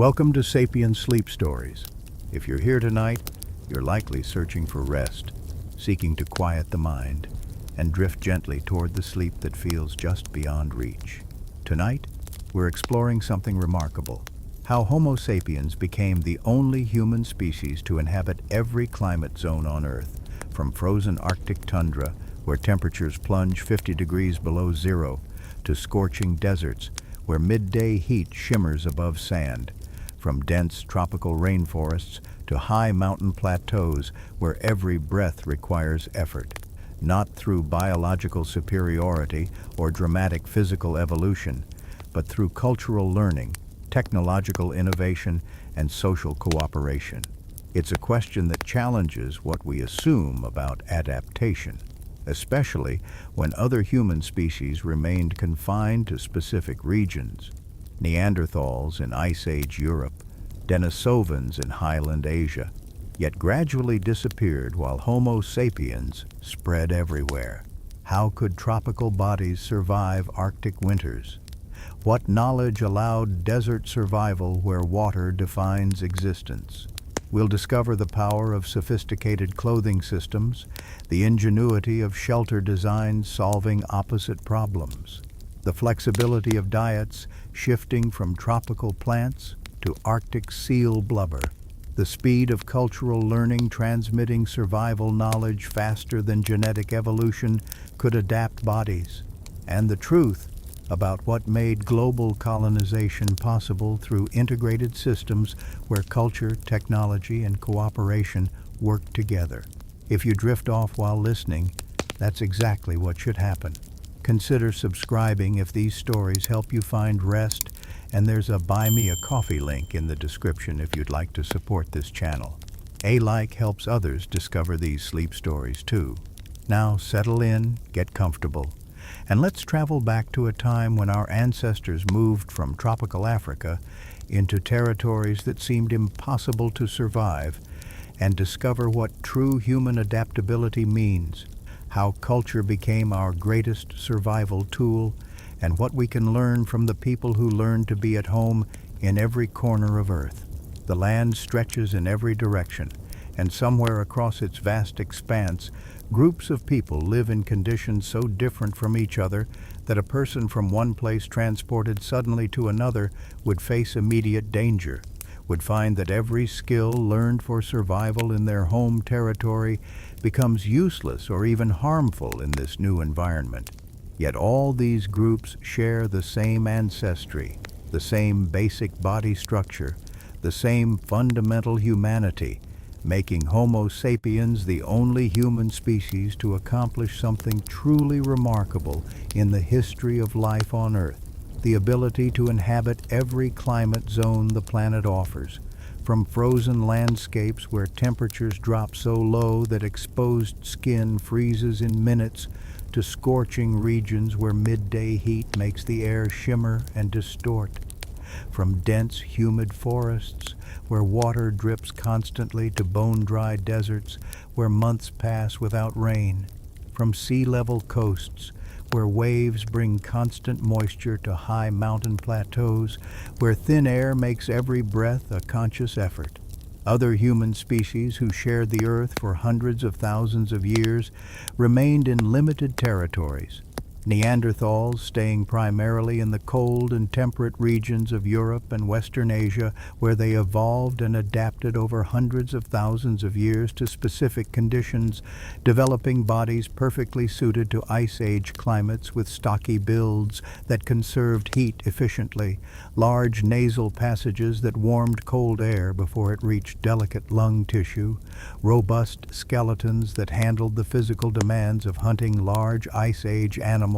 Welcome to Sapien Sleep Stories. If you're here tonight, you're likely searching for rest, seeking to quiet the mind, and drift gently toward the sleep that feels just beyond reach. Tonight, we're exploring something remarkable: how Homo sapiens became the only human species to inhabit every climate zone on Earth, from frozen Arctic tundra, where temperatures plunge 50 degrees below zero, to scorching deserts, where midday heat shimmers above sand, from dense tropical rainforests to high mountain plateaus where every breath requires effort. Not through biological superiority or dramatic physical evolution, but through cultural learning, technological innovation, and social cooperation. It's a question that challenges what we assume about adaptation, especially when other human species remained confined to specific regions. Neanderthals in Ice Age Europe, Denisovans in highland Asia, yet gradually disappeared while Homo sapiens spread everywhere. How could tropical bodies survive Arctic winters? What knowledge allowed desert survival where water defines existence? We'll discover the power of sophisticated clothing systems, the ingenuity of shelter designs solving opposite problems, the flexibility of diets shifting from tropical plants to Arctic seal blubber, the speed of cultural learning transmitting survival knowledge faster than genetic evolution could adapt bodies, and the truth about what made global colonization possible through integrated systems where culture, technology, and cooperation work together. If you drift off while listening, that's exactly what should happen. Consider subscribing if these stories help you find rest, and there's a Buy Me a Coffee link in the description if you'd like to support this channel. A like helps others discover these sleep stories too. Now settle in, get comfortable, and let's travel back to a time when our ancestors moved from tropical Africa into territories that seemed impossible to survive, and discover what true human adaptability means, how culture became our greatest survival tool, and what we can learn from the people who learned to be at home in every corner of Earth. The land stretches in every direction, and somewhere across its vast expanse, groups of people live in conditions so different from each other that a person from one place transported suddenly to another would face immediate danger, would find that every skill learned for survival in their home territory becomes useless or even harmful in this new environment. Yet all these groups share the same ancestry, the same basic body structure, the same fundamental humanity, making Homo sapiens the only human species to accomplish something truly remarkable in the history of life on Earth: the ability to inhabit every climate zone the planet offers, from frozen landscapes where temperatures drop so low that exposed skin freezes in minutes, to scorching regions where midday heat makes the air shimmer and distort, from dense, humid forests where water drips constantly to bone-dry deserts where months pass without rain, from sea-level coasts where waves bring constant moisture to high mountain plateaus where thin air makes every breath a conscious effort. Other human species who shared the Earth for hundreds of thousands of years remained in limited territories. Neanderthals staying primarily in the cold and temperate regions of Europe and Western Asia, where they evolved and adapted over hundreds of thousands of years to specific conditions, developing bodies perfectly suited to Ice Age climates with stocky builds that conserved heat efficiently, large nasal passages that warmed cold air before it reached delicate lung tissue, robust skeletons that handled the physical demands of hunting large Ice Age animals,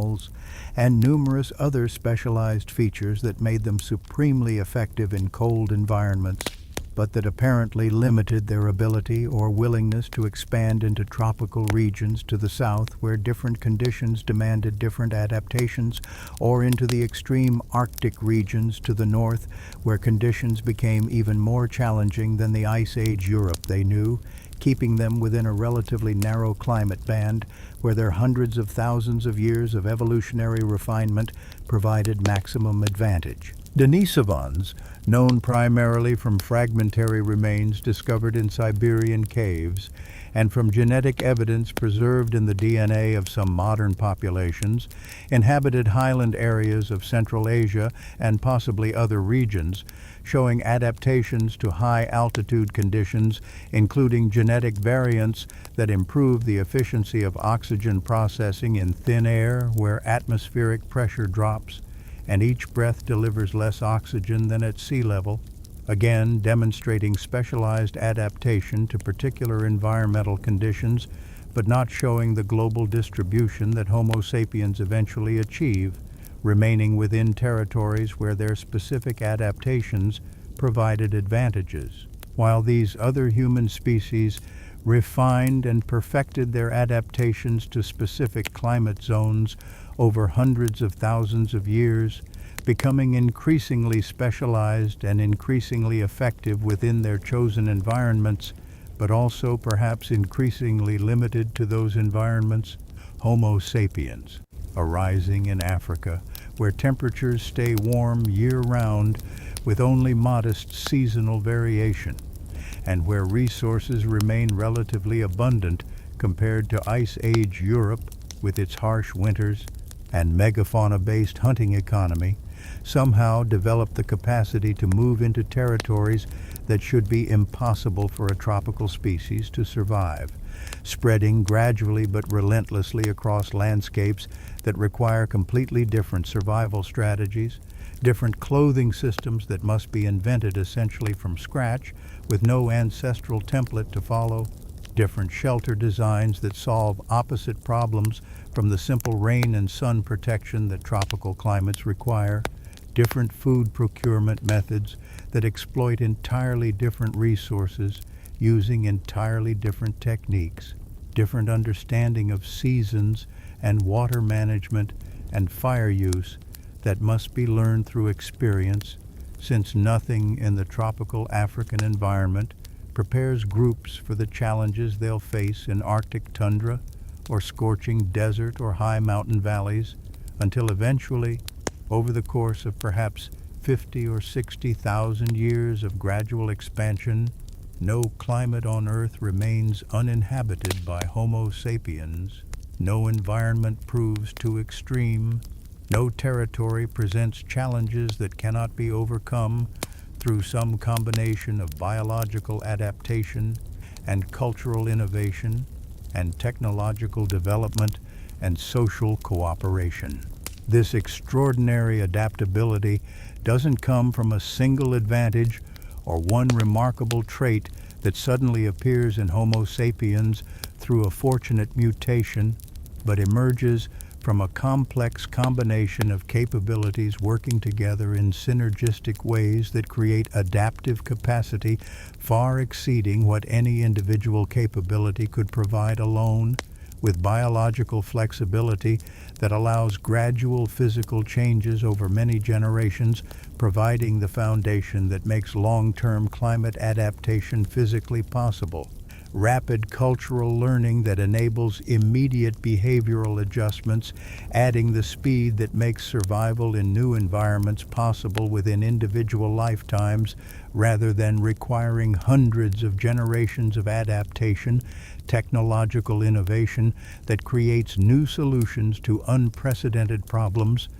and numerous other specialized features that made them supremely effective in cold environments, but that apparently limited their ability or willingness to expand into tropical regions to the south where different conditions demanded different adaptations, or into the extreme Arctic regions to the north where conditions became even more challenging than the Ice Age Europe they knew, keeping them within a relatively narrow climate band where their hundreds of thousands of years of evolutionary refinement provided maximum advantage. Denisovans, known primarily from fragmentary remains discovered in Siberian caves and from genetic evidence preserved in the DNA of some modern populations, inhabited highland areas of Central Asia and possibly other regions, showing adaptations to high-altitude conditions, including genetic variants that improve the efficiency of oxygen processing in thin air where atmospheric pressure drops and each breath delivers less oxygen than at sea level, again demonstrating specialized adaptation to particular environmental conditions, but not showing the global distribution that Homo sapiens eventually achieve, remaining within territories where their specific adaptations provided advantages. While these other human species refined and perfected their adaptations to specific climate zones over hundreds of thousands of years, becoming increasingly specialized and increasingly effective within their chosen environments, but also perhaps increasingly limited to those environments. Homo sapiens, arising in Africa, where temperatures stay warm year-round with only modest seasonal variation, and where resources remain relatively abundant compared to Ice Age Europe with its harsh winters and megafauna-based hunting economy, somehow developed the capacity to move into territories that should be impossible for a tropical species to survive, spreading gradually but relentlessly across landscapes that require completely different survival strategies, different clothing systems that must be invented essentially from scratch with no ancestral template to follow, different shelter designs that solve opposite problems from the simple rain and sun protection that tropical climates require, different food procurement methods that exploit entirely different resources using entirely different techniques, different understanding of seasons and water management and fire use that must be learned through experience, since nothing in the tropical African environment prepares groups for the challenges they'll face in Arctic tundra or scorching desert or high mountain valleys until eventually, over the course of perhaps 50 or 60,000 years of gradual expansion, no climate on Earth remains uninhabited by Homo sapiens, no environment proves too extreme, no territory presents challenges that cannot be overcome through some combination of biological adaptation and cultural innovation and technological development and social cooperation. This extraordinary adaptability doesn't come from a single advantage or one remarkable trait that suddenly appears in Homo sapiens through a fortunate mutation, but emerges from a complex combination of capabilities working together in synergistic ways that create adaptive capacity far exceeding what any individual capability could provide alone, with biological flexibility that allows gradual physical changes over many generations, providing the foundation that makes long-term climate adaptation physically possible. Rapid cultural learning that enables immediate behavioral adjustments, adding the speed that makes survival in new environments possible within individual lifetimes rather than requiring hundreds of generations of adaptation, technological innovation that creates new solutions to unprecedented problems,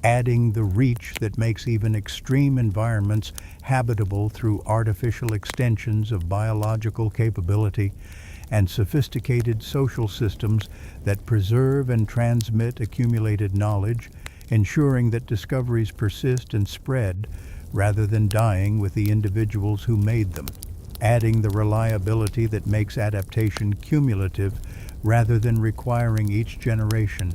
adding the reach that makes even extreme environments habitable through artificial extensions of biological capability, and sophisticated social systems that preserve and transmit accumulated knowledge, ensuring that discoveries persist and spread rather than dying with the individuals who made them, adding the reliability that makes adaptation cumulative rather than requiring each generation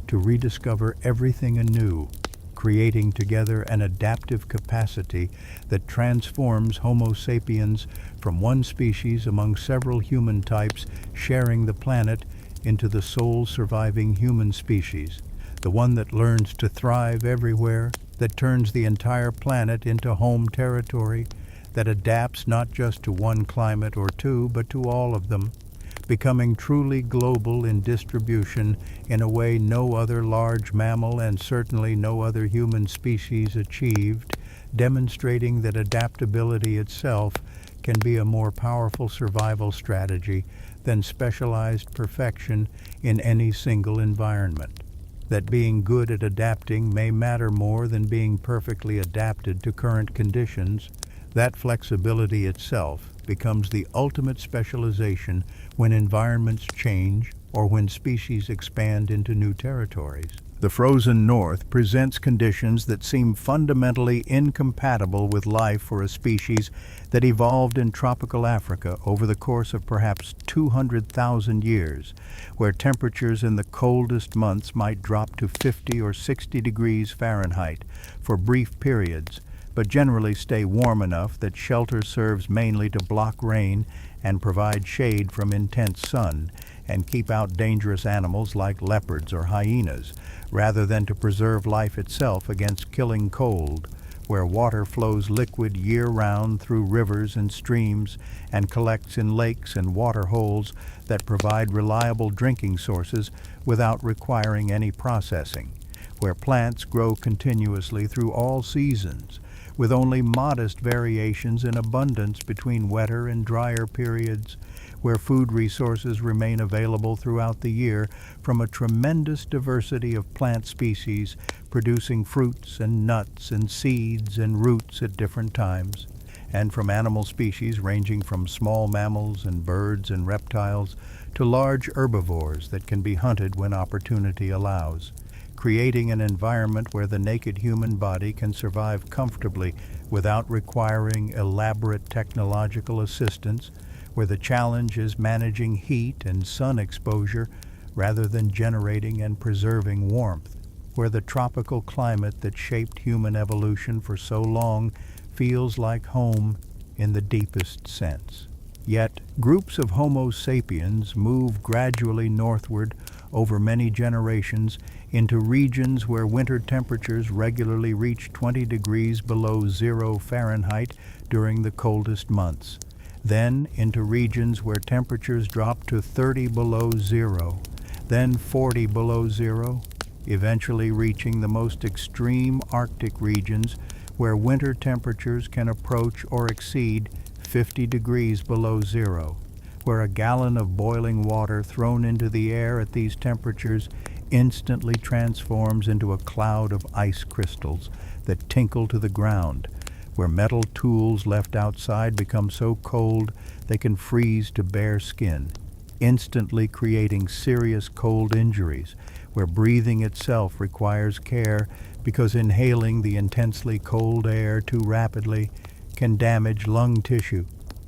to rediscover everything anew, creating together an adaptive capacity that transforms Homo sapiens from one species among several human types sharing the planet into the sole surviving human species, the one that learns to thrive everywhere, that turns the entire planet into home territory, that adapts not just to one climate or two, but to all of them, becoming truly global in distribution in a way no other large mammal and certainly no other human species achieved, demonstrating that adaptability itself can be a more powerful survival strategy than specialized perfection in any single environment. That being good at adapting may matter more than being perfectly adapted to current conditions. That flexibility itself becomes the ultimate specialization when environments change or when species expand into new territories. The frozen north presents conditions that seem fundamentally incompatible with life for a species that evolved in tropical Africa over the course of perhaps 200,000 years, where temperatures in the coldest months might drop to 50 or 60 degrees Fahrenheit for brief periods, but generally stay warm enough that shelter serves mainly to block rain and provide shade from intense sun and keep out dangerous animals like leopards or hyenas, rather than to preserve life itself against killing cold, where water flows liquid year-round through rivers and streams and collects in lakes and water holes that provide reliable drinking sources without requiring any processing, where plants grow continuously through all seasons, with only modest variations in abundance between wetter and drier periods, where food resources remain available throughout the year from a tremendous diversity of plant species producing fruits and nuts and seeds and roots at different times, and from animal species ranging from small mammals and birds and reptiles to large herbivores that can be hunted when opportunity allows, creating an environment where the naked human body can survive comfortably without requiring elaborate technological assistance, where the challenge is managing heat and sun exposure rather than generating and preserving warmth, where the tropical climate that shaped human evolution for so long feels like home in the deepest sense. Yet, groups of Homo sapiens move gradually northward over many generations into regions where winter temperatures regularly reach 20 degrees below 0 Fahrenheit during the coldest months, then into regions where temperatures drop to 30 below 0, then 40 below 0, eventually reaching the most extreme Arctic regions where winter temperatures can approach or exceed 50 degrees below 0, where a gallon of boiling water thrown into the air at these temperatures instantly transforms into a cloud of ice crystals that tinkle to the ground, where metal tools left outside become so cold they can freeze to bare skin, instantly creating serious cold injuries, where breathing itself requires care because inhaling the intensely cold air too rapidly can damage lung tissue,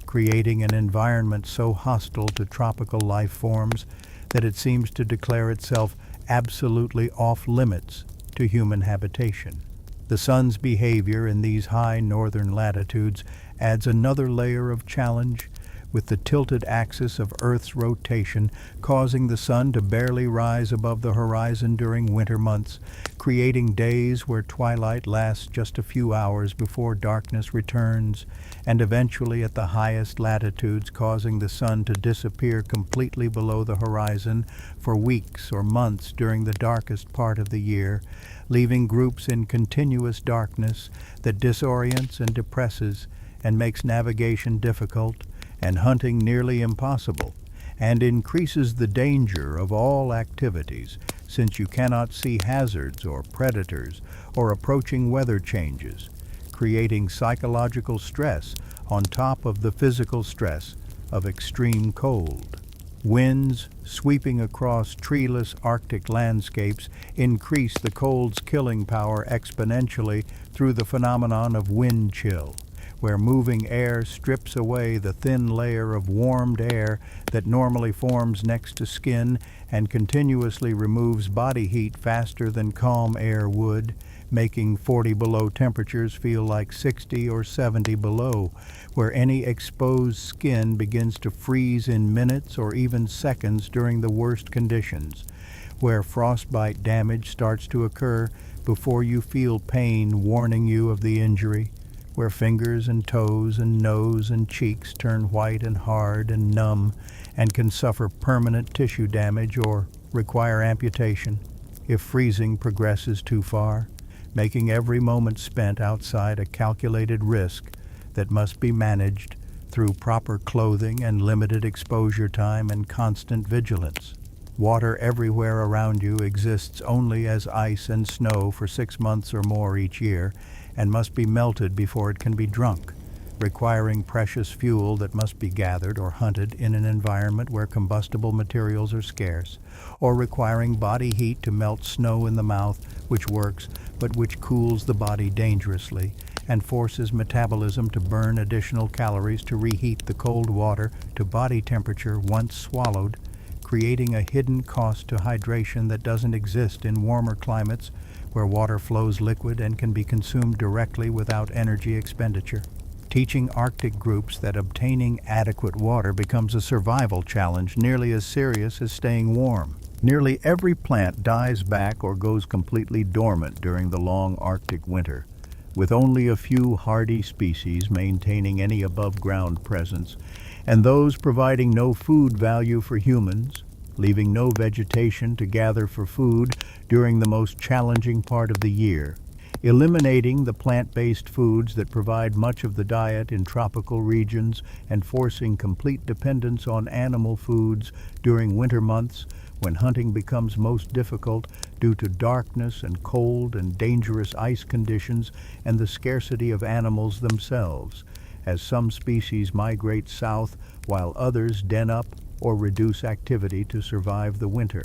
creating an environment so hostile to tropical life forms that it seems to declare itself absolutely off-limits to human habitation. The sun's behavior in these high northern latitudes adds another layer of challenge, with the tilted axis of Earth's rotation causing the sun to barely rise above the horizon during winter months, creating days where twilight lasts just a few hours before darkness returns, and eventually at the highest latitudes causing the sun to disappear completely below the horizon for weeks or months during the darkest part of the year, leaving groups in continuous darkness that disorients and depresses and makes navigation difficult and hunting nearly impossible, and increases the danger of all activities, since you cannot see hazards or predators or approaching weather changes, creating psychological stress on top of the physical stress of extreme cold. Winds sweeping across treeless Arctic landscapes increase the cold's killing power exponentially through the phenomenon of wind chill, where moving air strips away the thin layer of warmed air that normally forms next to skin and continuously removes body heat faster than calm air would, making 40 below temperatures feel like 60 or 70 below, where any exposed skin begins to freeze in minutes or even seconds during the worst conditions, where frostbite damage starts to occur before you feel pain warning you of the injury, where fingers and toes and nose and cheeks turn white and hard and numb and can suffer permanent tissue damage or require amputation if freezing progresses too far, making every moment spent outside a calculated risk that must be managed through proper clothing and limited exposure time and constant vigilance. Water everywhere around you exists only as ice and snow for 6 months or more each year and must be melted before it can be drunk, requiring precious fuel that must be gathered or hunted in an environment where combustible materials are scarce, or requiring body heat to melt snow in the mouth, which works but which cools the body dangerously and forces metabolism to burn additional calories to reheat the cold water to body temperature once swallowed, creating a hidden cost to hydration that doesn't exist in warmer climates where water flows liquid and can be consumed directly without energy expenditure. Teaching Arctic groups that obtaining adequate water becomes a survival challenge nearly as serious as staying warm. Nearly every plant dies back or goes completely dormant during the long Arctic winter, with only a few hardy species maintaining any above-ground presence, and those providing no food value for humans, leaving no vegetation to gather for food during the most challenging part of the year. Eliminating the plant-based foods that provide much of the diet in tropical regions and forcing complete dependence on animal foods during winter months when hunting becomes most difficult due to darkness and cold and dangerous ice conditions and the scarcity of animals themselves, as some species migrate south while others den up or reduce activity to survive the winter.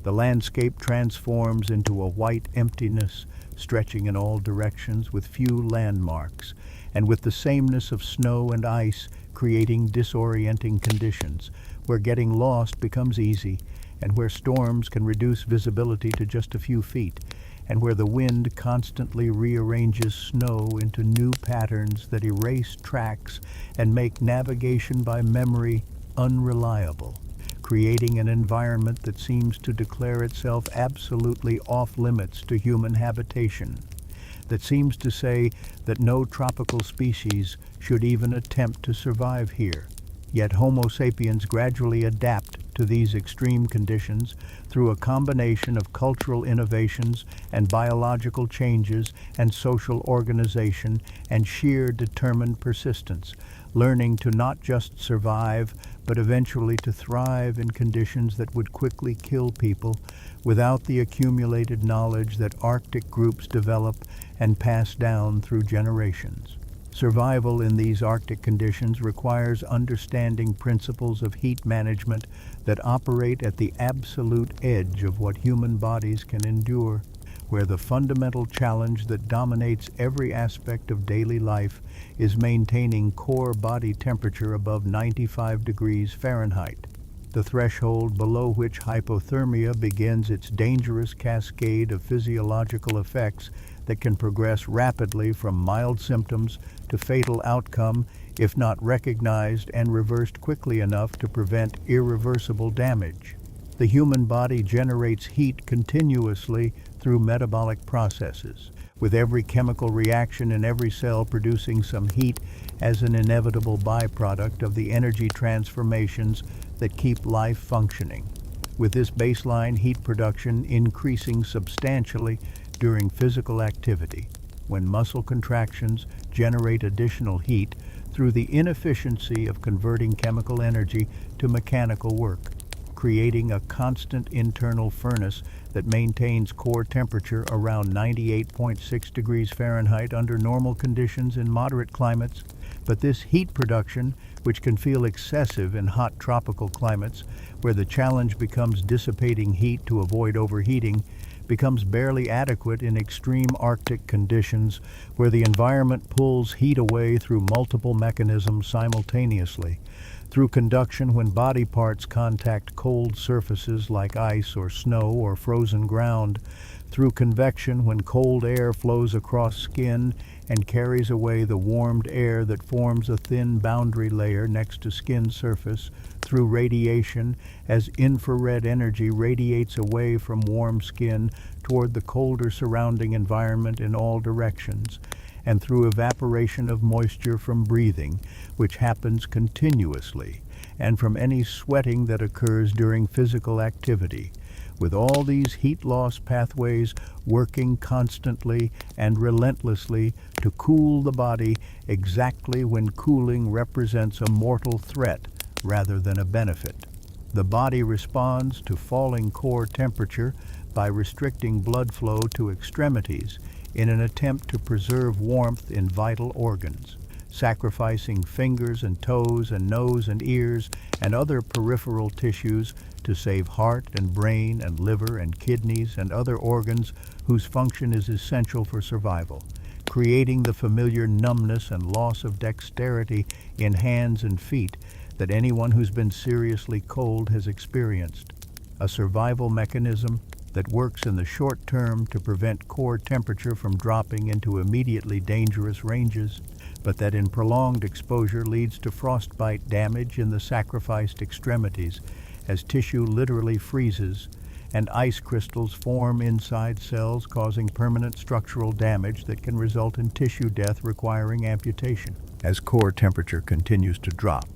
The landscape transforms into a white emptiness, stretching in all directions with few landmarks, and with the sameness of snow and ice creating disorienting conditions, where getting lost becomes easy, and where storms can reduce visibility to just a few feet, and where the wind constantly rearranges snow into new patterns that erase tracks and make navigation by memory unreliable, creating an environment that seems to declare itself absolutely off-limits to human habitation, that seems to say that no tropical species should even attempt to survive here. Yet Homo sapiens gradually adapt to these extreme conditions through a combination of cultural innovations and biological changes and social organization and sheer determined persistence, learning to not just survive, but eventually to thrive in conditions that would quickly kill people without the accumulated knowledge that Arctic groups develop and pass down through generations. Survival in these Arctic conditions requires understanding principles of heat management that operate at the absolute edge of what human bodies can endure, where the fundamental challenge that dominates every aspect of daily life is maintaining core body temperature above 95 degrees Fahrenheit, the threshold below which hypothermia begins its dangerous cascade of physiological effects that can progress rapidly from mild symptoms to fatal outcome if not recognized and reversed quickly enough to prevent irreversible damage. The human body generates heat continuously through metabolic processes, with every chemical reaction in every cell producing some heat as an inevitable byproduct of the energy transformations that keep life functioning, with this baseline heat production increasing substantially during physical activity, when muscle contractions generate additional heat through the inefficiency of converting chemical energy to mechanical work, creating a constant internal furnace that maintains core temperature around 98.6 degrees Fahrenheit under normal conditions in moderate climates. But this heat production, which can feel excessive in hot tropical climates, where the challenge becomes dissipating heat to avoid overheating, becomes barely adequate in extreme Arctic conditions, where the environment pulls heat away through multiple mechanisms simultaneously, through conduction when body parts contact cold surfaces like ice or snow or frozen ground, through convection when cold air flows across skin and carries away the warmed air that forms a thin boundary layer next to skin surface, through radiation as infrared energy radiates away from warm skin toward the colder surrounding environment in all directions, and through evaporation of moisture from breathing, which happens continuously, and from any sweating that occurs during physical activity, with all these heat loss pathways working constantly and relentlessly to cool the body exactly when cooling represents a mortal threat rather than a benefit. The body responds to falling core temperature by restricting blood flow to extremities in an attempt to preserve warmth in vital organs, sacrificing fingers and toes and nose and ears and other peripheral tissues to save heart and brain and liver and kidneys and other organs whose function is essential for survival, creating the familiar numbness and loss of dexterity in hands and feet that anyone who's been seriously cold has experienced. A survival mechanism that works in the short term to prevent core temperature from dropping into immediately dangerous ranges, but that in prolonged exposure leads to frostbite damage in the sacrificed extremities as tissue literally freezes and ice crystals form inside cells, causing permanent structural damage that can result in tissue death requiring amputation. As core temperature continues to drop,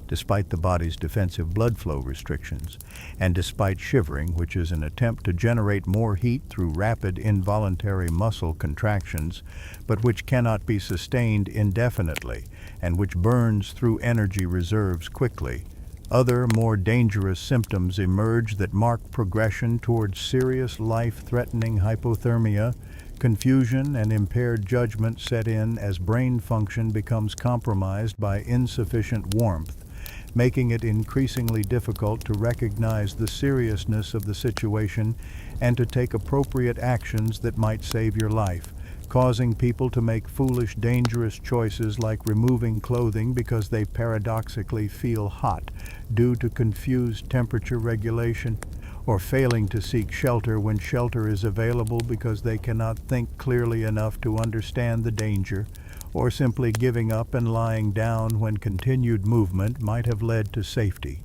despite the body's defensive blood flow restrictions, and despite shivering, which is an attempt to generate more heat through rapid involuntary muscle contractions, but which cannot be sustained indefinitely, and which burns through energy reserves quickly, other, more dangerous symptoms emerge that mark progression towards serious life-threatening hypothermia. Confusion and impaired judgment set in as brain function becomes compromised by insufficient warmth, making it increasingly difficult to recognize the seriousness of the situation and to take appropriate actions that might save your life, causing people to make foolish, dangerous choices like removing clothing because they paradoxically feel hot due to confused temperature regulation, or failing to seek shelter when shelter is available because they cannot think clearly enough to understand the danger, or simply giving up and lying down when continued movement might have led to safety.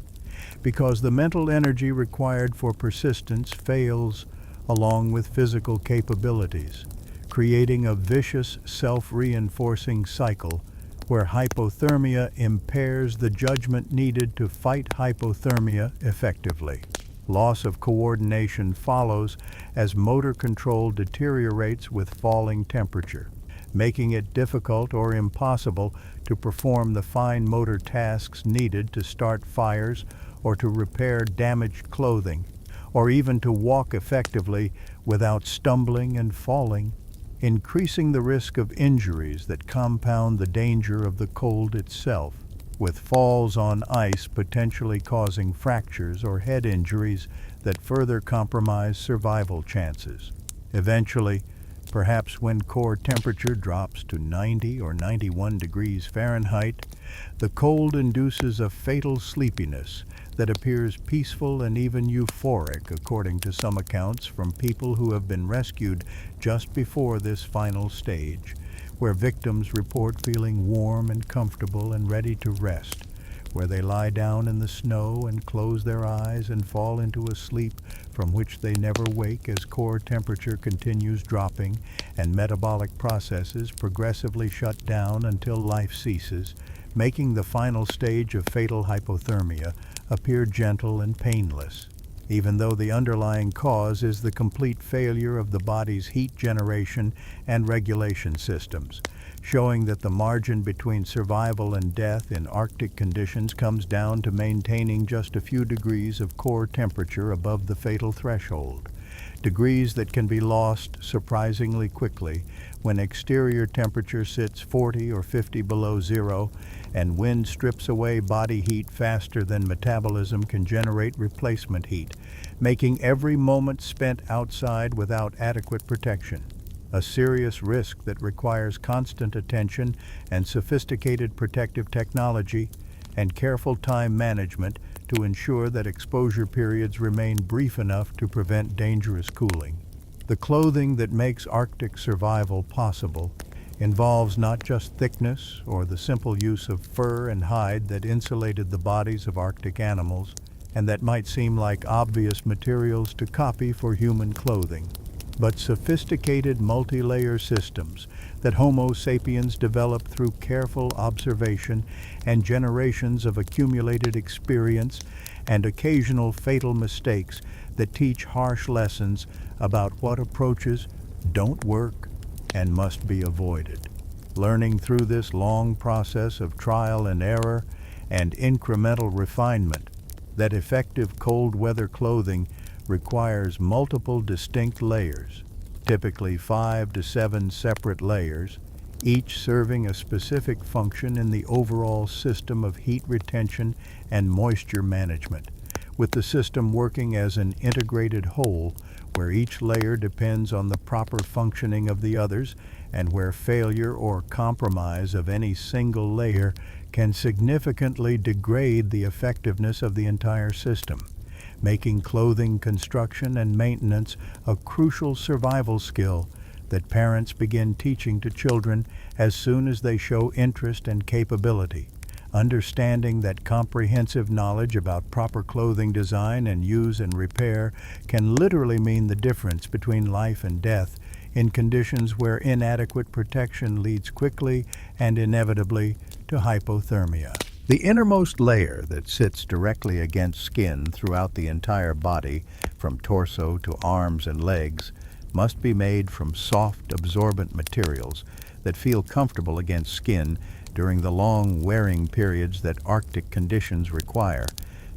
Because the mental energy required for persistence fails along with physical capabilities, creating a vicious self-reinforcing cycle where hypothermia impairs the judgment needed to fight hypothermia effectively. Loss of coordination follows as motor control deteriorates with falling temperature, making it difficult or impossible to perform the fine motor tasks needed to start fires or to repair damaged clothing, or even to walk effectively without stumbling and falling, increasing the risk of injuries that compound the danger of the cold itself, with falls on ice potentially causing fractures or head injuries that further compromise survival chances. Eventually, perhaps when core temperature drops to 90 or 91 degrees Fahrenheit, the cold induces a fatal sleepiness that appears peaceful and even euphoric, according to some accounts from people who have been rescued just before this final stage, where victims report feeling warm and comfortable and ready to rest, where they lie down in the snow and close their eyes and fall into a sleep from which they never wake as core temperature continues dropping and metabolic processes progressively shut down until life ceases, making the final stage of fatal hypothermia appear gentle and painless, even though the underlying cause is the complete failure of the body's heat generation and regulation systems, showing that the margin between survival and death in Arctic conditions comes down to maintaining just a few degrees of core temperature above the fatal threshold, degrees that can be lost surprisingly quickly when exterior temperature sits 40 or 50 below zero and wind strips away body heat faster than metabolism can generate replacement heat, making every moment spent outside without adequate protection a serious risk that requires constant attention and sophisticated protective technology and careful time management to ensure that exposure periods remain brief enough to prevent dangerous cooling. The clothing that makes Arctic survival possible involves not just thickness or the simple use of fur and hide that insulated the bodies of Arctic animals and that might seem like obvious materials to copy for human clothing. but sophisticated multi-layer systems that Homo sapiens developed through careful observation and generations of accumulated experience and occasional fatal mistakes that teach harsh lessons about what approaches don't work and must be avoided. Learning through this long process of trial and error and incremental refinement that effective cold weather clothing requires multiple distinct layers, typically 5 to 7 separate layers, each serving a specific function in the overall system of heat retention and moisture management, with the system working as an integrated whole where each layer depends on the proper functioning of the others and where failure or compromise of any single layer can significantly degrade the effectiveness of the entire system, making clothing construction and maintenance a crucial survival skill that parents begin teaching to children as soon as they show interest and capability. Understanding that comprehensive knowledge about proper clothing design and use and repair can literally mean the difference between life and death in conditions where inadequate protection leads quickly and inevitably to hypothermia. The innermost layer that sits directly against skin throughout the entire body, from torso to arms and legs, must be made from soft, absorbent materials that feel comfortable against skin during the long wearing periods that Arctic conditions require,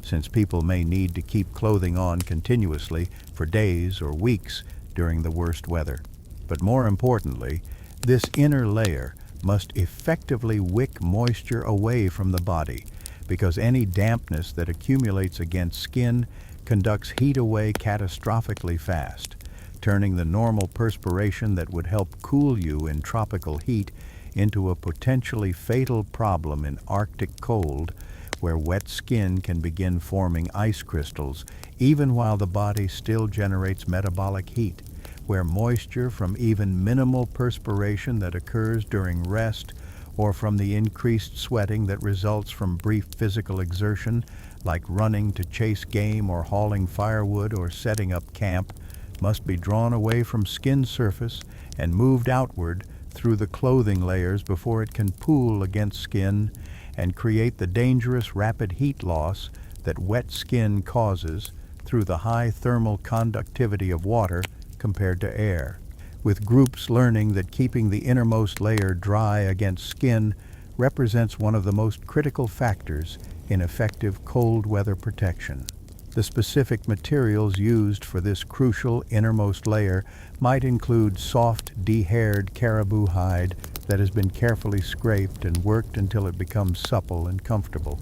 since people may need to keep clothing on continuously for days or weeks during the worst weather. But more importantly, this inner layer must effectively wick moisture away from the body, because any dampness that accumulates against skin conducts heat away catastrophically fast, turning the normal perspiration that would help cool you in tropical heat into a potentially fatal problem in Arctic cold, where wet skin can begin forming ice crystals even while the body still generates metabolic heat, where moisture from even minimal perspiration that occurs during rest or from the increased sweating that results from brief physical exertion, like running to chase game or hauling firewood or setting up camp, must be drawn away from skin surface and moved outward through the clothing layers before it can pool against skin and create the dangerous rapid heat loss that wet skin causes through the high thermal conductivity of water compared to air, with groups learning that keeping the innermost layer dry against skin represents one of the most critical factors in effective cold weather protection. The specific materials used for this crucial innermost layer might include soft, de-haired caribou hide that has been carefully scraped and worked until it becomes supple and comfortable,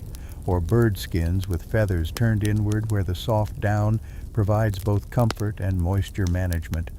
or bird skins with feathers turned inward where the soft down provides both comfort and moisture management,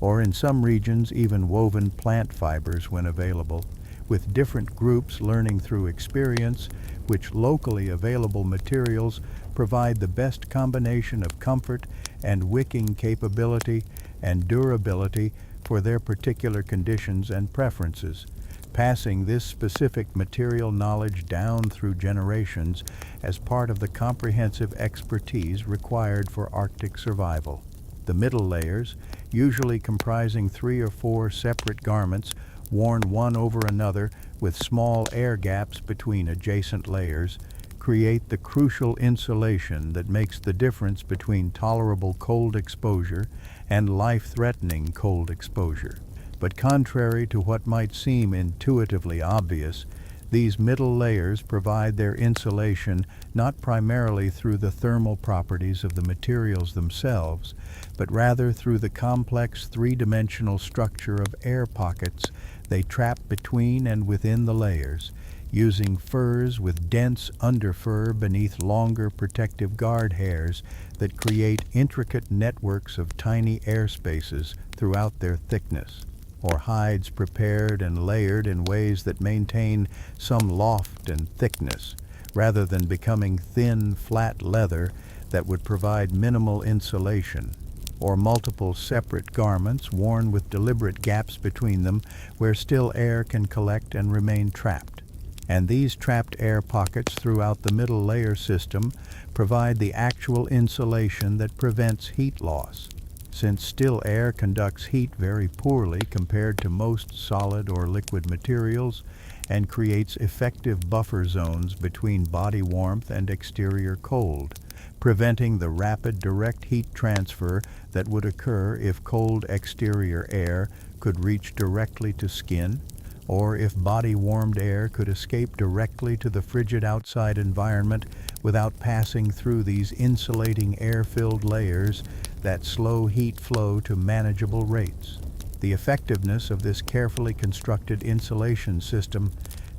or in some regions even woven plant fibers when available, with different groups learning through experience which locally available materials provide the best combination of comfort and wicking capability and durability for their particular conditions and preferences, passing this specific material knowledge down through generations as part of the comprehensive expertise required for Arctic survival. The middle layers, usually comprising 3 or 4 separate garments worn one over another with small air gaps between adjacent layers, create the crucial insulation that makes the difference between tolerable cold exposure and life-threatening cold exposure. But contrary to what might seem intuitively obvious, these middle layers provide their insulation not primarily through the thermal properties of the materials themselves, but rather through the complex three-dimensional structure of air pockets they trap between and within the layers, using furs with dense underfur beneath longer protective guard hairs that create intricate networks of tiny air spaces throughout their thickness, or hides prepared and layered in ways that maintain some loft and thickness, rather than becoming thin, flat leather that would provide minimal insulation, or multiple separate garments worn with deliberate gaps between them where still air can collect and remain trapped. And these trapped air pockets throughout the middle layer system provide the actual insulation that prevents heat loss. Since still air conducts heat very poorly compared to most solid or liquid materials and creates effective buffer zones between body warmth and exterior cold, preventing the rapid direct heat transfer that would occur if cold exterior air could reach directly to skin, or if body-warmed air could escape directly to the frigid outside environment without passing through these insulating air-filled layers that slow heat flow to manageable rates. The effectiveness of this carefully constructed insulation system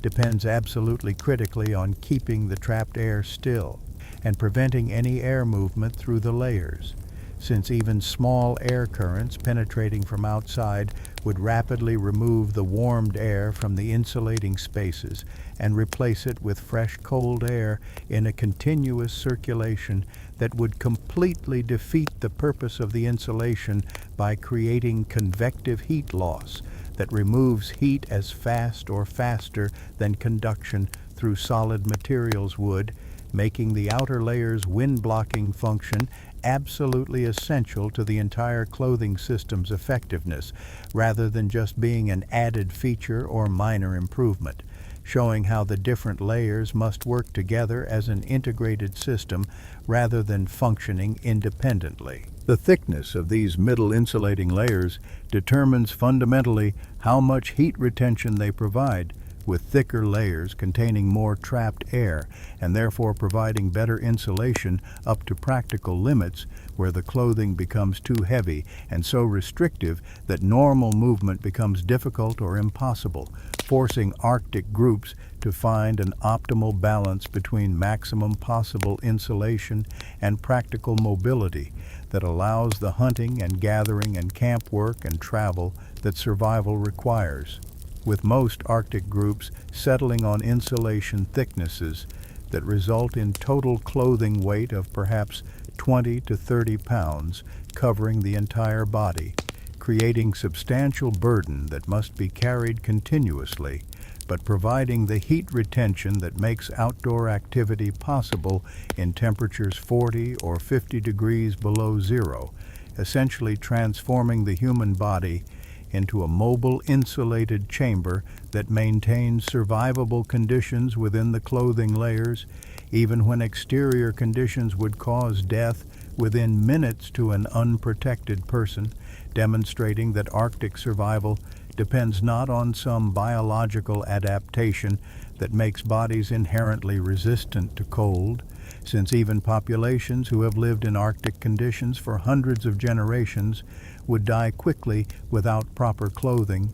depends absolutely critically on keeping the trapped air still and preventing any air movement through the layers, since even small air currents penetrating from outside would rapidly remove the warmed air from the insulating spaces and replace it with fresh cold air in a continuous circulation that would completely defeat the purpose of the insulation by creating convective heat loss that removes heat as fast or faster than conduction through solid materials would, making the outer layer's wind-blocking function absolutely essential to the entire clothing system's effectiveness, rather than just being an added feature or minor improvement, showing how the different layers must work together as an integrated system rather than functioning independently. The thickness of these middle insulating layers determines fundamentally how much heat retention they provide, with thicker layers containing more trapped air and therefore providing better insulation up to practical limits where the clothing becomes too heavy and so restrictive that normal movement becomes difficult or impossible, forcing Arctic groups to find an optimal balance between maximum possible insulation and practical mobility that allows the hunting and gathering and camp work and travel that survival requires, with most Arctic groups settling on insulation thicknesses that result in total clothing weight of perhaps 20 to 30 pounds covering the entire body, creating substantial burden that must be carried continuously, but providing the heat retention that makes outdoor activity possible in temperatures 40 or 50 degrees below zero, essentially transforming the human body into a mobile insulated chamber that maintains survivable conditions within the clothing layers, even when exterior conditions would cause death within minutes to an unprotected person, demonstrating that Arctic survival depends not on some biological adaptation that makes bodies inherently resistant to cold, since even populations who have lived in Arctic conditions for hundreds of generations would die quickly without proper clothing,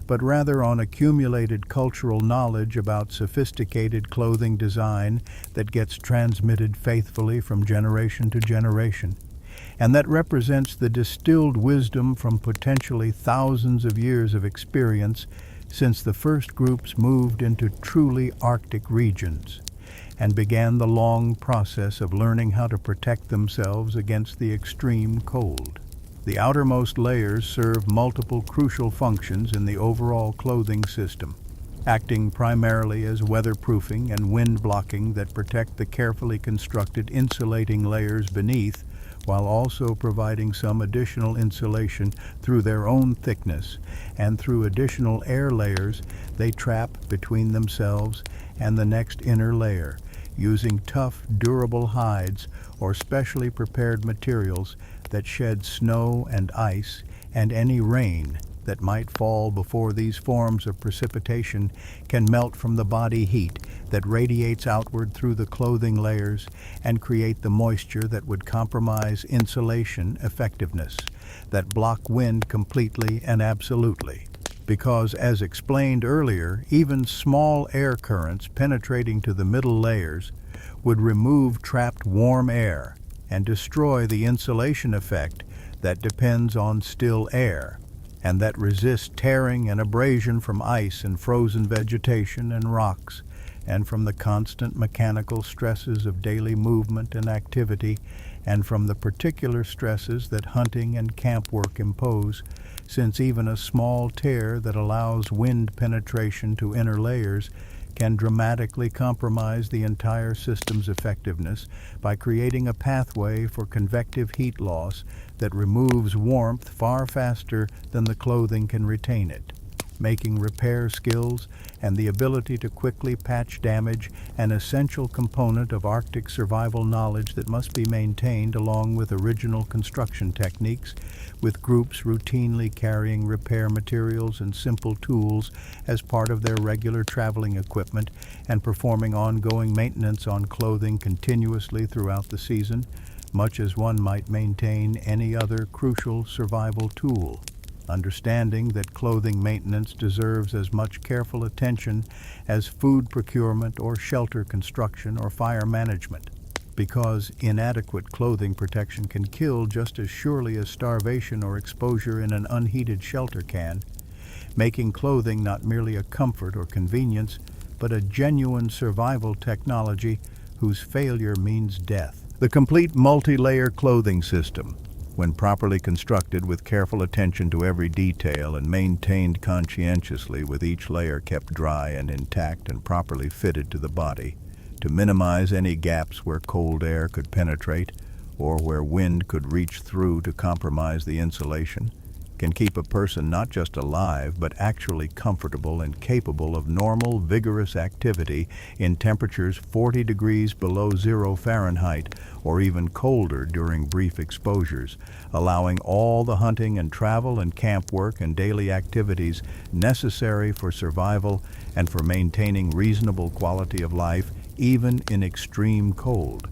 but rather on accumulated cultural knowledge about sophisticated clothing design that gets transmitted faithfully from generation to generation, and that represents the distilled wisdom from potentially thousands of years of experience since the first groups moved into truly Arctic regions and began the long process of learning how to protect themselves against the extreme cold. The outermost layers serve multiple crucial functions in the overall clothing system, acting primarily as weatherproofing and wind blocking that protect the carefully constructed insulating layers beneath, while also providing some additional insulation through their own thickness and through additional air layers they trap between themselves and the next inner layer, using tough, durable hides or specially prepared materials that shed snow and ice and any rain that might fall before these forms of precipitation can melt from the body heat that radiates outward through the clothing layers and create the moisture that would compromise insulation effectiveness, that block wind completely and absolutely. Because, as explained earlier, even small air currents penetrating to the middle layers would remove trapped warm air and destroy the insulation effect that depends on still air, and that resists tearing and abrasion from ice and frozen vegetation and rocks, and from the constant mechanical stresses of daily movement and activity, and from the particular stresses that hunting and camp work impose, since even a small tear that allows wind penetration to inner layers can dramatically compromise the entire system's effectiveness by creating a pathway for convective heat loss that removes warmth far faster than the clothing can retain it, making repair skills and the ability to quickly patch damage an essential component of Arctic survival knowledge that must be maintained along with original construction techniques, with groups routinely carrying repair materials and simple tools as part of their regular traveling equipment and performing ongoing maintenance on clothing continuously throughout the season, much as one might maintain any other crucial survival tool. Understanding that clothing maintenance deserves as much careful attention as food procurement or shelter construction or fire management, because inadequate clothing protection can kill just as surely as starvation or exposure in an unheated shelter can, making clothing not merely a comfort or convenience, but a genuine survival technology whose failure means death. The complete multi-layer clothing system, when properly constructed with careful attention to every detail and maintained conscientiously with each layer kept dry and intact and properly fitted to the body, to minimize any gaps where cold air could penetrate or where wind could reach through to compromise the insulation, can keep a person not just alive but actually comfortable and capable of normal, vigorous activity in temperatures 40 degrees below 0 Fahrenheit or even colder during brief exposures, allowing all the hunting and travel and camp work and daily activities necessary for survival and for maintaining reasonable quality of life even in extreme cold,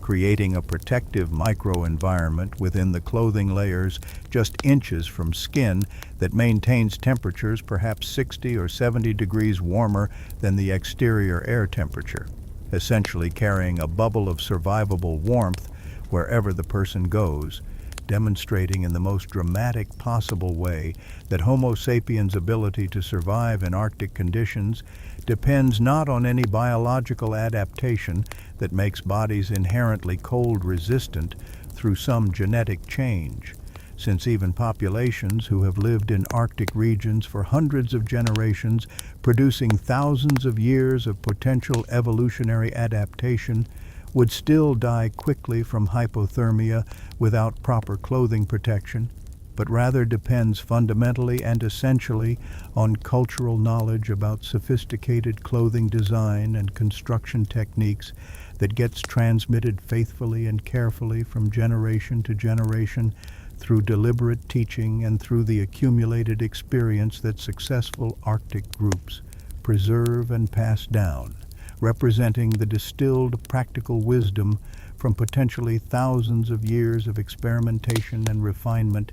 creating a protective microenvironment within the clothing layers just inches from skin that maintains temperatures perhaps 60 or 70 degrees warmer than the exterior air temperature, essentially carrying a bubble of survivable warmth wherever the person goes, demonstrating in the most dramatic possible way that Homo sapiens' ability to survive in Arctic conditions depends not on any biological adaptation that makes bodies inherently cold resistant through some genetic change, since even populations who have lived in Arctic regions for hundreds of generations, producing thousands of years of potential evolutionary adaptation, would still die quickly from hypothermia without proper clothing protection, but rather depends fundamentally and essentially on cultural knowledge about sophisticated clothing design and construction techniques that gets transmitted faithfully and carefully from generation to generation through deliberate teaching and through the accumulated experience that successful Arctic groups preserve and pass down, representing the distilled practical wisdom from potentially thousands of years of experimentation and refinement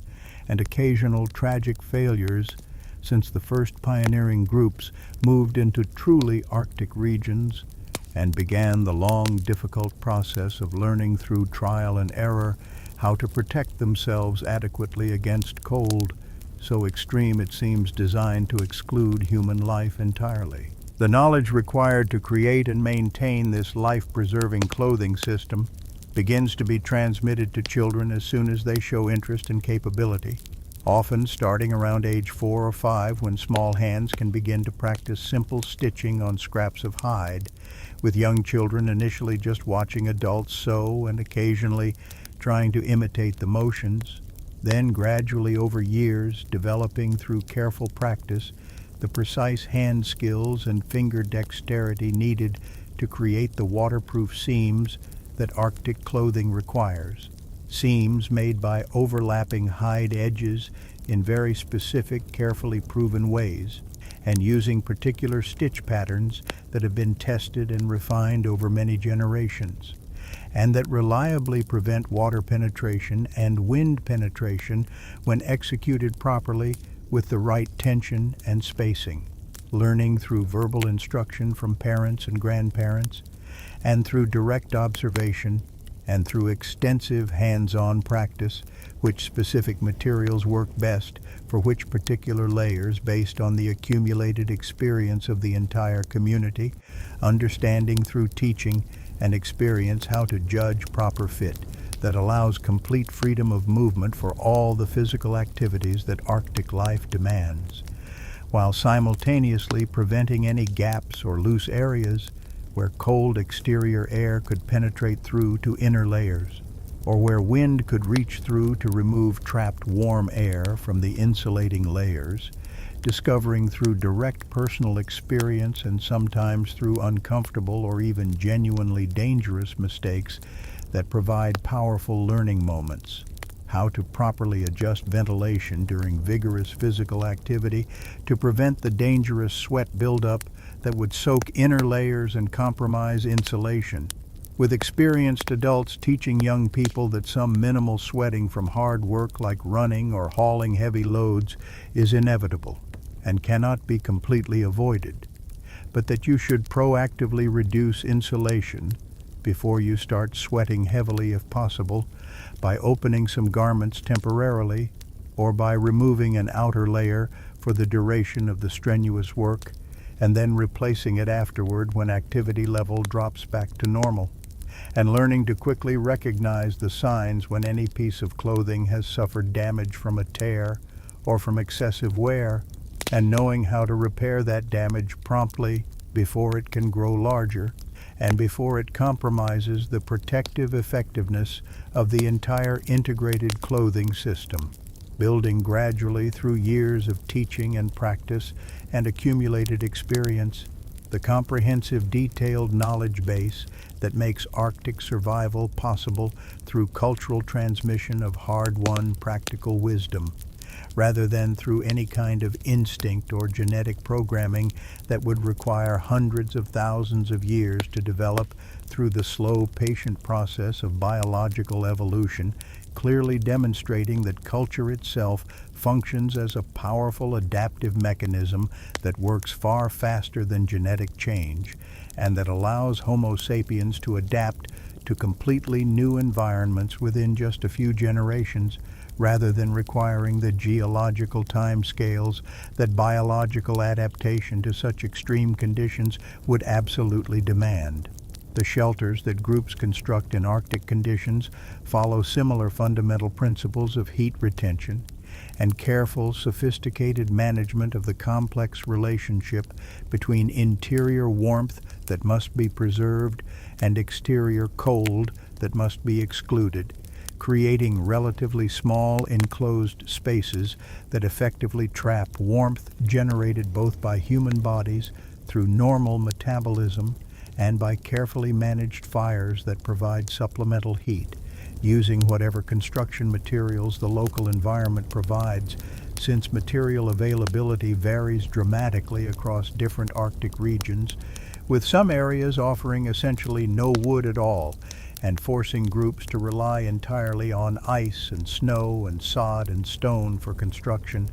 and occasional tragic failures since the first pioneering groups moved into truly Arctic regions and began the long, difficult process of learning through trial and error how to protect themselves adequately against cold, so extreme it seems designed to exclude human life entirely. The knowledge required to create and maintain this life-preserving clothing system begins to be transmitted to children as soon as they show interest and capability, often starting around age 4 or 5 when small hands can begin to practice simple stitching on scraps of hide, with young children initially just watching adults sew and occasionally trying to imitate the motions, then gradually over years developing through careful practice the precise hand skills and finger dexterity needed to create the waterproof seams that Arctic clothing requires. Seams made by overlapping hide edges in very specific, carefully proven ways, and using particular stitch patterns that have been tested and refined over many generations, and that reliably prevent water penetration and wind penetration when executed properly with the right tension and spacing, learning through verbal instruction from parents and grandparents, and through direct observation, and through extensive hands-on practice, which specific materials work best for which particular layers based on the accumulated experience of the entire community, understanding through teaching and experience how to judge proper fit that allows complete freedom of movement for all the physical activities that Arctic life demands. while simultaneously preventing any gaps or loose areas where cold exterior air could penetrate through to inner layers, or where wind could reach through to remove trapped warm air from the insulating layers, discovering through direct personal experience and sometimes through uncomfortable or even genuinely dangerous mistakes that provide powerful learning moments. How to properly adjust ventilation during vigorous physical activity to prevent the dangerous sweat buildup that would soak inner layers and compromise insulation. With experienced adults teaching young people that some minimal sweating from hard work like running or hauling heavy loads is inevitable and cannot be completely avoided, but that you should proactively reduce insulation before you start sweating heavily if possible, by opening some garments temporarily or by removing an outer layer for the duration of the strenuous work and then replacing it afterward when activity level drops back to normal, and learning to quickly recognize the signs when any piece of clothing has suffered damage from a tear or from excessive wear, and knowing how to repair that damage promptly before it can grow larger and before it compromises the protective effectiveness of the entire integrated clothing system. Building gradually through years of teaching and practice and accumulated experience, the comprehensive detailed knowledge base that makes Arctic survival possible through cultural transmission of hard-won practical wisdom, rather than through any kind of instinct or genetic programming that would require hundreds of thousands of years to develop through the slow, patient process of biological evolution, clearly demonstrating that culture itself functions as a powerful adaptive mechanism that works far faster than genetic change, and that allows Homo sapiens to adapt to completely new environments within just a few generations, rather than requiring the geological timescales that biological adaptation to such extreme conditions would absolutely demand. The shelters that groups construct in Arctic conditions follow similar fundamental principles of heat retention and careful, sophisticated management of the complex relationship between interior warmth that must be preserved and exterior cold that must be excluded, creating relatively small enclosed spaces that effectively trap warmth generated both by human bodies through normal metabolism and by carefully managed fires that provide supplemental heat, using whatever construction materials the local environment provides, since material availability varies dramatically across different Arctic regions, with some areas offering essentially no wood at all, and forcing groups to rely entirely on ice and snow and sod and stone for construction,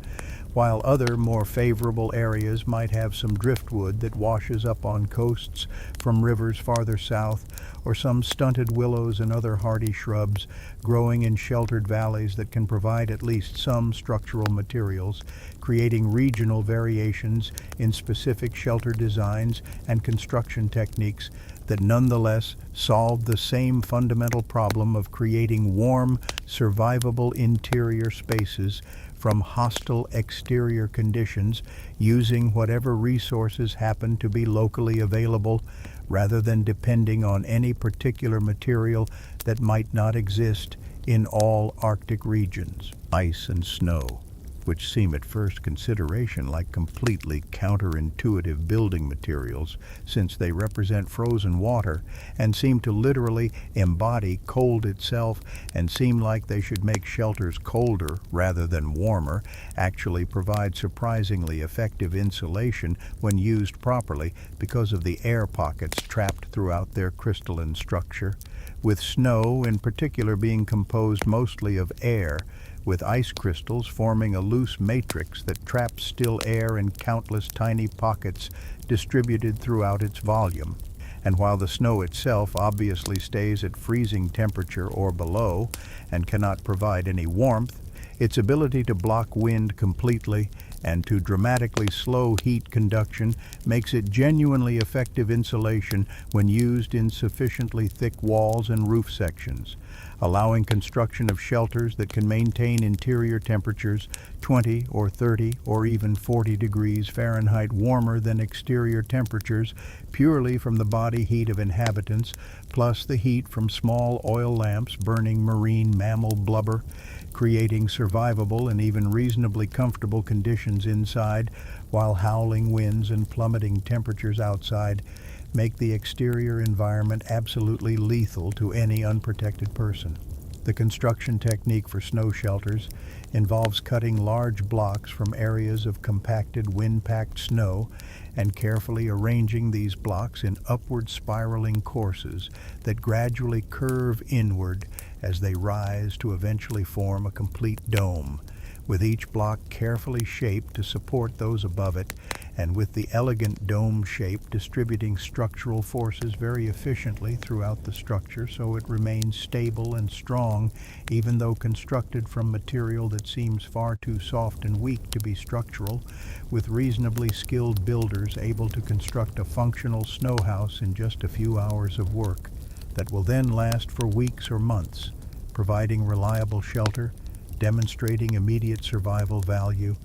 while other more favorable areas might have some driftwood that washes up on coasts from rivers farther south, or some stunted willows and other hardy shrubs growing in sheltered valleys that can provide at least some structural materials, creating regional variations in specific shelter designs and construction techniques that nonetheless solve the same fundamental problem of creating warm, survivable interior spaces from hostile exterior conditions using whatever resources happen to be locally available, rather than depending on any particular material that might not exist in all Arctic regions. Ice and snow, which seem at first consideration like completely counterintuitive building materials since they represent frozen water and seem to literally embody cold itself and seem like they should make shelters colder rather than warmer, actually provide surprisingly effective insulation when used properly because of the air pockets trapped throughout their crystalline structure, with snow in particular being composed mostly of air, with ice crystals forming a loose matrix that traps still air in countless tiny pockets distributed throughout its volume. And while the snow itself obviously stays at freezing temperature or below and cannot provide any warmth, its ability to block wind completely and to dramatically slow heat conduction makes it genuinely effective insulation when used in sufficiently thick walls and roof sections, allowing construction of shelters that can maintain interior temperatures 20 or 30 or even 40 degrees Fahrenheit warmer than exterior temperatures purely from the body heat of inhabitants, plus the heat from small oil lamps burning marine mammal blubber, creating survivable and even reasonably comfortable conditions inside, while howling winds and plummeting temperatures outside make the exterior environment absolutely lethal to any unprotected person. The construction technique for snow shelters involves cutting large blocks from areas of compacted wind-packed snow and carefully arranging these blocks in upward spiraling courses that gradually curve inward as they rise to eventually form a complete dome, with each block carefully shaped to support those above it, and with the elegant dome shape distributing structural forces very efficiently throughout the structure so it remains stable and strong, even though constructed from material that seems far too soft and weak to be structural, with reasonably skilled builders able to construct a functional snow house in just a few hours of work that will then last for weeks or months, providing reliable shelter, demonstrating immediate survival value,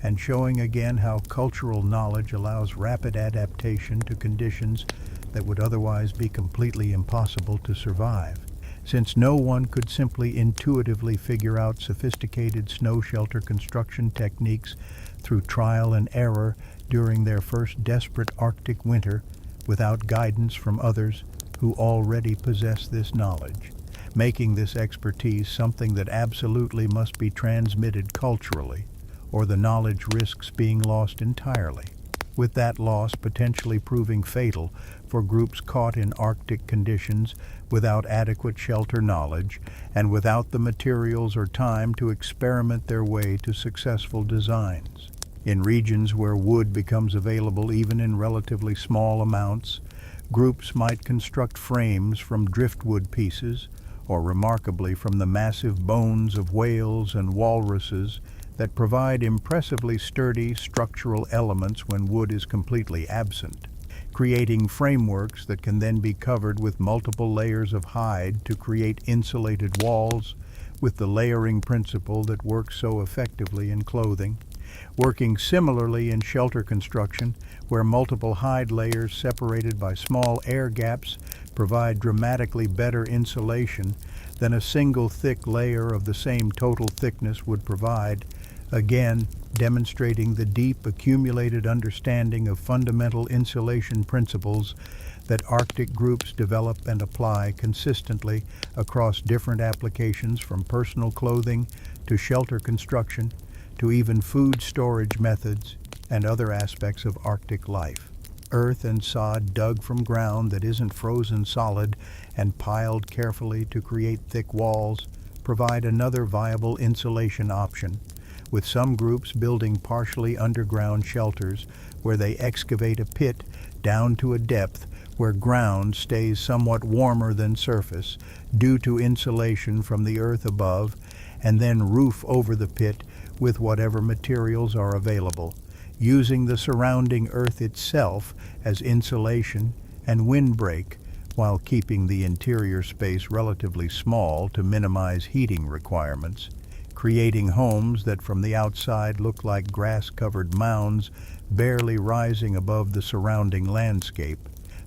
and showing again how cultural knowledge allows rapid adaptation to conditions that would otherwise be completely impossible to survive. Since no one could simply intuitively figure out sophisticated snow shelter construction techniques through trial and error during their first desperate Arctic winter without guidance from others who already possess this knowledge, making this expertise something that absolutely must be transmitted culturally, or the knowledge risks being lost entirely, with that loss potentially proving fatal for groups caught in Arctic conditions without adequate shelter knowledge and without the materials or time to experiment their way to successful designs. In regions where wood becomes available even in relatively small amounts, groups might construct frames from driftwood pieces, or remarkably from the massive bones of whales and walruses that provide impressively sturdy structural elements when wood is completely absent, creating frameworks that can then be covered with multiple layers of hide to create insulated walls, with the layering principle that works so effectively in clothing, working similarly in shelter construction, where multiple hide layers separated by small air gaps provide dramatically better insulation than a single thick layer of the same total thickness would provide, again demonstrating the deep accumulated understanding of fundamental insulation principles that Arctic groups develop and apply consistently across different applications, from personal clothing to shelter construction to even food storage methods and other aspects of Arctic life. Earth and sod dug from ground that isn't frozen solid and piled carefully to create thick walls provide another viable insulation option, with some groups building partially underground shelters where they excavate a pit down to a depth where ground stays somewhat warmer than surface due to insulation from the earth above, and then roof over the pit with whatever materials are available, using the surrounding earth itself as insulation and windbreak, while keeping the interior space relatively small to minimize heating requirements, creating homes that from the outside look like grass-covered mounds barely rising above the surrounding landscape,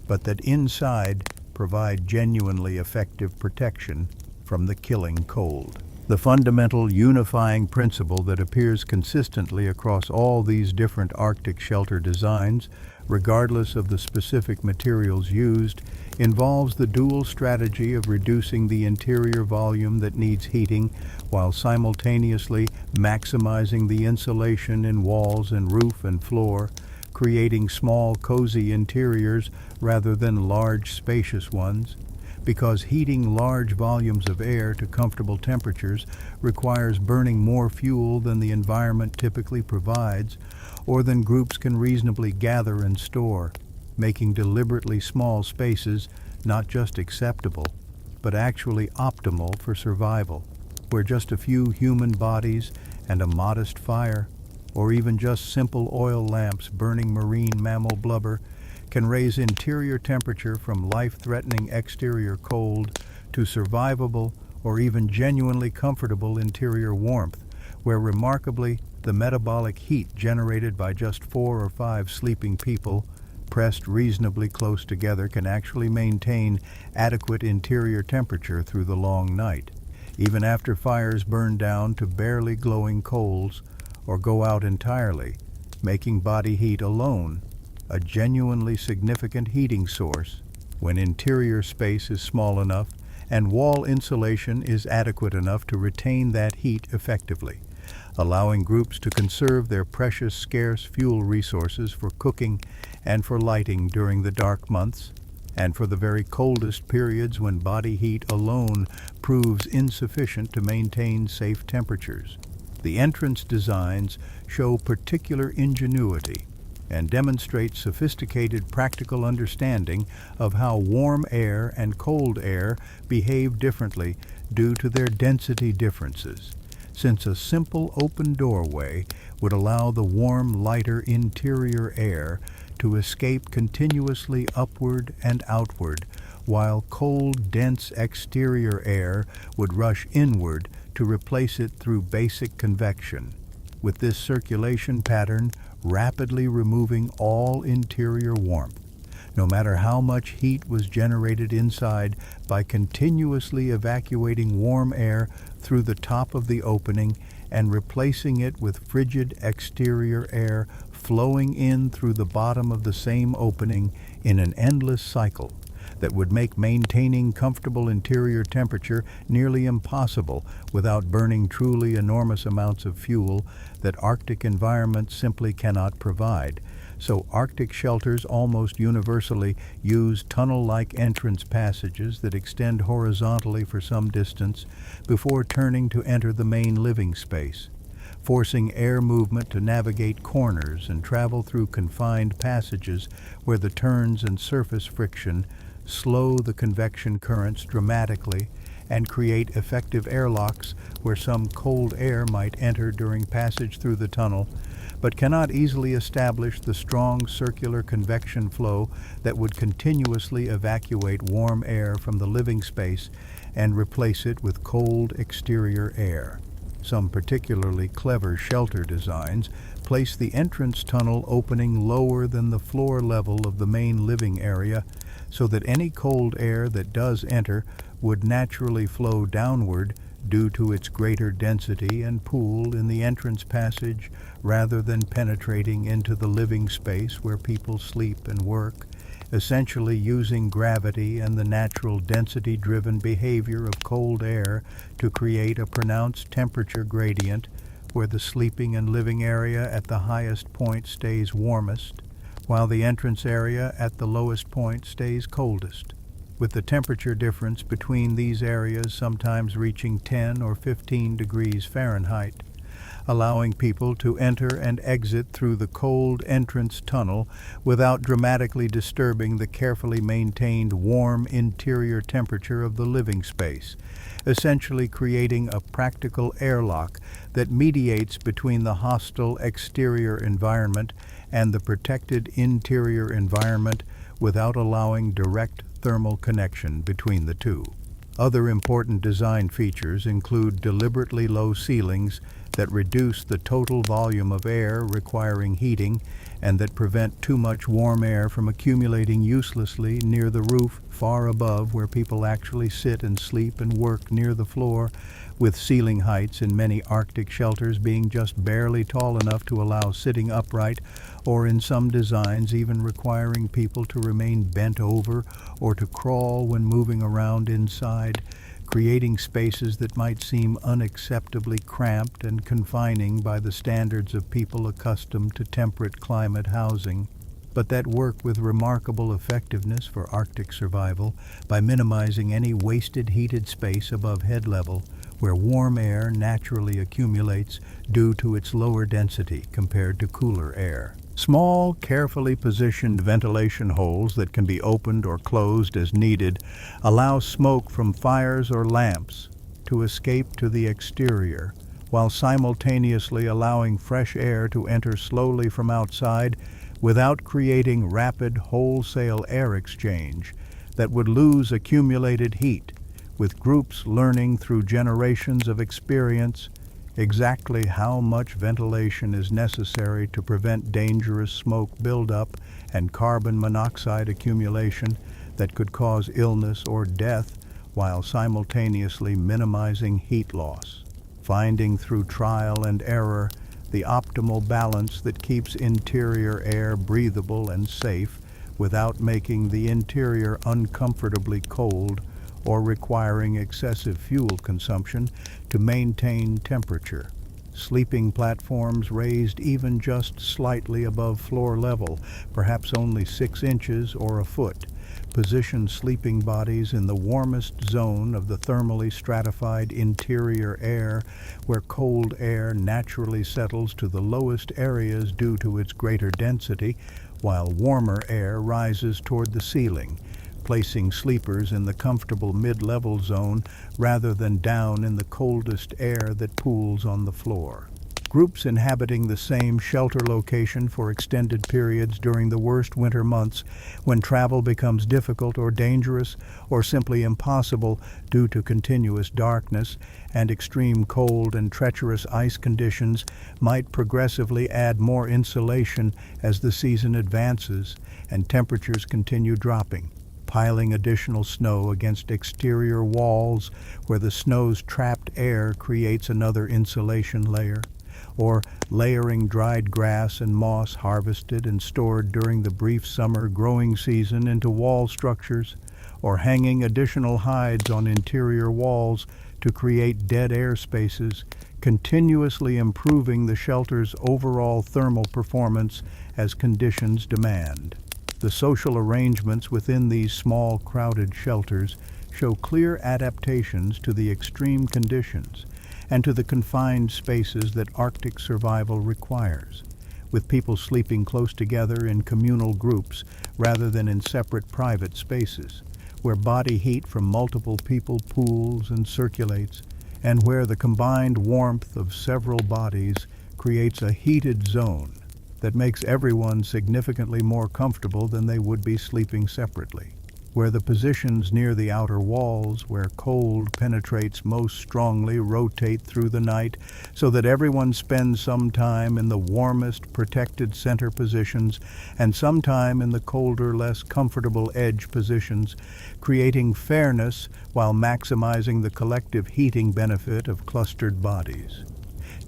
but that inside provide genuinely effective protection from the killing cold. The fundamental unifying principle that appears consistently across all these different Arctic shelter designs, regardless of the specific materials used, involves the dual strategy of reducing the interior volume that needs heating while simultaneously maximizing the insulation in walls and roof and floor, creating small, cozy interiors rather than large, spacious ones, because heating large volumes of air to comfortable temperatures requires burning more fuel than the environment typically provides, or than groups can reasonably gather and store, making deliberately small spaces not just acceptable, but actually optimal for survival, where just a few human bodies and a modest fire, or even just simple oil lamps burning marine mammal blubber, can raise interior temperature from life-threatening exterior cold to survivable or even genuinely comfortable interior warmth, where remarkably the metabolic heat generated by just 4 or 5 sleeping people pressed reasonably close together can actually maintain adequate interior temperature through the long night, even after fires burn down to barely glowing coals or go out entirely, making body heat alone a genuinely significant heating source when interior space is small enough and wall insulation is adequate enough to retain that heat effectively, allowing groups to conserve their precious scarce fuel resources for cooking and for lighting during the dark months, and for the very coldest periods when body heat alone proves insufficient to maintain safe temperatures. The entrance designs show particular ingenuity and demonstrate sophisticated practical understanding of how warm air and cold air behave differently due to their density differences, since a simple open doorway would allow the warm, lighter interior air to escape continuously upward and outward, while cold, dense exterior air would rush inward to replace it through basic convection, with this circulation pattern rapidly removing all interior warmth, no matter how much heat was generated inside by continuously evacuating warm air through the top of the opening and replacing it with frigid exterior air flowing in through the bottom of the same opening in an endless cycle that would make maintaining comfortable interior temperature nearly impossible without burning truly enormous amounts of fuel that Arctic environments simply cannot provide. So Arctic shelters almost universally use tunnel-like entrance passages that extend horizontally for some distance before turning to enter the main living space, forcing air movement to navigate corners and travel through confined passages where the turns and surface friction slow the convection currents dramatically and create effective airlocks where some cold air might enter during passage through the tunnel, but cannot easily establish the strong circular convection flow that would continuously evacuate warm air from the living space and replace it with cold exterior air. Some particularly clever shelter designs place the entrance tunnel opening lower than the floor level of the main living area, so that any cold air that does enter would naturally flow downward due to its greater density and pool in the entrance passage rather than penetrating into the living space where people sleep and work, essentially using gravity and the natural density-driven behavior of cold air to create a pronounced temperature gradient where the sleeping and living area at the highest point stays warmest, while the entrance area at the lowest point stays coldest, with the temperature difference between these areas sometimes reaching 10 or 15 degrees Fahrenheit, allowing people to enter and exit through the cold entrance tunnel without dramatically disturbing the carefully maintained warm interior temperature of the living space, essentially creating a practical airlock that mediates between the hostile exterior environment and the protected interior environment without allowing direct thermal connection between the two. Other important design features include deliberately low ceilings that reduce the total volume of air requiring heating and that prevent too much warm air from accumulating uselessly near the roof far above where people actually sit and sleep and work near the floor, with ceiling heights in many Arctic shelters being just barely tall enough to allow sitting upright, or in some designs even requiring people to remain bent over or to crawl when moving around inside, creating spaces that might seem unacceptably cramped and confining by the standards of people accustomed to temperate climate housing, but that work with remarkable effectiveness for Arctic survival by minimizing any wasted heated space above head level, where warm air naturally accumulates due to its lower density compared to cooler air. Small, carefully positioned ventilation holes that can be opened or closed as needed allow smoke from fires or lamps to escape to the exterior, while simultaneously allowing fresh air to enter slowly from outside without creating rapid wholesale air exchange that would lose accumulated heat, with groups learning through generations of experience Exactly how much ventilation is necessary to prevent dangerous smoke buildup and carbon monoxide accumulation that could cause illness or death while simultaneously minimizing heat loss. Finding through trial and error the optimal balance that keeps interior air breathable and safe without making the interior uncomfortably cold or requiring excessive fuel consumption to maintain temperature. Sleeping platforms raised even just slightly above floor level, perhaps only 6 inches or a foot, position sleeping bodies in the warmest zone of the thermally stratified interior air, where cold air naturally settles to the lowest areas due to its greater density, while warmer air rises toward the ceiling, placing sleepers in the comfortable mid-level zone rather than down in the coldest air that pools on the floor. Groups inhabiting the same shelter location for extended periods during the worst winter months, when travel becomes difficult or dangerous or simply impossible due to continuous darkness and extreme cold and treacherous ice conditions, might progressively add more insulation as the season advances and temperatures continue dropping, piling additional snow against exterior walls where the snow's trapped air creates another insulation layer, or layering dried grass and moss harvested and stored during the brief summer growing season into wall structures, or hanging additional hides on interior walls to create dead air spaces, continuously improving the shelter's overall thermal performance as conditions demand. The social arrangements within these small, crowded shelters show clear adaptations to the extreme conditions and to the confined spaces that Arctic survival requires, with people sleeping close together in communal groups rather than in separate private spaces, where body heat from multiple people pools and circulates, and where the combined warmth of several bodies creates a heated zone that makes everyone significantly more comfortable than they would be sleeping separately, where the positions near the outer walls where cold penetrates most strongly rotate through the night so that everyone spends some time in the warmest protected center positions and some time in the colder, less comfortable edge positions, creating fairness while maximizing the collective heating benefit of clustered bodies.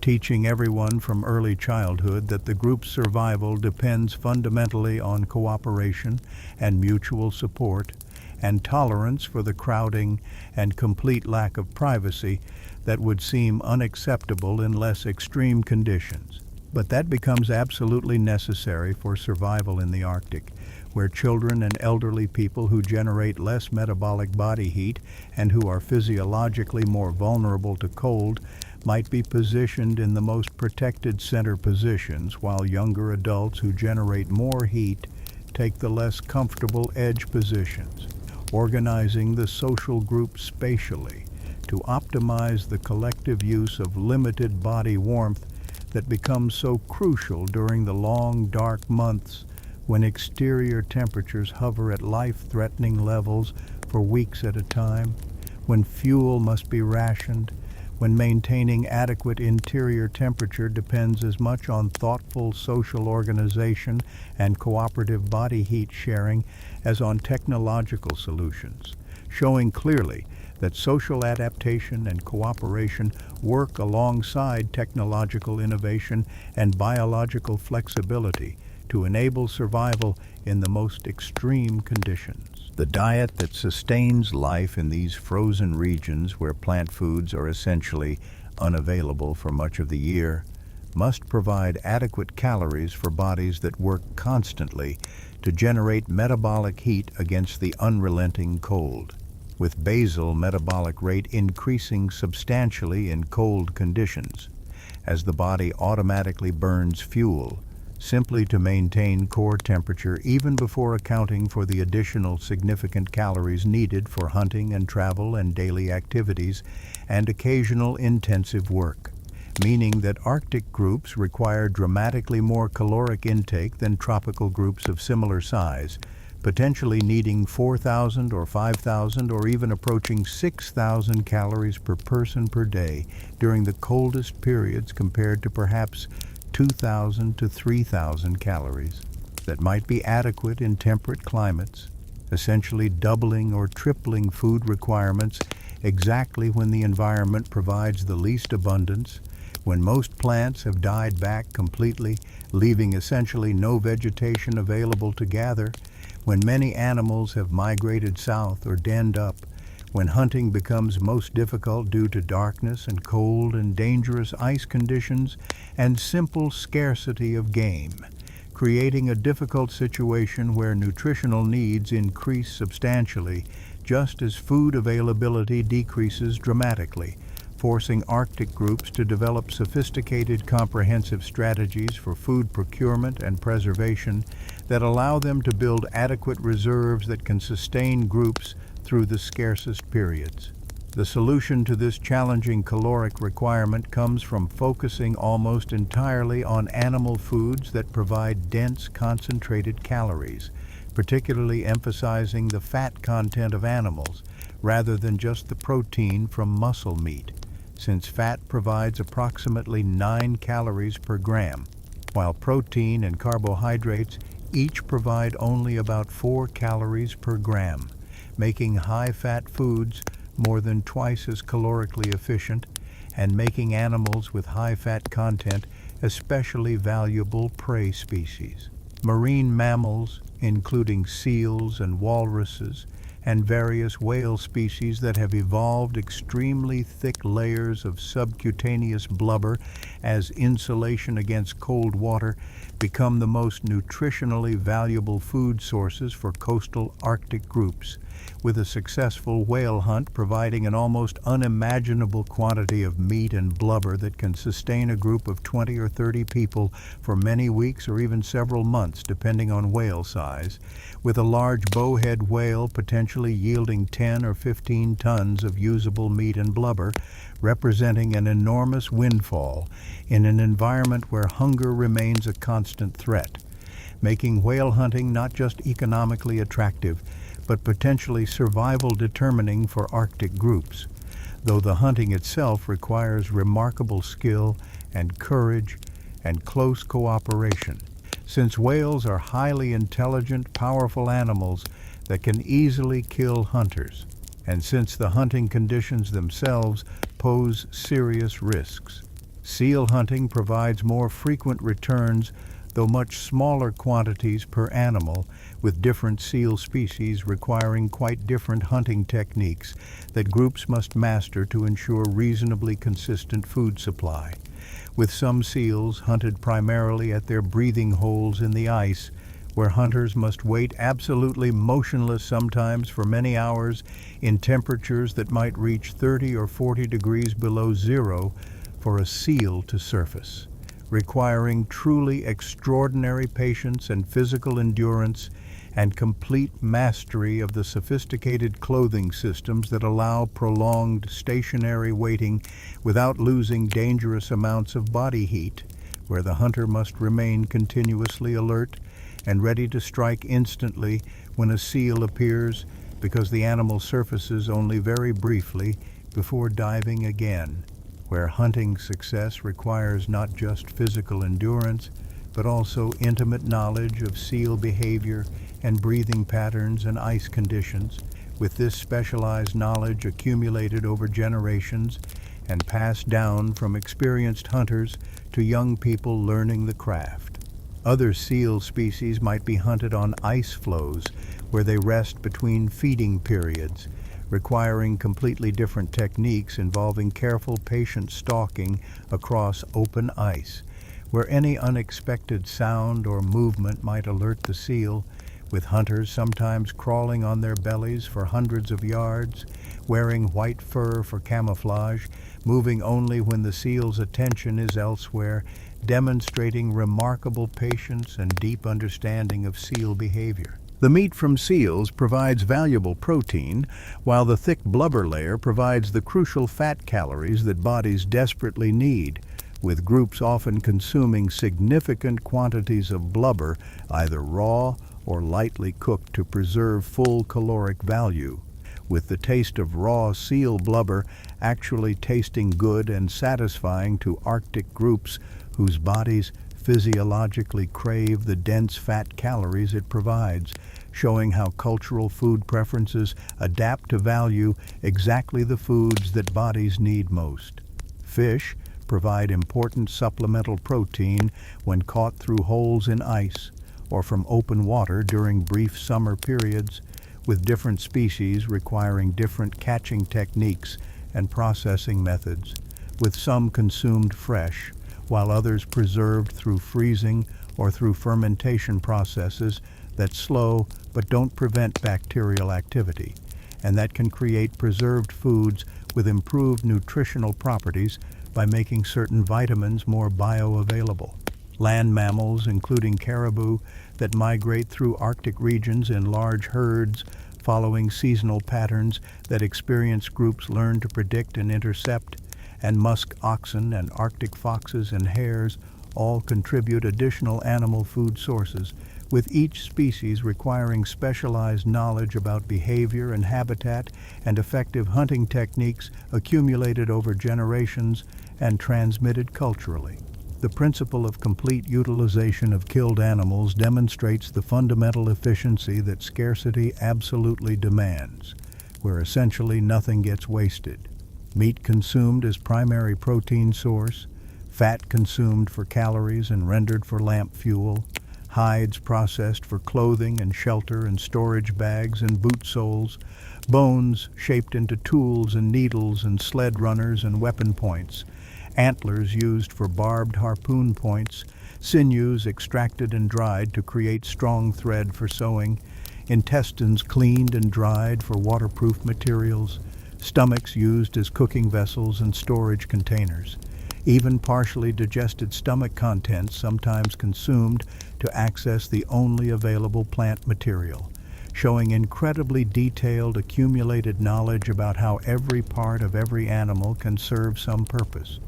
Teaching everyone from early childhood that the group's survival depends fundamentally on cooperation and mutual support, and tolerance for the crowding and complete lack of privacy that would seem unacceptable in less extreme conditions. But that becomes absolutely necessary for survival in the Arctic, where children and elderly people who generate less metabolic body heat and who are physiologically more vulnerable to cold might be positioned in the most protected center positions, while younger adults who generate more heat take the less comfortable edge positions, organizing the social group spatially to optimize the collective use of limited body warmth that becomes so crucial during the long, dark months when exterior temperatures hover at life-threatening levels for weeks at a time, when fuel must be rationed, when maintaining adequate interior temperature depends as much on thoughtful social organization and cooperative body heat sharing as on technological solutions, showing clearly that social adaptation and cooperation work alongside technological innovation and biological flexibility to enable survival in the most extreme conditions. The diet that sustains life in these frozen regions where plant foods are essentially unavailable for much of the year must provide adequate calories for bodies that work constantly to generate metabolic heat against the unrelenting cold, with basal metabolic rate increasing substantially in cold conditions, as the body automatically burns fuel simply to maintain core temperature even before accounting for the additional significant calories needed for hunting and travel and daily activities and occasional intensive work, meaning that Arctic groups require dramatically more caloric intake than tropical groups of similar size, potentially needing 4,000 or 5,000 or even approaching 6,000 calories per person per day during the coldest periods compared to perhaps 2,000 to 3,000 calories that might be adequate in temperate climates, essentially doubling or tripling food requirements exactly when the environment provides the least abundance, when most plants have died back completely, leaving essentially no vegetation available to gather, when many animals have migrated south or denned up, when hunting becomes most difficult due to darkness and cold and dangerous ice conditions and simple scarcity of game, creating a difficult situation where nutritional needs increase substantially just as food availability decreases dramatically, forcing Arctic groups to develop sophisticated comprehensive strategies for food procurement and preservation that allow them to build adequate reserves that can sustain groups through the scarcest periods. The solution to this challenging caloric requirement comes from focusing almost entirely on animal foods that provide dense, concentrated calories, particularly emphasizing the fat content of animals rather than just the protein from muscle meat, since fat provides approximately 9 calories per gram, while protein and carbohydrates each provide only about 4 calories per gram, making high-fat foods more than twice as calorically efficient and making animals with high-fat content especially valuable prey species. Marine mammals, including seals and walruses, and various whale species that have evolved extremely thick layers of subcutaneous blubber as insulation against cold water, become the most nutritionally valuable food sources for coastal Arctic groups, with a successful whale hunt providing an almost unimaginable quantity of meat and blubber that can sustain a group of 20 or 30 people for many weeks or even several months, depending on whale size, with a large bowhead whale potentially yielding 10 or 15 tons of usable meat and blubber, representing an enormous windfall in an environment where hunger remains a constant threat, making whale hunting not just economically attractive, but potentially survival determining for Arctic groups, though the hunting itself requires remarkable skill and courage and close cooperation, since whales are highly intelligent, powerful animals that can easily kill hunters, and since the hunting conditions themselves pose serious risks. Seal hunting provides more frequent returns, though much smaller quantities per animal, with different seal species requiring quite different hunting techniques that groups must master to ensure reasonably consistent food supply, with some seals hunted primarily at their breathing holes in the ice, where hunters must wait absolutely motionless sometimes for many hours in temperatures that might reach 30 or 40 degrees below zero for a seal to surface, requiring truly extraordinary patience and physical endurance and complete mastery of the sophisticated clothing systems that allow prolonged stationary waiting without losing dangerous amounts of body heat, where the hunter must remain continuously alert and ready to strike instantly when a seal appears, because the animal surfaces only very briefly before diving again, where hunting success requires not just physical endurance, but also intimate knowledge of seal behavior and breathing patterns and ice conditions, with this specialized knowledge accumulated over generations and passed down from experienced hunters to young people learning the craft. Other seal species might be hunted on ice floes, where they rest between feeding periods, requiring completely different techniques involving careful, patient stalking across open ice, where any unexpected sound or movement might alert the seal, with hunters sometimes crawling on their bellies for hundreds of yards, wearing white fur for camouflage, moving only when the seal's attention is elsewhere, demonstrating remarkable patience and deep understanding of seal behavior. The meat from seals provides valuable protein, while the thick blubber layer provides the crucial fat calories that bodies desperately need, with groups often consuming significant quantities of blubber, either raw or lightly cooked to preserve full caloric value, with the taste of raw seal blubber actually tasting good and satisfying to Arctic groups whose bodies physiologically crave the dense fat calories it provides, showing how cultural food preferences adapt to value exactly the foods that bodies need most. Fish provide important supplemental protein when caught through holes in ice or from open water during brief summer periods, with different species requiring different catching techniques and processing methods, with some consumed fresh, while others preserved through freezing or through fermentation processes that slow but don't prevent bacterial activity, and that can create preserved foods with improved nutritional properties by making certain vitamins more bioavailable. Land mammals, including caribou, that migrate through Arctic regions in large herds following seasonal patterns that experienced groups learn to predict and intercept, and musk oxen and Arctic foxes and hares all contribute additional animal food sources, with each species requiring specialized knowledge about behavior and habitat and effective hunting techniques accumulated over generations and transmitted culturally. The principle of complete utilization of killed animals demonstrates the fundamental efficiency that scarcity absolutely demands, where essentially nothing gets wasted. Meat consumed as primary protein source, fat consumed for calories and rendered for lamp fuel, hides processed for clothing and shelter and storage bags and boot soles, bones shaped into tools and needles and sled runners and weapon points, antlers used for barbed harpoon points, sinews extracted and dried to create strong thread for sewing, intestines cleaned and dried for waterproof materials, stomachs used as cooking vessels and storage containers, even partially digested stomach contents sometimes consumed to access the only available plant material, showing incredibly detailed accumulated knowledge about how every part of every animal can serve some purpose.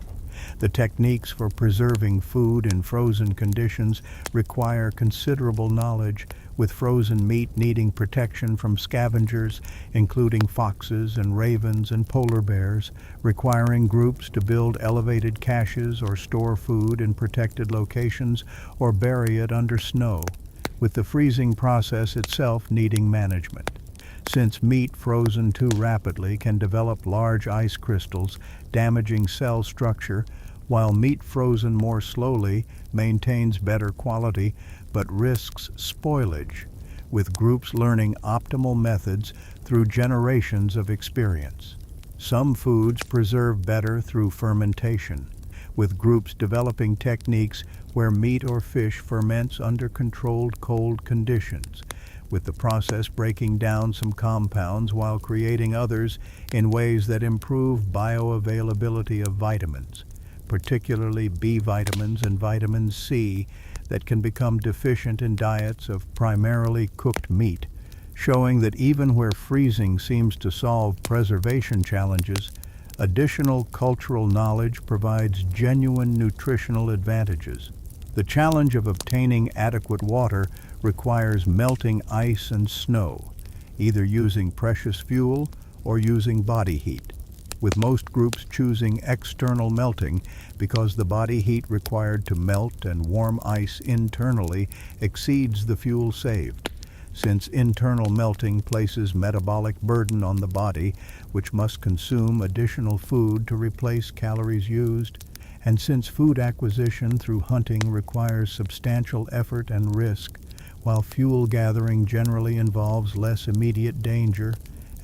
The techniques for preserving food in frozen conditions require considerable knowledge, with frozen meat needing protection from scavengers, including foxes and ravens and polar bears, requiring groups to build elevated caches or store food in protected locations or bury it under snow, with the freezing process itself needing management. Since meat frozen too rapidly can develop large ice crystals, damaging cell structure, while meat frozen more slowly maintains better quality but risks spoilage, with groups learning optimal methods through generations of experience. Some foods preserve better through fermentation, with groups developing techniques where meat or fish ferments under controlled cold conditions, with the process breaking down some compounds while creating others in ways that improve bioavailability of vitamins, particularly B vitamins and vitamin C, that can become deficient in diets of primarily cooked meat, showing that even where freezing seems to solve preservation challenges, additional cultural knowledge provides genuine nutritional advantages. The challenge of obtaining adequate water requires melting ice and snow, either using precious fuel or using body heat, with most groups choosing external melting because the body heat required to melt and warm ice internally exceeds the fuel saved, since internal melting places metabolic burden on the body, which must consume additional food to replace calories used, and since food acquisition through hunting requires substantial effort and risk, while fuel gathering generally involves less immediate danger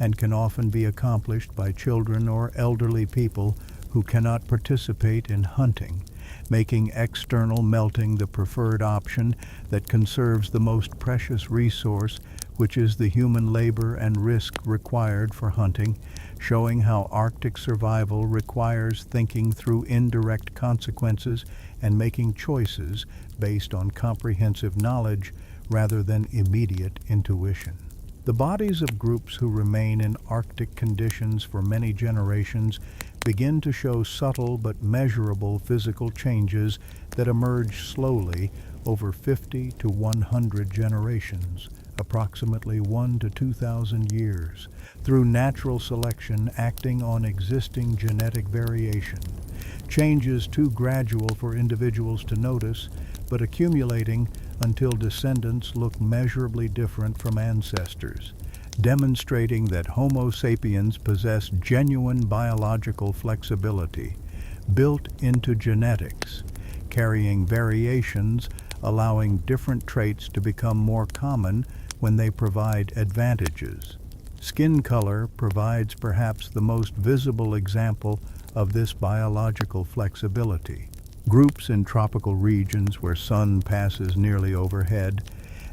and can often be accomplished by children or elderly people who cannot participate in hunting, making external melting the preferred option that conserves the most precious resource, which is the human labor and risk required for hunting, showing how Arctic survival requires thinking through indirect consequences and making choices based on comprehensive knowledge rather than immediate intuition. The bodies of groups who remain in Arctic conditions for many generations begin to show subtle but measurable physical changes that emerge slowly over 50 to 100 generations, approximately 1 to 2,000 years, through natural selection acting on existing genetic variation. Changes too gradual for individuals to notice, but accumulating until descendants look measurably different from ancestors, demonstrating that Homo sapiens possess genuine biological flexibility, built into genetics, carrying variations allowing different traits to become more common when they provide advantages. Skin color provides perhaps the most visible example of this biological flexibility. Groups in tropical regions where sun passes nearly overhead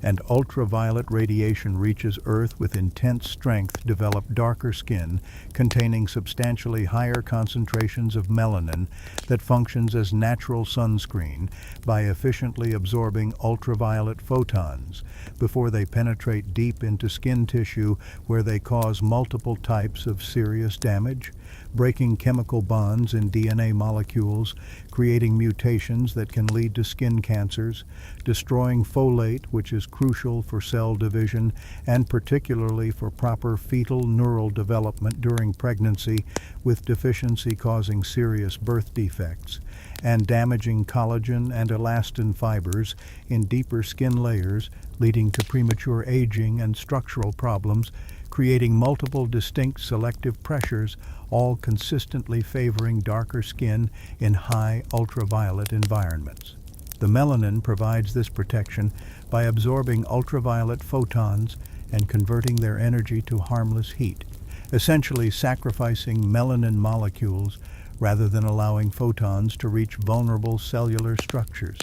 and ultraviolet radiation reaches Earth with intense strength develop darker skin containing substantially higher concentrations of melanin that functions as natural sunscreen by efficiently absorbing ultraviolet photons before they penetrate deep into skin tissue where they cause multiple types of serious damage, breaking chemical bonds in DNA molecules, creating mutations that can lead to skin cancers, destroying folate, which is crucial for cell division and particularly for proper fetal neural development during pregnancy, with deficiency causing serious birth defects, and damaging collagen and elastin fibers in deeper skin layers, leading to premature aging and structural problems, creating multiple distinct selective pressures, all consistently favoring darker skin in high ultraviolet environments. The melanin provides this protection by absorbing ultraviolet photons and converting their energy to harmless heat, essentially sacrificing melanin molecules rather than allowing photons to reach vulnerable cellular structures,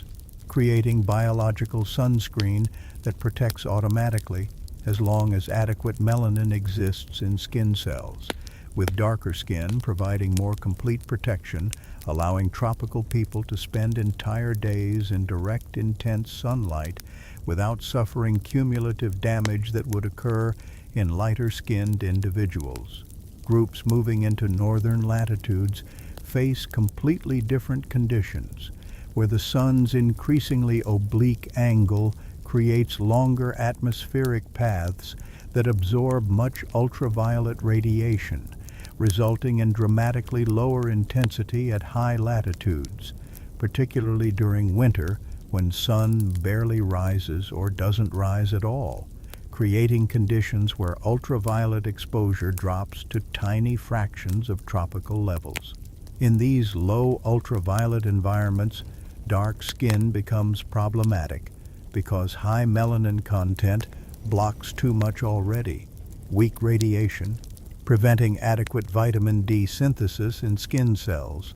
creating biological sunscreen that protects automatically as long as adequate melanin exists in skin cells, with darker skin providing more complete protection, allowing tropical people to spend entire days in direct, intense sunlight without suffering cumulative damage that would occur in lighter-skinned individuals. Groups moving into northern latitudes face completely different conditions, where the sun's increasingly oblique angle creates longer atmospheric paths that absorb much ultraviolet radiation, resulting in dramatically lower intensity at high latitudes, particularly during winter when sun barely rises or doesn't rise at all, creating conditions where ultraviolet exposure drops to tiny fractions of tropical levels. In these low ultraviolet environments, dark skin becomes problematic because high melanin content blocks too much already weak radiation, preventing adequate vitamin D synthesis in skin cells,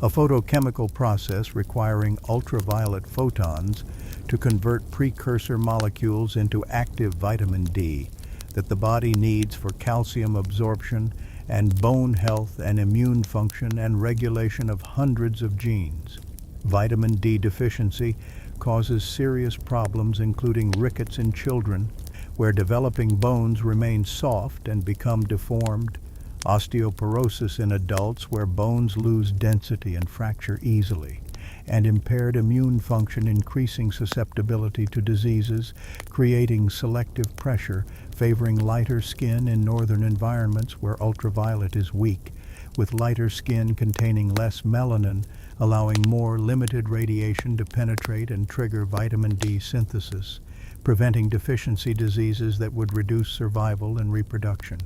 a photochemical process requiring ultraviolet photons to convert precursor molecules into active vitamin D that the body needs for calcium absorption and bone health and immune function and regulation of hundreds of genes. Vitamin D deficiency causes serious problems including rickets in children, where developing bones remain soft and become deformed, osteoporosis in adults where bones lose density and fracture easily, and impaired immune function increasing susceptibility to diseases, creating selective pressure favoring lighter skin in northern environments where ultraviolet is weak, with lighter skin containing less melanin, allowing more limited radiation to penetrate and trigger vitamin D synthesis, preventing deficiency diseases that would reduce survival and reproduction.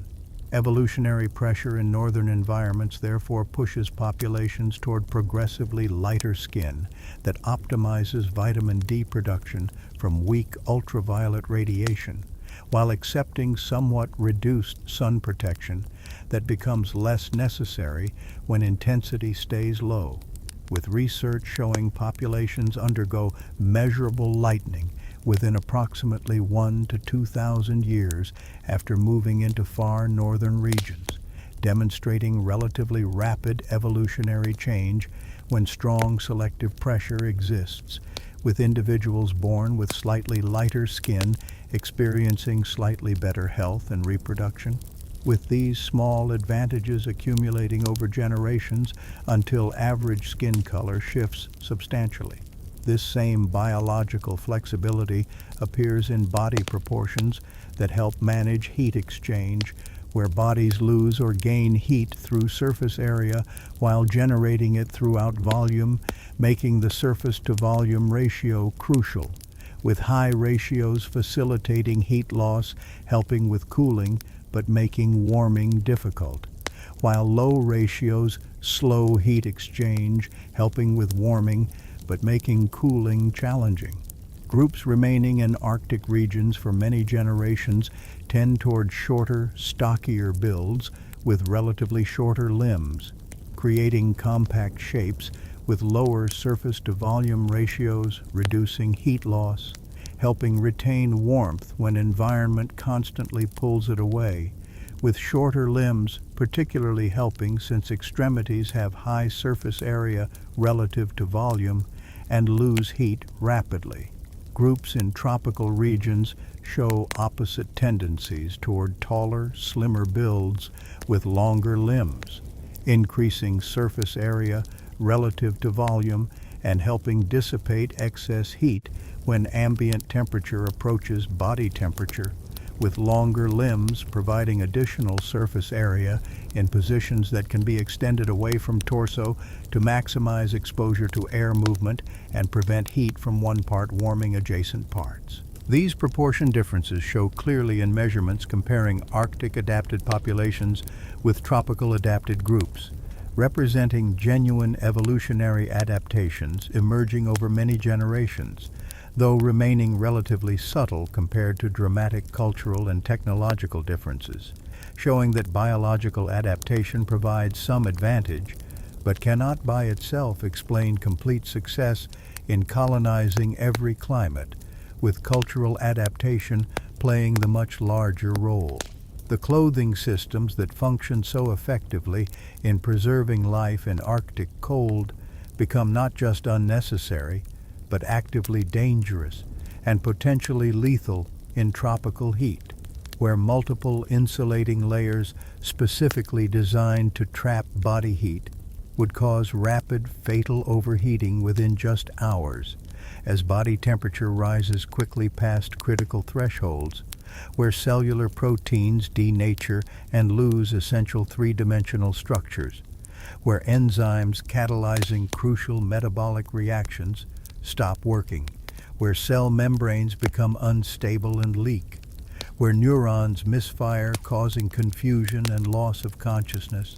Evolutionary pressure in northern environments therefore pushes populations toward progressively lighter skin that optimizes vitamin D production from weak ultraviolet radiation, while accepting somewhat reduced sun protection that becomes less necessary when intensity stays low, with research showing populations undergo measurable lightening within approximately 1 to 2,000 years after moving into far northern regions, demonstrating relatively rapid evolutionary change when strong selective pressure exists, with individuals born with slightly lighter skin experiencing slightly better health and reproduction, with these small advantages accumulating over generations until average skin color shifts substantially. This same biological flexibility appears in body proportions that help manage heat exchange, where bodies lose or gain heat through surface area while generating it throughout volume, making the surface-to-volume ratio crucial, with high ratios facilitating heat loss, helping with cooling, but making warming difficult, while low ratios slow heat exchange, helping with warming, but making cooling challenging. Groups remaining in Arctic regions for many generations tend toward shorter, stockier builds with relatively shorter limbs, creating compact shapes with lower surface-to-volume ratios, reducing heat loss, helping retain warmth when environment constantly pulls it away, with shorter limbs particularly helping since extremities have high surface area relative to volume and lose heat rapidly. Groups in tropical regions show opposite tendencies toward taller, slimmer builds with longer limbs, increasing surface area relative to volume and helping dissipate excess heat when ambient temperature approaches body temperature, with longer limbs providing additional surface area in positions that can be extended away from torso to maximize exposure to air movement and prevent heat from one part warming adjacent parts. These proportion differences show clearly in measurements comparing Arctic adapted populations with tropical adapted groups, representing genuine evolutionary adaptations emerging over many generations, though remaining relatively subtle compared to dramatic cultural and technological differences, showing that biological adaptation provides some advantage, but cannot by itself explain complete success in colonizing every climate, with cultural adaptation playing the much larger role. The clothing systems that function so effectively in preserving life in Arctic cold become not just unnecessary, but actively dangerous and potentially lethal in tropical heat, where multiple insulating layers specifically designed to trap body heat would cause rapid, fatal overheating within just hours, as body temperature rises quickly past critical thresholds, where cellular proteins denature and lose essential three-dimensional structures, where enzymes catalyzing crucial metabolic reactions stop working, where cell membranes become unstable and leak, where neurons misfire causing confusion and loss of consciousness,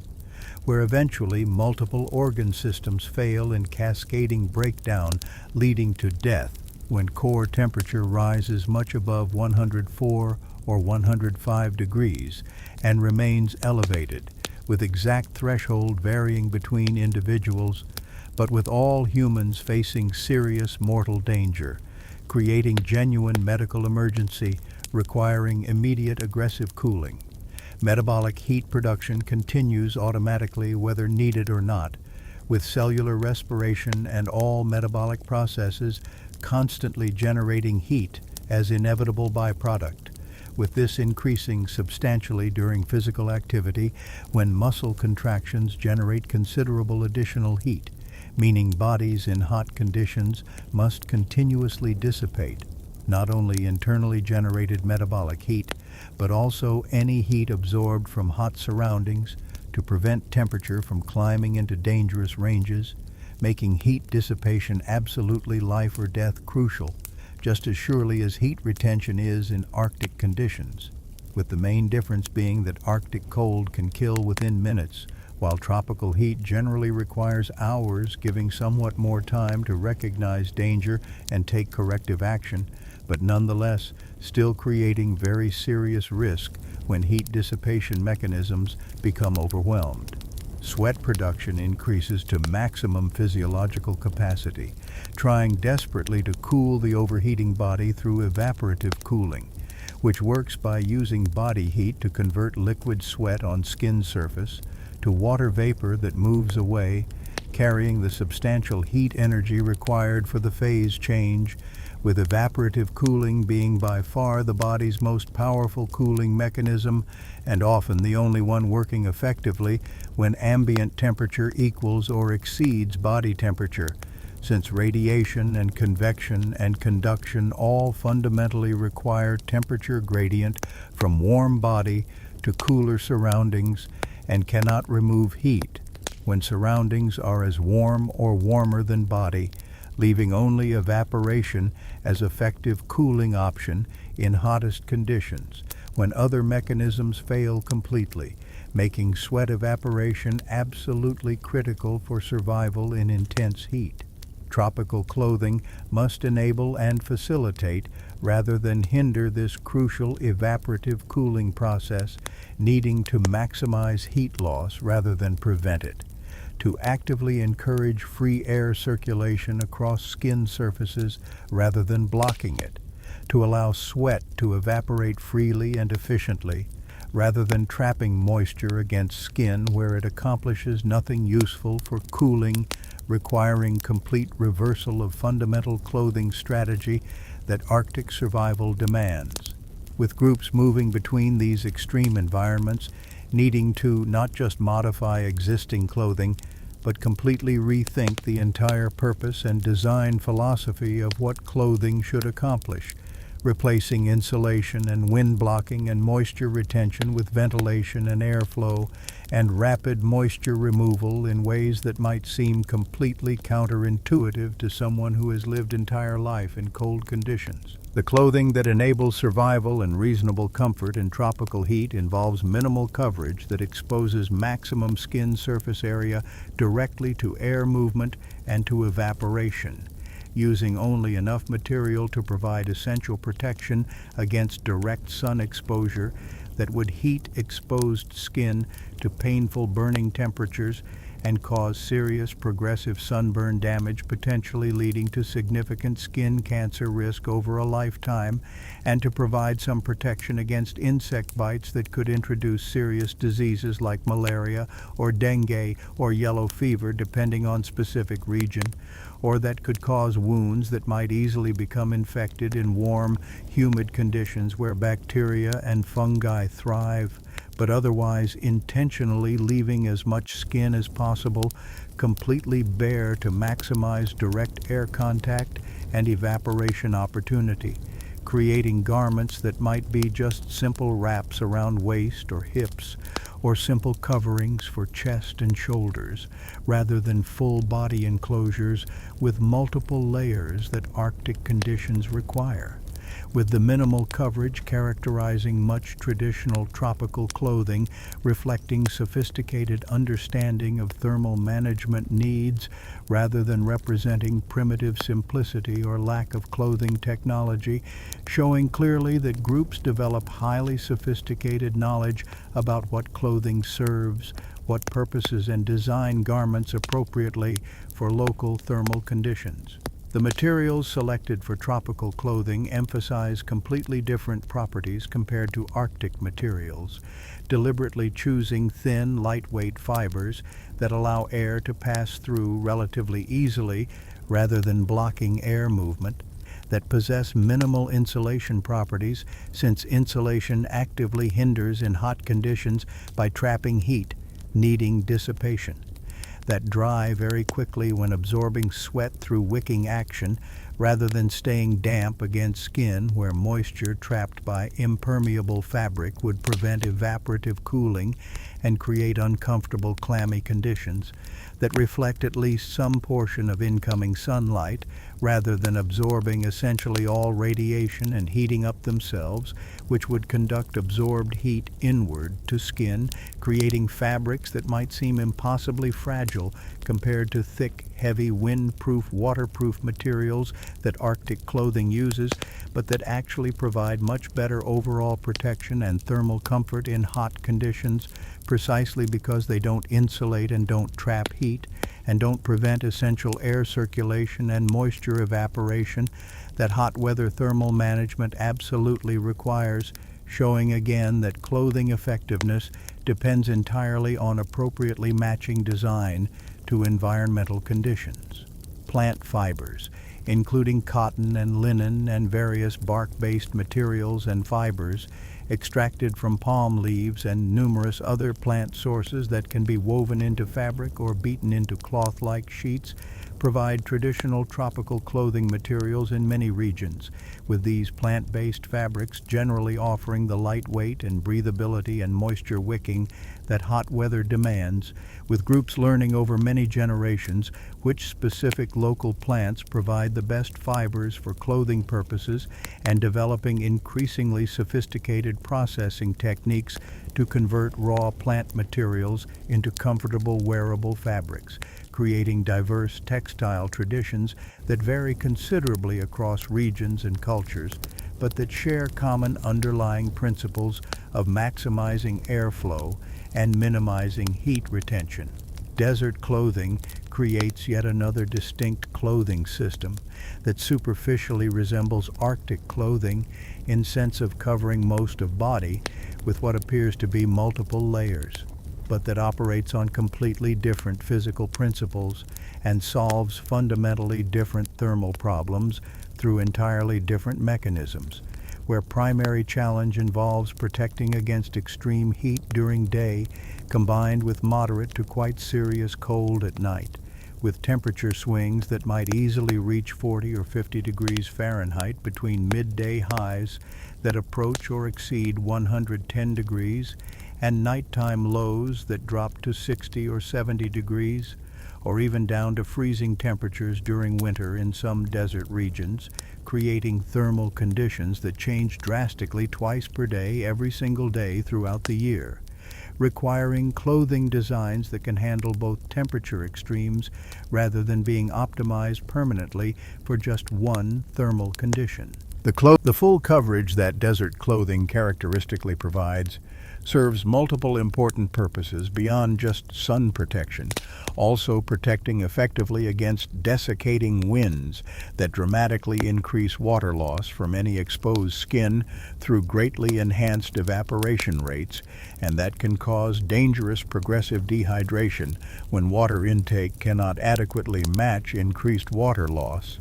where eventually multiple organ systems fail in cascading breakdown leading to death when core temperature rises much above 104 or 105 degrees and remains elevated, with exact threshold varying between individuals, but with all humans facing serious mortal danger, creating genuine medical emergency requiring immediate aggressive cooling. Metabolic heat production continues automatically whether needed or not, with cellular respiration and all metabolic processes constantly generating heat as inevitable byproduct, with this increasing substantially during physical activity when muscle contractions generate considerable additional heat, meaning bodies in hot conditions must continuously dissipate not only internally generated metabolic heat, but also any heat absorbed from hot surroundings to prevent temperature from climbing into dangerous ranges, making heat dissipation absolutely life or death crucial, just as surely as heat retention is in Arctic conditions, with the main difference being that Arctic cold can kill within minutes, while tropical heat generally requires hours, giving somewhat more time to recognize danger and take corrective action, but nonetheless still creating very serious risk when heat dissipation mechanisms become overwhelmed. Sweat production increases to maximum physiological capacity, trying desperately to cool the overheating body through evaporative cooling, which works by using body heat to convert liquid sweat on skin surface to water vapor that moves away, carrying the substantial heat energy required for the phase change, with evaporative cooling being by far the body's most powerful cooling mechanism and often the only one working effectively when ambient temperature equals or exceeds body temperature, since radiation and convection and conduction all fundamentally require temperature gradient from warm body to cooler surroundings and cannot remove heat when surroundings are as warm or warmer than body, leaving only evaporation as effective cooling option in hottest conditions when other mechanisms fail completely, making sweat evaporation absolutely critical for survival in intense heat. Tropical clothing must enable and facilitate rather than hinder this crucial evaporative cooling process, needing to maximize heat loss rather than prevent it. To actively encourage free air circulation across skin surfaces rather than blocking it. To allow sweat to evaporate freely and efficiently, rather than trapping moisture against skin where it accomplishes nothing useful for cooling, requiring complete reversal of fundamental clothing strategy that Arctic survival demands. With groups moving between these extreme environments, needing to not just modify existing clothing, but completely rethink the entire purpose and design philosophy of what clothing should accomplish, replacing insulation and wind blocking and moisture retention with ventilation and airflow and rapid moisture removal in ways that might seem completely counterintuitive to someone who has lived entire life in cold conditions. The clothing that enables survival and reasonable comfort in tropical heat involves minimal coverage that exposes maximum skin surface area directly to air movement and to evaporation, using only enough material to provide essential protection against direct sun exposure that would heat exposed skin to painful burning temperatures and cause serious progressive sunburn damage, potentially leading to significant skin cancer risk over a lifetime, and to provide some protection against insect bites that could introduce serious diseases like malaria or dengue or yellow fever, depending on specific region, or that could cause wounds that might easily become infected in warm, humid conditions where bacteria and fungi thrive, but otherwise intentionally leaving as much skin as possible completely bare to maximize direct air contact and evaporation opportunity, creating garments that might be just simple wraps around waist or hips, or simple coverings for chest and shoulders, rather than full body enclosures with multiple layers that Arctic conditions require. With the minimal coverage characterizing much traditional tropical clothing, reflecting sophisticated understanding of thermal management needs rather than representing primitive simplicity or lack of clothing technology, showing clearly that groups develop highly sophisticated knowledge about what clothing serves, what purposes, and design garments appropriately for local thermal conditions. The materials selected for tropical clothing emphasize completely different properties compared to Arctic materials, deliberately choosing thin, lightweight fibers that allow air to pass through relatively easily rather than blocking air movement, that possess minimal insulation properties since insulation actively hinders in hot conditions by trapping heat, needing dissipation, that dry very quickly when absorbing sweat through wicking action rather than staying damp against skin where moisture trapped by impermeable fabric would prevent evaporative cooling and create uncomfortable clammy conditions, that reflect at least some portion of incoming sunlight rather than absorbing essentially all radiation and heating up themselves, which would conduct absorbed heat inward to skin, creating fabrics that might seem impossibly fragile compared to thick, heavy, wind-proof, waterproof materials that Arctic clothing uses, but that actually provide much better overall protection and thermal comfort in hot conditions, precisely because they don't insulate and don't trap heat, and don't prevent essential air circulation and moisture evaporation that hot weather thermal management absolutely requires, showing again that clothing effectiveness depends entirely on appropriately matching design to environmental conditions. Plant fibers, including cotton and linen and various bark-based materials and fibers, extracted from palm leaves and numerous other plant sources that can be woven into fabric or beaten into cloth-like sheets, provide traditional tropical clothing materials in many regions, with these plant-based fabrics generally offering the lightweight and breathability and moisture wicking that hot weather demands, with groups learning over many generations which specific local plants provide the best fibers for clothing purposes and developing increasingly sophisticated processing techniques to convert raw plant materials into comfortable wearable fabrics, creating diverse textile traditions that vary considerably across regions and cultures, but that share common underlying principles of maximizing airflow and minimizing heat retention. Desert clothing creates yet another distinct clothing system that superficially resembles Arctic clothing in sense of covering most of body with what appears to be multiple layers, but that operates on completely different physical principles and solves fundamentally different thermal problems through entirely different mechanisms, where primary challenge involves protecting against extreme heat during day combined with moderate to quite serious cold at night, with temperature swings that might easily reach 40 or 50 degrees Fahrenheit between midday highs that approach or exceed 110 degrees and nighttime lows that drop to 60 or 70 degrees, or even down to freezing temperatures during winter in some desert regions, creating thermal conditions that change drastically twice per day every single day throughout the year, requiring clothing designs that can handle both temperature extremes rather than being optimized permanently for just one thermal condition. The full coverage that desert clothing characteristically provides serves multiple important purposes beyond just sun protection, also protecting effectively against desiccating winds that dramatically increase water loss from any exposed skin through greatly enhanced evaporation rates, and that can cause dangerous progressive dehydration when water intake cannot adequately match increased water loss,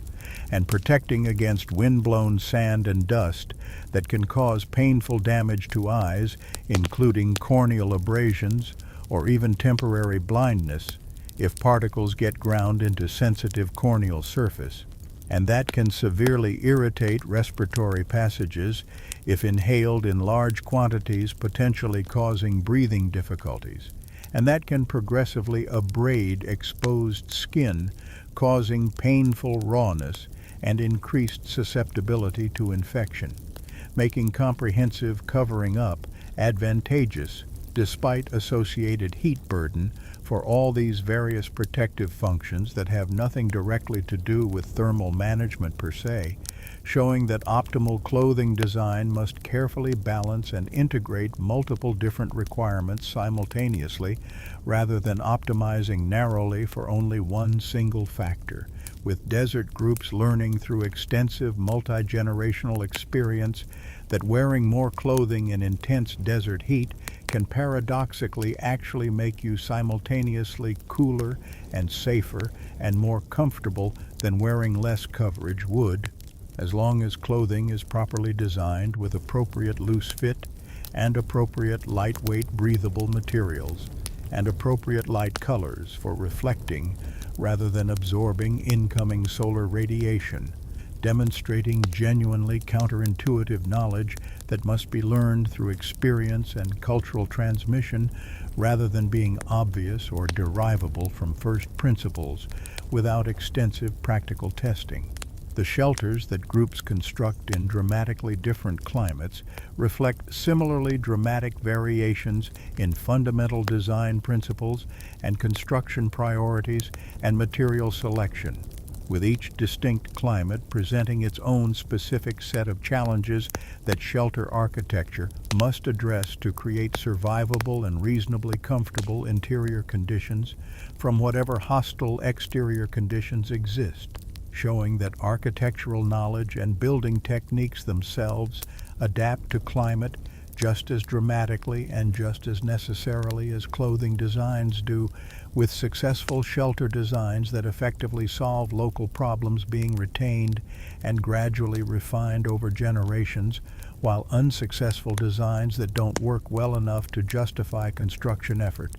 and protecting against wind-blown sand and dust that can cause painful damage to eyes, including corneal abrasions or even temporary blindness if particles get ground into sensitive corneal surface, and that can severely irritate respiratory passages if inhaled in large quantities, potentially causing breathing difficulties, and that can progressively abrade exposed skin, causing painful rawness and increased susceptibility to infection, making comprehensive covering up advantageous despite associated heat burden for all these various protective functions that have nothing directly to do with thermal management per se, showing that optimal clothing design must carefully balance and integrate multiple different requirements simultaneously rather than optimizing narrowly for only one single factor, with desert groups learning through extensive multi-generational experience that wearing more clothing in intense desert heat can paradoxically actually make you simultaneously cooler and safer and more comfortable than wearing less coverage would, as long as clothing is properly designed with appropriate loose fit and appropriate lightweight breathable materials and appropriate light colors for reflecting rather than absorbing incoming solar radiation, demonstrating genuinely counterintuitive knowledge that must be learned through experience and cultural transmission rather than being obvious or derivable from first principles without extensive practical testing. The shelters that groups construct in dramatically different climates reflect similarly dramatic variations in fundamental design principles and construction priorities and material selection, with each distinct climate presenting its own specific set of challenges that shelter architecture must address to create survivable and reasonably comfortable interior conditions from whatever hostile exterior conditions exist, showing that architectural knowledge and building techniques themselves adapt to climate, just as dramatically and just as necessarily as clothing designs do, with successful shelter designs that effectively solve local problems being retained and gradually refined over generations, while unsuccessful designs that don't work well enough to justify construction effort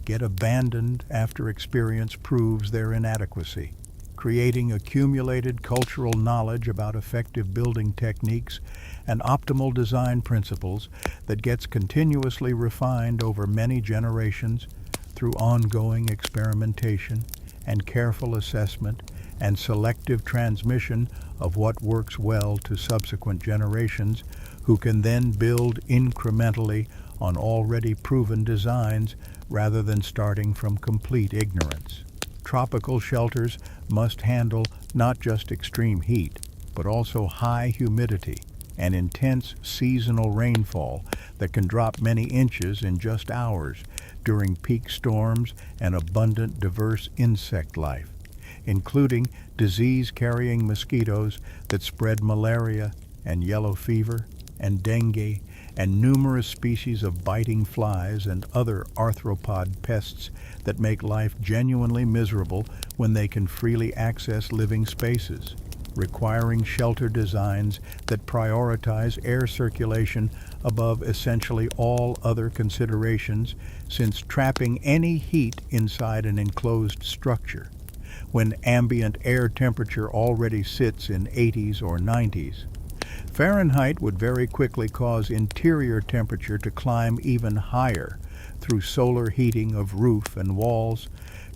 get abandoned after experience proves their inadequacy. Creating accumulated cultural knowledge about effective building techniques and optimal design principles that gets continuously refined over many generations through ongoing experimentation and careful assessment and selective transmission of what works well to subsequent generations, who can then build incrementally on already proven designs rather than starting from complete ignorance. Tropical shelters must handle not just extreme heat, but also high humidity and intense seasonal rainfall that can drop many inches in just hours during peak storms and abundant diverse insect life, including disease-carrying mosquitoes that spread malaria and yellow fever and dengue and numerous species of biting flies and other arthropod pests that make life genuinely miserable when they can freely access living spaces, requiring shelter designs that prioritize air circulation above essentially all other considerations, since trapping any heat inside an enclosed structure, when ambient air temperature already sits in 80s or 90s, Fahrenheit would very quickly cause interior temperature to climb even higher through solar heating of roof and walls,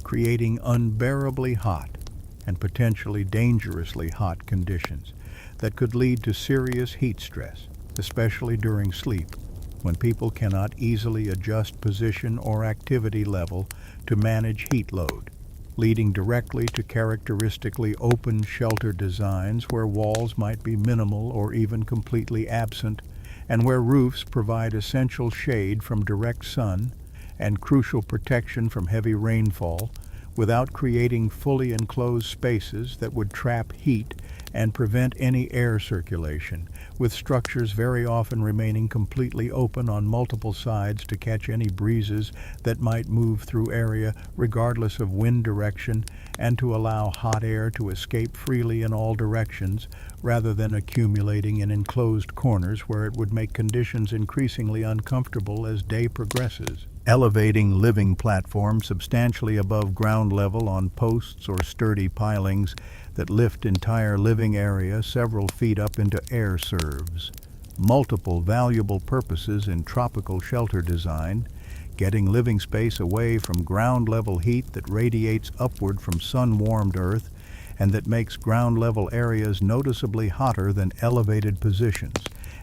creating unbearably hot and potentially dangerously hot conditions that could lead to serious heat stress, especially during sleep, when people cannot easily adjust position or activity level to manage heat load, leading directly to characteristically open shelter designs where walls might be minimal or even completely absent, and where roofs provide essential shade from direct sun and crucial protection from heavy rainfall, without creating fully enclosed spaces that would trap heat and prevent any air circulation, with structures very often remaining completely open on multiple sides to catch any breezes that might move through area regardless of wind direction, and to allow hot air to escape freely in all directions rather than accumulating in enclosed corners where it would make conditions increasingly uncomfortable as day progresses. Elevating living platforms substantially above ground level on posts or sturdy pilings that lift entire living area several feet up into air serves multiple valuable purposes in tropical shelter design, getting living space away from ground level heat that radiates upward from sun-warmed earth and that makes ground level areas noticeably hotter than elevated positions,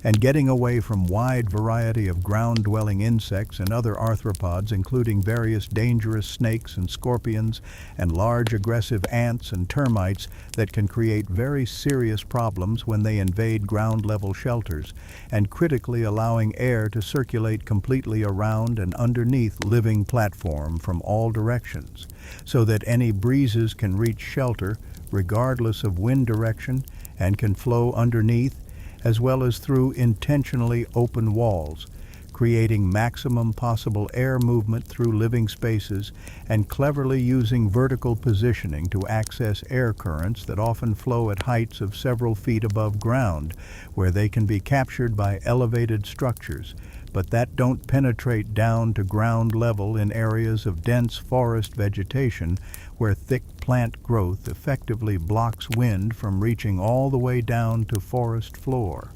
and getting away from wide variety of ground-dwelling insects and other arthropods, including various dangerous snakes and scorpions and large aggressive ants and termites that can create very serious problems when they invade ground-level shelters, and critically allowing air to circulate completely around and underneath living platform from all directions, so that any breezes can reach shelter regardless of wind direction and can flow underneath as well as through intentionally open walls, creating maximum possible air movement through living spaces and cleverly using vertical positioning to access air currents that often flow at heights of several feet above ground, where they can be captured by elevated structures, but that don't penetrate down to ground level in areas of dense forest vegetation where thick plant growth effectively blocks wind from reaching all the way down to forest floor,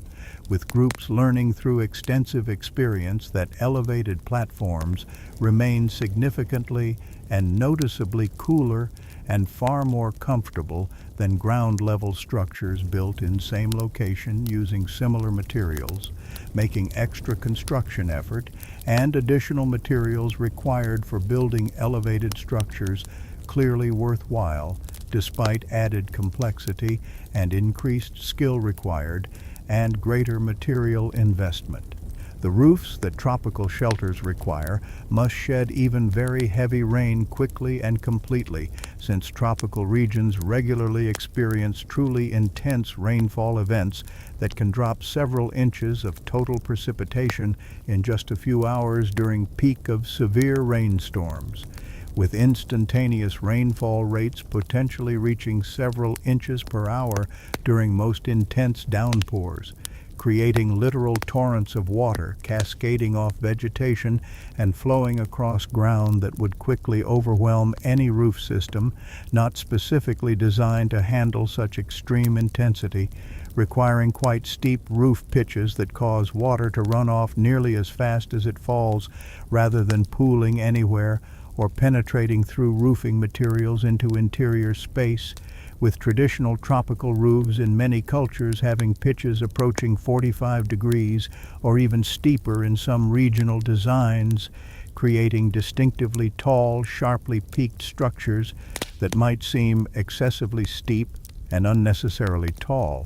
with groups learning through extensive experience that elevated platforms remain significantly and noticeably cooler and far more comfortable than ground-level structures built in same location using similar materials, making extra construction effort and additional materials required for building elevated structures clearly worthwhile, despite added complexity and increased skill required and greater material investment. The roofs that tropical shelters require must shed even very heavy rain quickly and completely, since tropical regions regularly experience truly intense rainfall events that can drop several inches of total precipitation in just a few hours during peak of severe rainstorms, with instantaneous rainfall rates potentially reaching several inches per hour during most intense downpours, creating literal torrents of water cascading off vegetation and flowing across ground that would quickly overwhelm any roof system not specifically designed to handle such extreme intensity, requiring quite steep roof pitches that cause water to run off nearly as fast as it falls, rather than pooling anywhere or penetrating through roofing materials into interior space, with traditional tropical roofs in many cultures having pitches approaching 45 degrees or even steeper in some regional designs, creating distinctively tall, sharply peaked structures that might seem excessively steep and unnecessarily tall,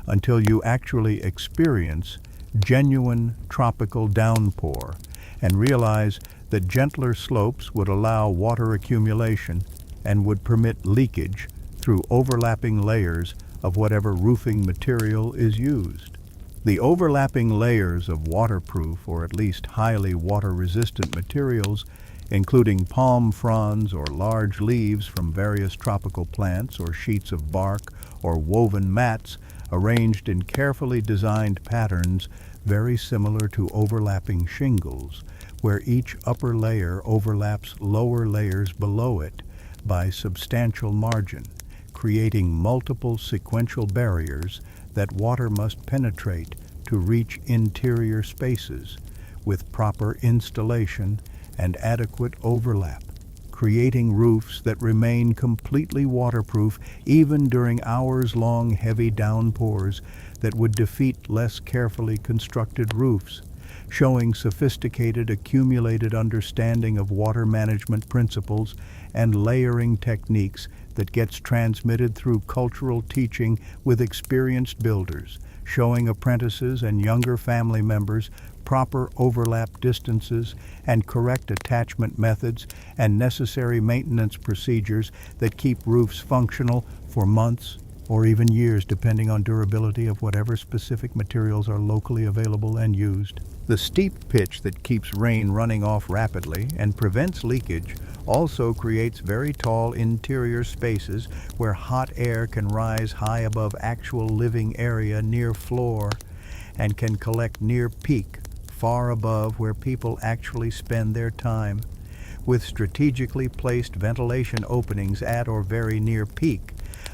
until you actually experience genuine tropical downpour and realize that gentler slopes would allow water accumulation and would permit leakage through overlapping layers of whatever roofing material is used. The overlapping layers of waterproof or at least highly water-resistant materials, including palm fronds or large leaves from various tropical plants or sheets of bark or woven mats arranged in carefully designed patterns very similar to overlapping shingles, where each upper layer overlaps lower layers below it by substantial margin, creating multiple sequential barriers that water must penetrate to reach interior spaces, with proper installation and adequate overlap, creating roofs that remain completely waterproof even during hours-long heavy downpours that would defeat less carefully constructed roofs, showing sophisticated accumulated understanding of water management principles and layering techniques that gets transmitted through cultural teaching with experienced builders, showing apprentices and younger family members proper overlap distances and correct attachment methods and necessary maintenance procedures that keep roofs functional for months or even years, depending on durability of whatever specific materials are locally available and used. The steep pitch that keeps rain running off rapidly and prevents leakage also creates very tall interior spaces where hot air can rise high above actual living area near floor and can collect near peak, far above where people actually spend their time, with strategically placed ventilation openings at or very near peak,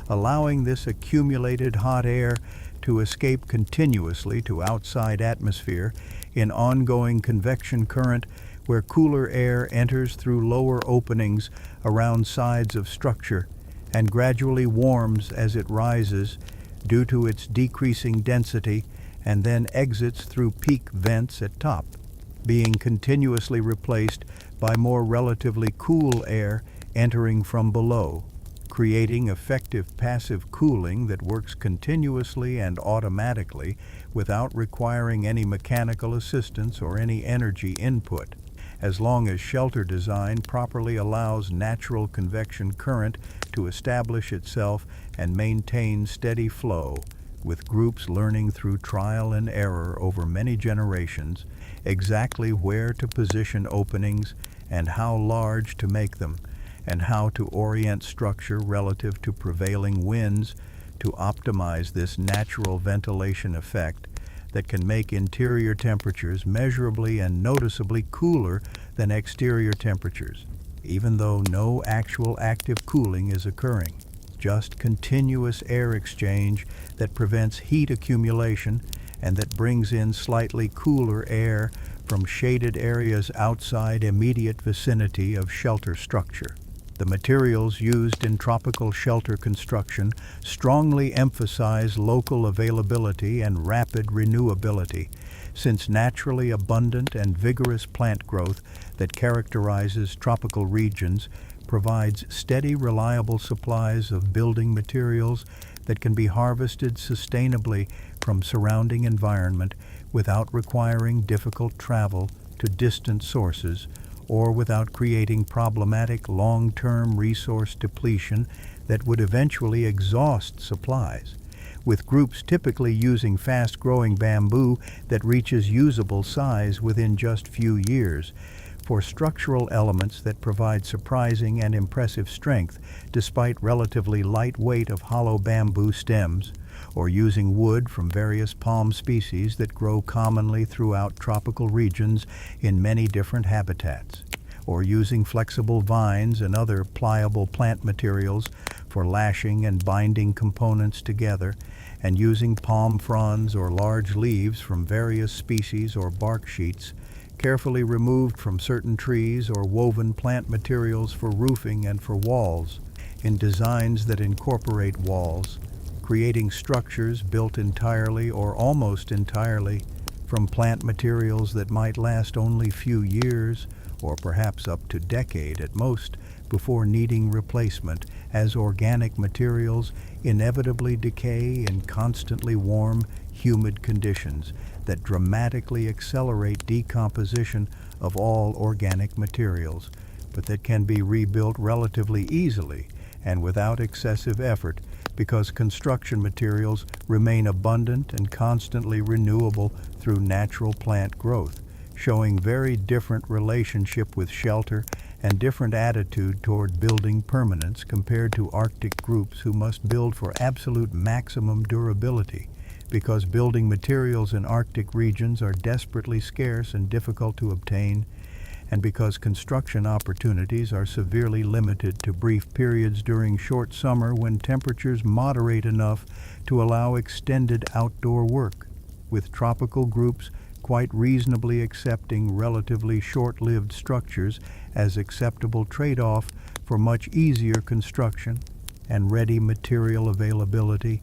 allowing this accumulated hot air to escape continuously to outside atmosphere in ongoing convection current, where cooler air enters through lower openings around sides of structure and gradually warms as it rises due to its decreasing density, and then exits through peak vents at top, being continuously replaced by more relatively cool air entering from below, creating effective passive cooling that works continuously and automatically without requiring any mechanical assistance or any energy input, as long as shelter design properly allows natural convection current to establish itself and maintain steady flow, with groups learning through trial and error over many generations exactly where to position openings and how large to make them, and how to orient structure relative to prevailing winds to optimize this natural ventilation effect that can make interior temperatures measurably and noticeably cooler than exterior temperatures, even though no actual active cooling is occurring. Just continuous air exchange that prevents heat accumulation and that brings in slightly cooler air from shaded areas outside immediate vicinity of shelter structure. The materials used in tropical shelter construction strongly emphasize local availability and rapid renewability, since naturally abundant and vigorous plant growth that characterizes tropical regions provides steady, reliable supplies of building materials that can be harvested sustainably from surrounding environment without requiring difficult travel to distant sources or without creating problematic long-term resource depletion that would eventually exhaust supplies, with groups typically using fast-growing bamboo that reaches usable size within just few years for structural elements that provide surprising and impressive strength despite relatively light weight of hollow bamboo stems, or using wood from various palm species that grow commonly throughout tropical regions in many different habitats, or using flexible vines and other pliable plant materials for lashing and binding components together, and using palm fronds or large leaves from various species or bark sheets, carefully removed from certain trees or woven plant materials for roofing and for walls, in designs that incorporate walls, creating structures built entirely or almost entirely from plant materials that might last only few years or perhaps up to decade at most before needing replacement, as organic materials inevitably decay in constantly warm, humid conditions that dramatically accelerate decomposition of all organic materials, but that can be rebuilt relatively easily and without excessive effort because construction materials remain abundant and constantly renewable through natural plant growth, showing very different relationship with shelter and different attitude toward building permanence compared to Arctic groups who must build for absolute maximum durability, because building materials in Arctic regions are desperately scarce and difficult to obtain, and because construction opportunities are severely limited to brief periods during short summer when temperatures moderate enough to allow extended outdoor work, with tropical groups quite reasonably accepting relatively short-lived structures as acceptable trade-off for much easier construction and ready material availability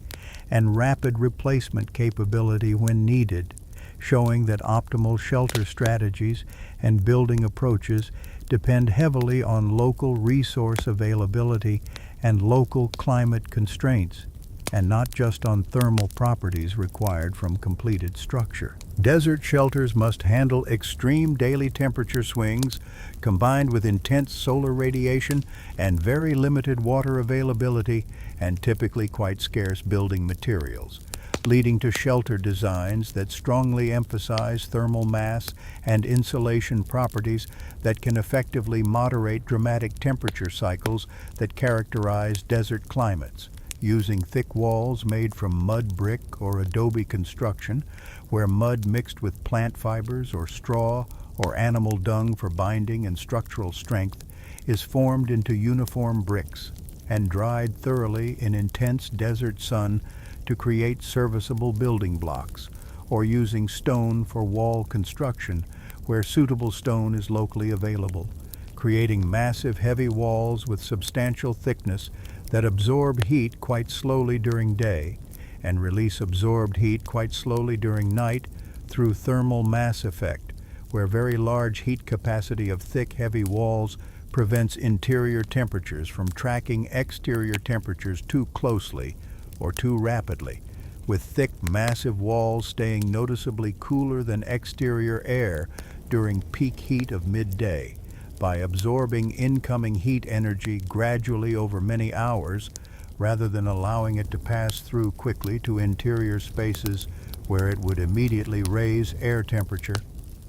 and rapid replacement capability when needed, showing that optimal shelter strategies and building approaches depend heavily on local resource availability and local climate constraints, and not just on thermal properties required from completed structure. Desert shelters must handle extreme daily temperature swings combined with intense solar radiation and very limited water availability and typically quite scarce building materials, leading to shelter designs that strongly emphasize thermal mass and insulation properties that can effectively moderate dramatic temperature cycles that characterize desert climates, using thick walls made from mud brick or adobe construction, where mud mixed with plant fibers or straw or animal dung for binding and structural strength is formed into uniform bricks and dried thoroughly in intense desert sun to create serviceable building blocks, or using stone for wall construction where suitable stone is locally available, creating massive heavy walls with substantial thickness that absorb heat quite slowly during day and release absorbed heat quite slowly during night through thermal mass effect, where very large heat capacity of thick, heavy walls prevents interior temperatures from tracking exterior temperatures too closely or too rapidly, with thick, massive walls staying noticeably cooler than exterior air during peak heat of midday, by absorbing incoming heat energy gradually over many hours rather than allowing it to pass through quickly to interior spaces where it would immediately raise air temperature,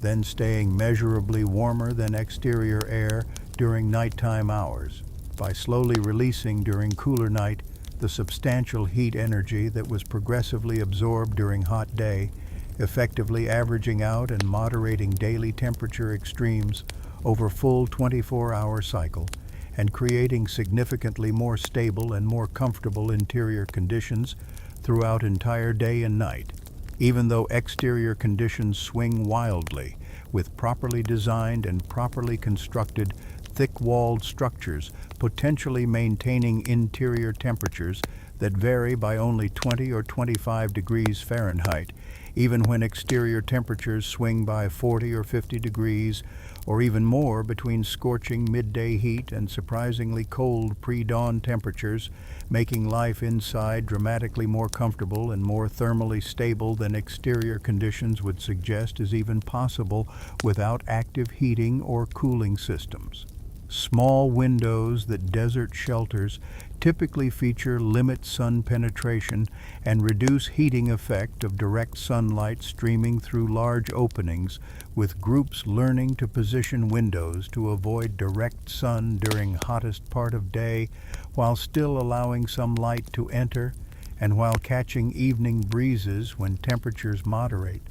then staying measurably warmer than exterior air during nighttime hours, by slowly releasing during cooler night the substantial heat energy that was progressively absorbed during hot day, effectively averaging out and moderating daily temperature extremes over full 24-hour cycle, and creating significantly more stable and more comfortable interior conditions throughout entire day and night, even though exterior conditions swing wildly, with properly designed and properly constructed thick-walled structures potentially maintaining interior temperatures that vary by only 20 or 25 degrees Fahrenheit, even when exterior temperatures swing by 40 or 50 degrees or even more between scorching midday heat and surprisingly cold pre-dawn temperatures, making life inside dramatically more comfortable and more thermally stable than exterior conditions would suggest is even possible without active heating or cooling systems. Small windows that desert shelters typically feature limit sun penetration and reduce heating effect of direct sunlight streaming through large openings, with groups learning to position windows to avoid direct sun during hottest part of day while still allowing some light to enter and while catching evening breezes when temperatures moderate,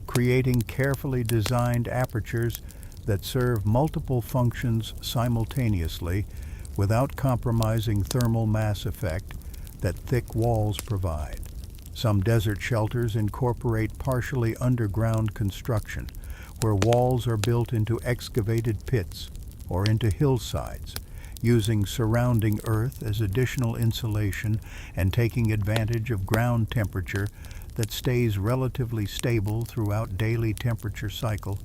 creating carefully designed apertures that serve multiple functions simultaneously without compromising thermal mass effect that thick walls provide. Some desert shelters incorporate partially underground construction, where walls are built into excavated pits or into hillsides, using surrounding earth as additional insulation and taking advantage of ground temperature that stays relatively stable throughout daily temperature cycle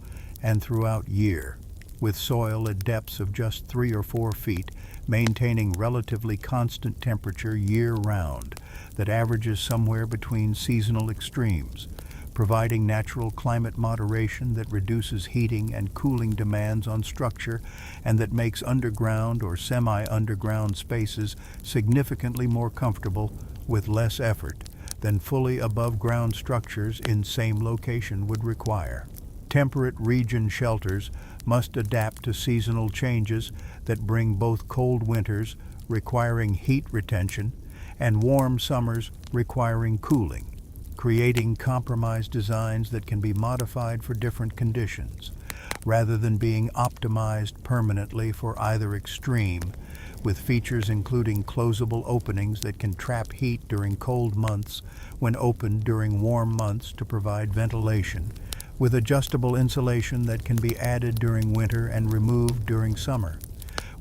and throughout year, with soil at depths of just 3 or 4 feet, maintaining relatively constant temperature year-round that averages somewhere between seasonal extremes, providing natural climate moderation that reduces heating and cooling demands on structure and that makes underground or semi-underground spaces significantly more comfortable with less effort than fully above-ground structures in same location would require. Temperate region shelters must adapt to seasonal changes that bring both cold winters requiring heat retention and warm summers requiring cooling, creating compromise designs that can be modified for different conditions, rather than being optimized permanently for either extreme, with features including closable openings that can trap heat during cold months when opened during warm months to provide ventilation, with adjustable insulation that can be added during winter and removed during summer,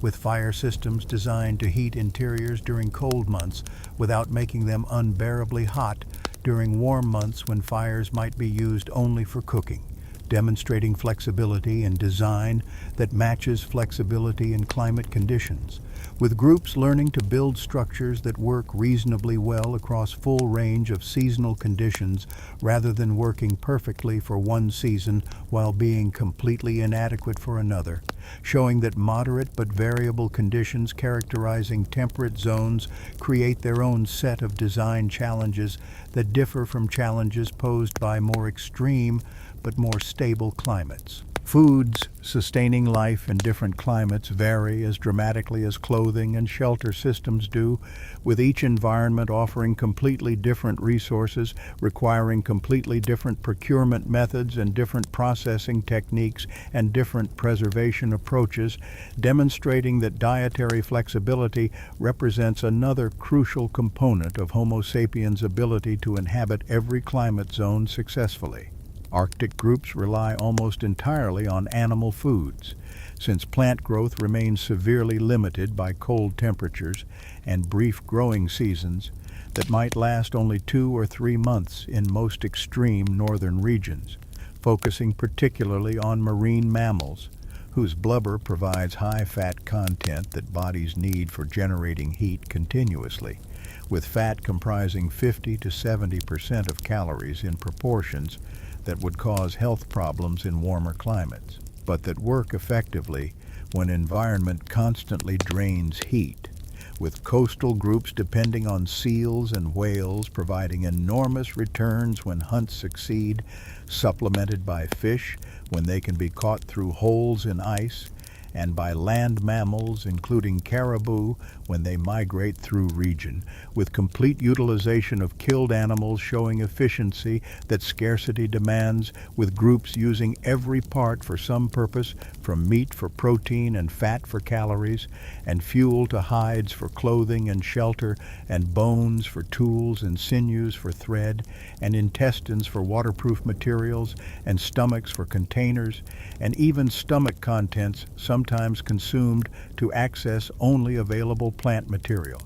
with fire systems designed to heat interiors during cold months without making them unbearably hot during warm months when fires might be used only for cooking, demonstrating flexibility in design that matches flexibility in climate conditions, with groups learning to build structures that work reasonably well across full range of seasonal conditions rather than working perfectly for one season while being completely inadequate for another, showing that moderate but variable conditions characterizing temperate zones create their own set of design challenges that differ from challenges posed by more extreme but more stable climates. Foods sustaining life in different climates vary as dramatically as clothing and shelter systems do, with each environment offering completely different resources, requiring completely different procurement methods and different processing techniques and different preservation approaches, demonstrating that dietary flexibility represents another crucial component of Homo sapiens' ability to inhabit every climate zone successfully. Arctic groups rely almost entirely on animal foods, since plant growth remains severely limited by cold temperatures and brief growing seasons that might last only 2 or 3 months in most extreme northern regions, focusing particularly on marine mammals, whose blubber provides high fat content that bodies need for generating heat continuously, with fat comprising 50 to 70% of calories in proportions that would cause health problems in warmer climates, but that work effectively when environment constantly drains heat, with coastal groups depending on seals and whales providing enormous returns when hunts succeed, supplemented by fish when they can be caught through holes in ice, and by land mammals, including caribou, when they migrate through region, with complete utilization of killed animals showing efficiency that scarcity demands, with groups using every part for some purpose, from meat for protein and fat for calories, and fuel to hides for clothing and shelter, and bones for tools and sinews for thread, and intestines for waterproof materials, and stomachs for containers, and even stomach contents sometimes consumed to access only available plant material,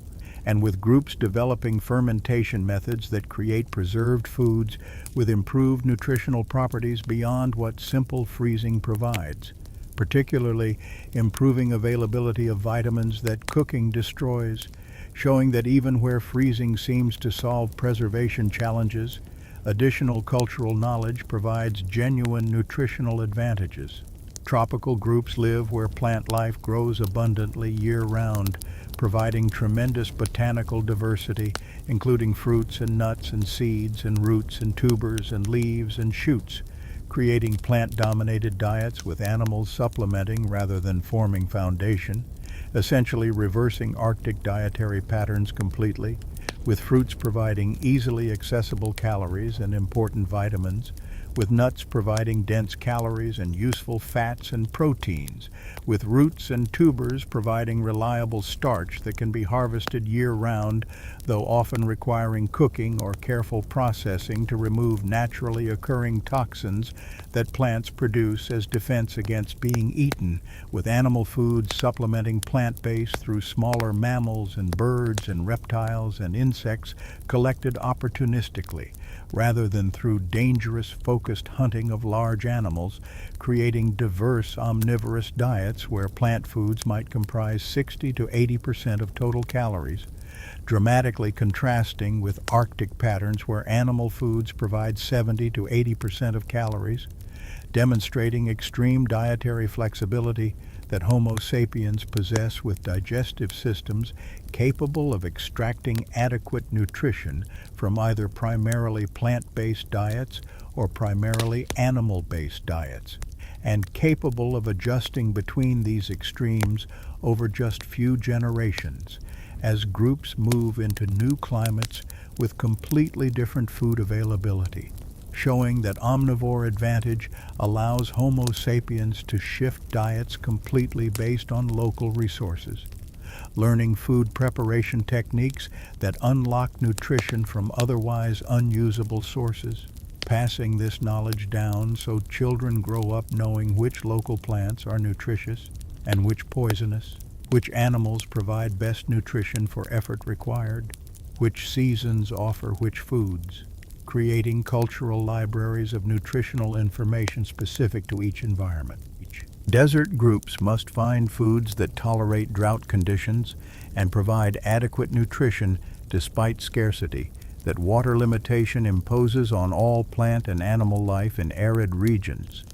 and with groups developing fermentation methods that create preserved foods with improved nutritional properties beyond what simple freezing provides, particularly improving availability of vitamins that cooking destroys, showing that even where freezing seems to solve preservation challenges, additional cultural knowledge provides genuine nutritional advantages. Tropical groups live where plant life grows abundantly year-round, providing tremendous botanical diversity, including fruits and nuts and seeds and roots and tubers and leaves and shoots, creating plant-dominated diets with animals supplementing rather than forming foundation, essentially reversing Arctic dietary patterns completely, with fruits providing easily accessible calories and important vitamins, with nuts providing dense calories and useful fats and proteins, with roots and tubers providing reliable starch that can be harvested year-round, though often requiring cooking or careful processing to remove naturally occurring toxins that plants produce as defense against being eaten, with animal foods supplementing plant-based through smaller mammals and birds and reptiles and insects collected opportunistically, rather than through dangerous focused hunting of large animals, creating diverse omnivorous diets where plant foods might comprise 60 to 80% of total calories, dramatically contrasting with Arctic patterns where animal foods provide 70 to 80% of calories, demonstrating extreme dietary flexibility that Homo sapiens possess with digestive systems capable of extracting adequate nutrition from either primarily plant-based diets or primarily animal-based diets, and capable of adjusting between these extremes over just few generations as groups move into new climates with completely different food availability, showing that omnivore advantage allows Homo sapiens to shift diets completely based on local resources, learning food preparation techniques that unlock nutrition from otherwise unusable sources, passing this knowledge down so children grow up knowing which local plants are nutritious and which poisonous, which animals provide best nutrition for effort required, which seasons offer which foods, creating cultural libraries of nutritional information specific to each environment. Desert groups must find foods that tolerate drought conditions and provide adequate nutrition despite scarcity that water limitation imposes on all plant and animal life in arid regions,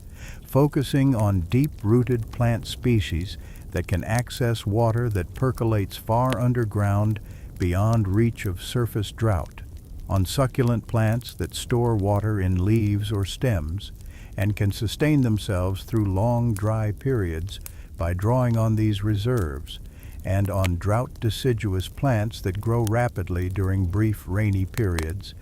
focusing on deep-rooted plant species that can access water that percolates far underground beyond reach of surface drought, on succulent plants that store water in leaves or stems and can sustain themselves through long dry periods by drawing on these reserves, and on drought-deciduous plants that grow rapidly during brief rainy periods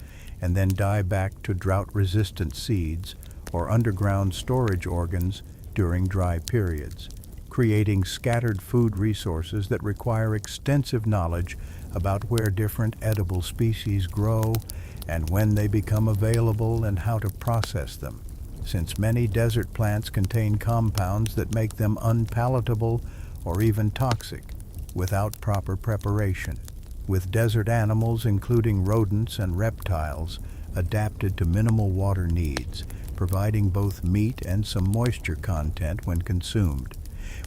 and then die back to drought-resistant seeds or underground storage organs during dry periods, creating scattered food resources that require extensive knowledge about where different edible species grow and when they become available and how to process them, since many desert plants contain compounds that make them unpalatable or even toxic without proper preparation, with desert animals including rodents and reptiles adapted to minimal water needs, providing both meat and some moisture content when consumed,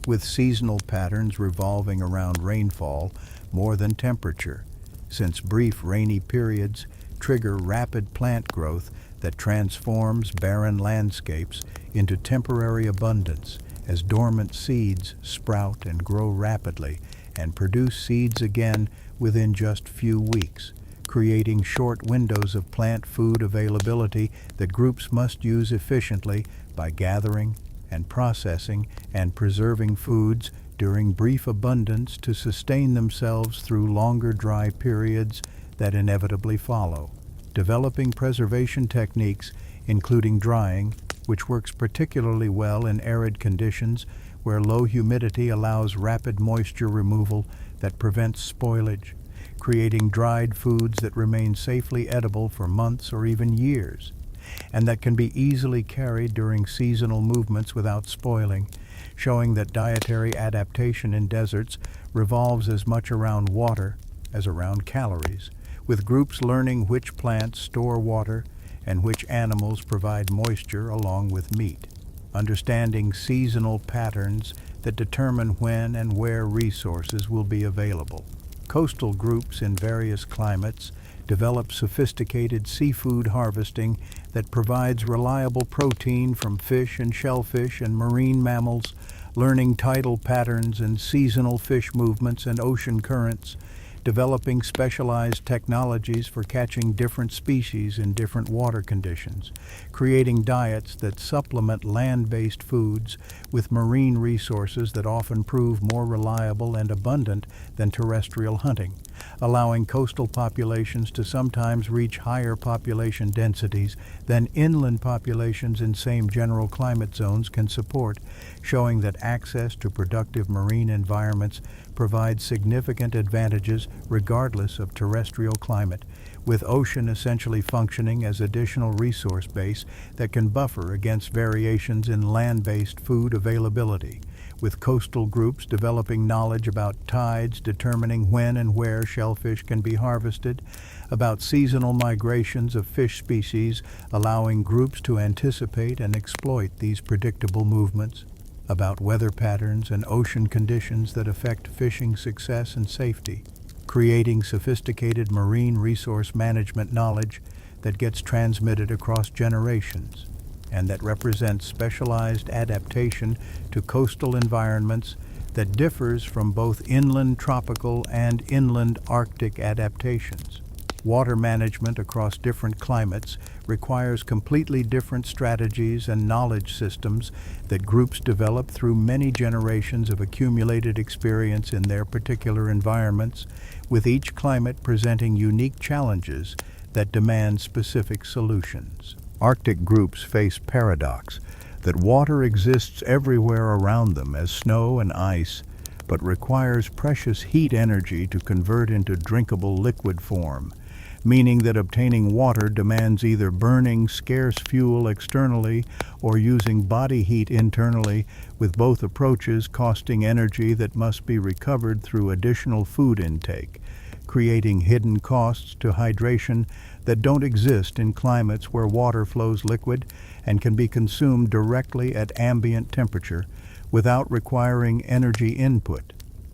with seasonal patterns revolving around rainfall more than temperature, since brief rainy periods trigger rapid plant growth that transforms barren landscapes into temporary abundance as dormant seeds sprout and grow rapidly and produce seeds again within just few weeks, creating short windows of plant food availability that groups must use efficiently by gathering and processing and preserving foods during brief abundance to sustain themselves through longer dry periods that inevitably follow, developing preservation techniques including drying, which works particularly well in arid conditions where low humidity allows rapid moisture removal that prevents spoilage, creating dried foods that remain safely edible for months or even years, and that can be easily carried during seasonal movements without spoiling, showing that dietary adaptation in deserts revolves as much around water as around calories, with groups learning which plants store water and which animals provide moisture along with meat, understanding seasonal patterns that determine when and where resources will be available. Coastal groups in various climates develop sophisticated seafood harvesting that provides reliable protein from fish and shellfish and marine mammals, learning tidal patterns and seasonal fish movements and ocean currents, developing specialized technologies for catching different species in different water conditions, creating diets that supplement land-based foods with marine resources that often prove more reliable and abundant than terrestrial hunting, allowing coastal populations to sometimes reach higher population densities than inland populations in same general climate zones can support, showing that access to productive marine environments provides significant advantages regardless of terrestrial climate, with ocean essentially functioning as additional resource base that can buffer against variations in land-based food availability, with coastal groups developing knowledge about tides determining when and where shellfish can be harvested, about seasonal migrations of fish species allowing groups to anticipate and exploit these predictable movements, about weather patterns and ocean conditions that affect fishing success and safety, creating sophisticated marine resource management knowledge that gets transmitted across generations and that represents specialized adaptation to coastal environments that differs from both inland tropical and inland Arctic adaptations. Water management across different climates requires completely different strategies and knowledge systems that groups develop through many generations of accumulated experience in their particular environments, with each climate presenting unique challenges that demand specific solutions. Arctic groups face paradox that water exists everywhere around them as snow and ice, but requires precious heat energy to convert into drinkable liquid form, meaning that obtaining water demands either burning scarce fuel externally or using body heat internally, with both approaches costing energy that must be recovered through additional food intake, creating hidden costs to hydration that don't exist in climates where water flows liquid and can be consumed directly at ambient temperature without requiring energy input,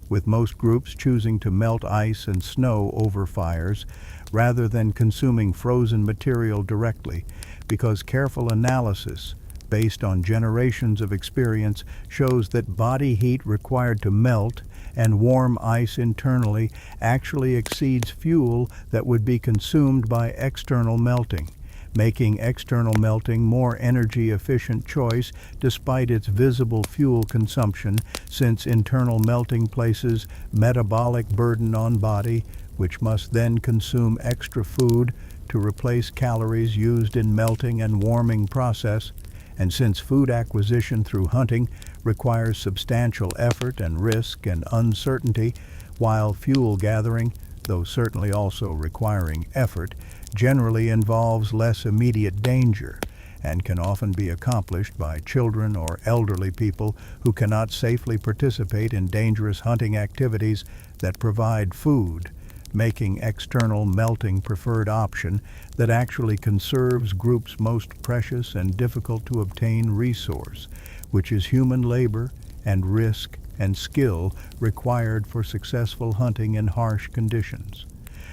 with most groups choosing to melt ice and snow over fires rather than consuming frozen material directly, because careful analysis based on generations of experience shows that body heat required to melt and warm ice internally actually exceeds fuel that would be consumed by external melting, making external melting more energy-efficient choice despite its visible fuel consumption, since internal melting places metabolic burden on body, which must then consume extra food to replace calories used in melting and warming process, and since food acquisition through hunting requires substantial effort and risk and uncertainty, while fuel gathering, though certainly also requiring effort, generally involves less immediate danger and can often be accomplished by children or elderly people who cannot safely participate in dangerous hunting activities that provide food, making external melting preferred option that actually conserves groups' most precious and difficult to obtain resource, which is human labor and risk and skill required for successful hunting in harsh conditions,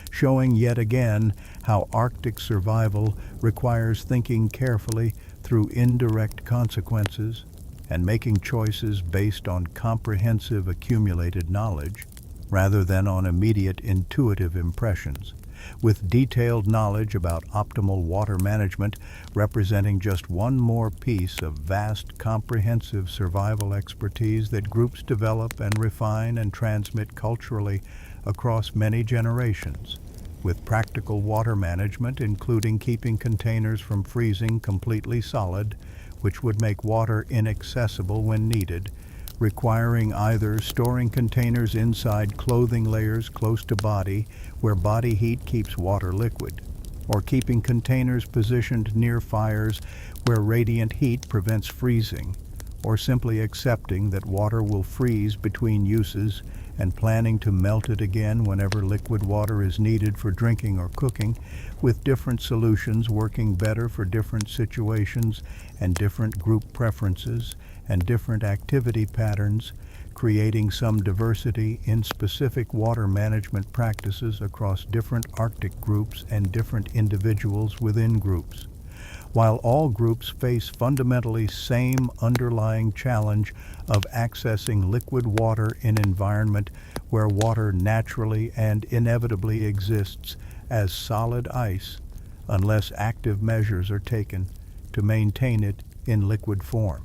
showing yet again how Arctic survival requires thinking carefully through indirect consequences and making choices based on comprehensive accumulated knowledge rather than on immediate intuitive impressions, with detailed knowledge about optimal water management representing just one more piece of vast comprehensive survival expertise that groups develop and refine and transmit culturally across many generations, with practical water management including keeping containers from freezing completely solid, which would make water inaccessible when needed, requiring either storing containers inside clothing layers close to body where body heat keeps water liquid, or keeping containers positioned near fires where radiant heat prevents freezing, or simply accepting that water will freeze between uses and planning to melt it again whenever liquid water is needed for drinking or cooking, with different solutions working better for different situations and different group preferences and different activity patterns, creating some diversity in specific water management practices across different Arctic groups and different individuals within groups. While all groups face fundamentally same underlying challenge of accessing liquid water in environment where water naturally and inevitably exists as solid ice, unless active measures are taken to maintain it in liquid form.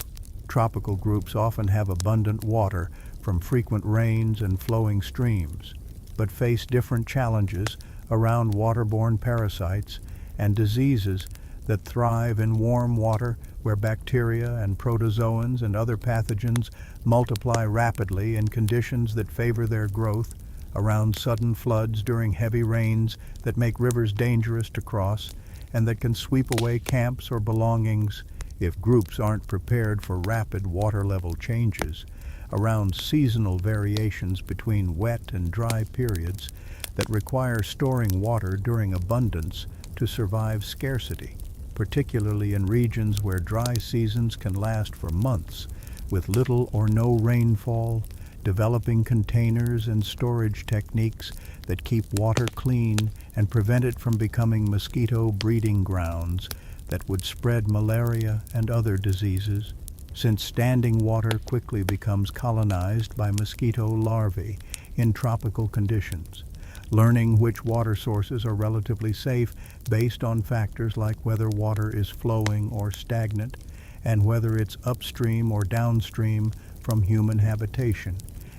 Tropical groups often have abundant water from frequent rains and flowing streams, but face different challenges around waterborne parasites and diseases that thrive in warm water where bacteria and protozoans and other pathogens multiply rapidly in conditions that favor their growth, around sudden floods during heavy rains that make rivers dangerous to cross and that can sweep away camps or belongings if groups aren't prepared for rapid water level changes, around seasonal variations between wet and dry periods that require storing water during abundance to survive scarcity, particularly in regions where dry seasons can last for months with little or no rainfall, developing containers and storage techniques that keep water clean and prevent it from becoming mosquito breeding grounds that would spread malaria and other diseases, since standing water quickly becomes colonized by mosquito larvae in tropical conditions. Learning which water sources are relatively safe based on factors like whether water is flowing or stagnant, and whether it's upstream or downstream from human habitation,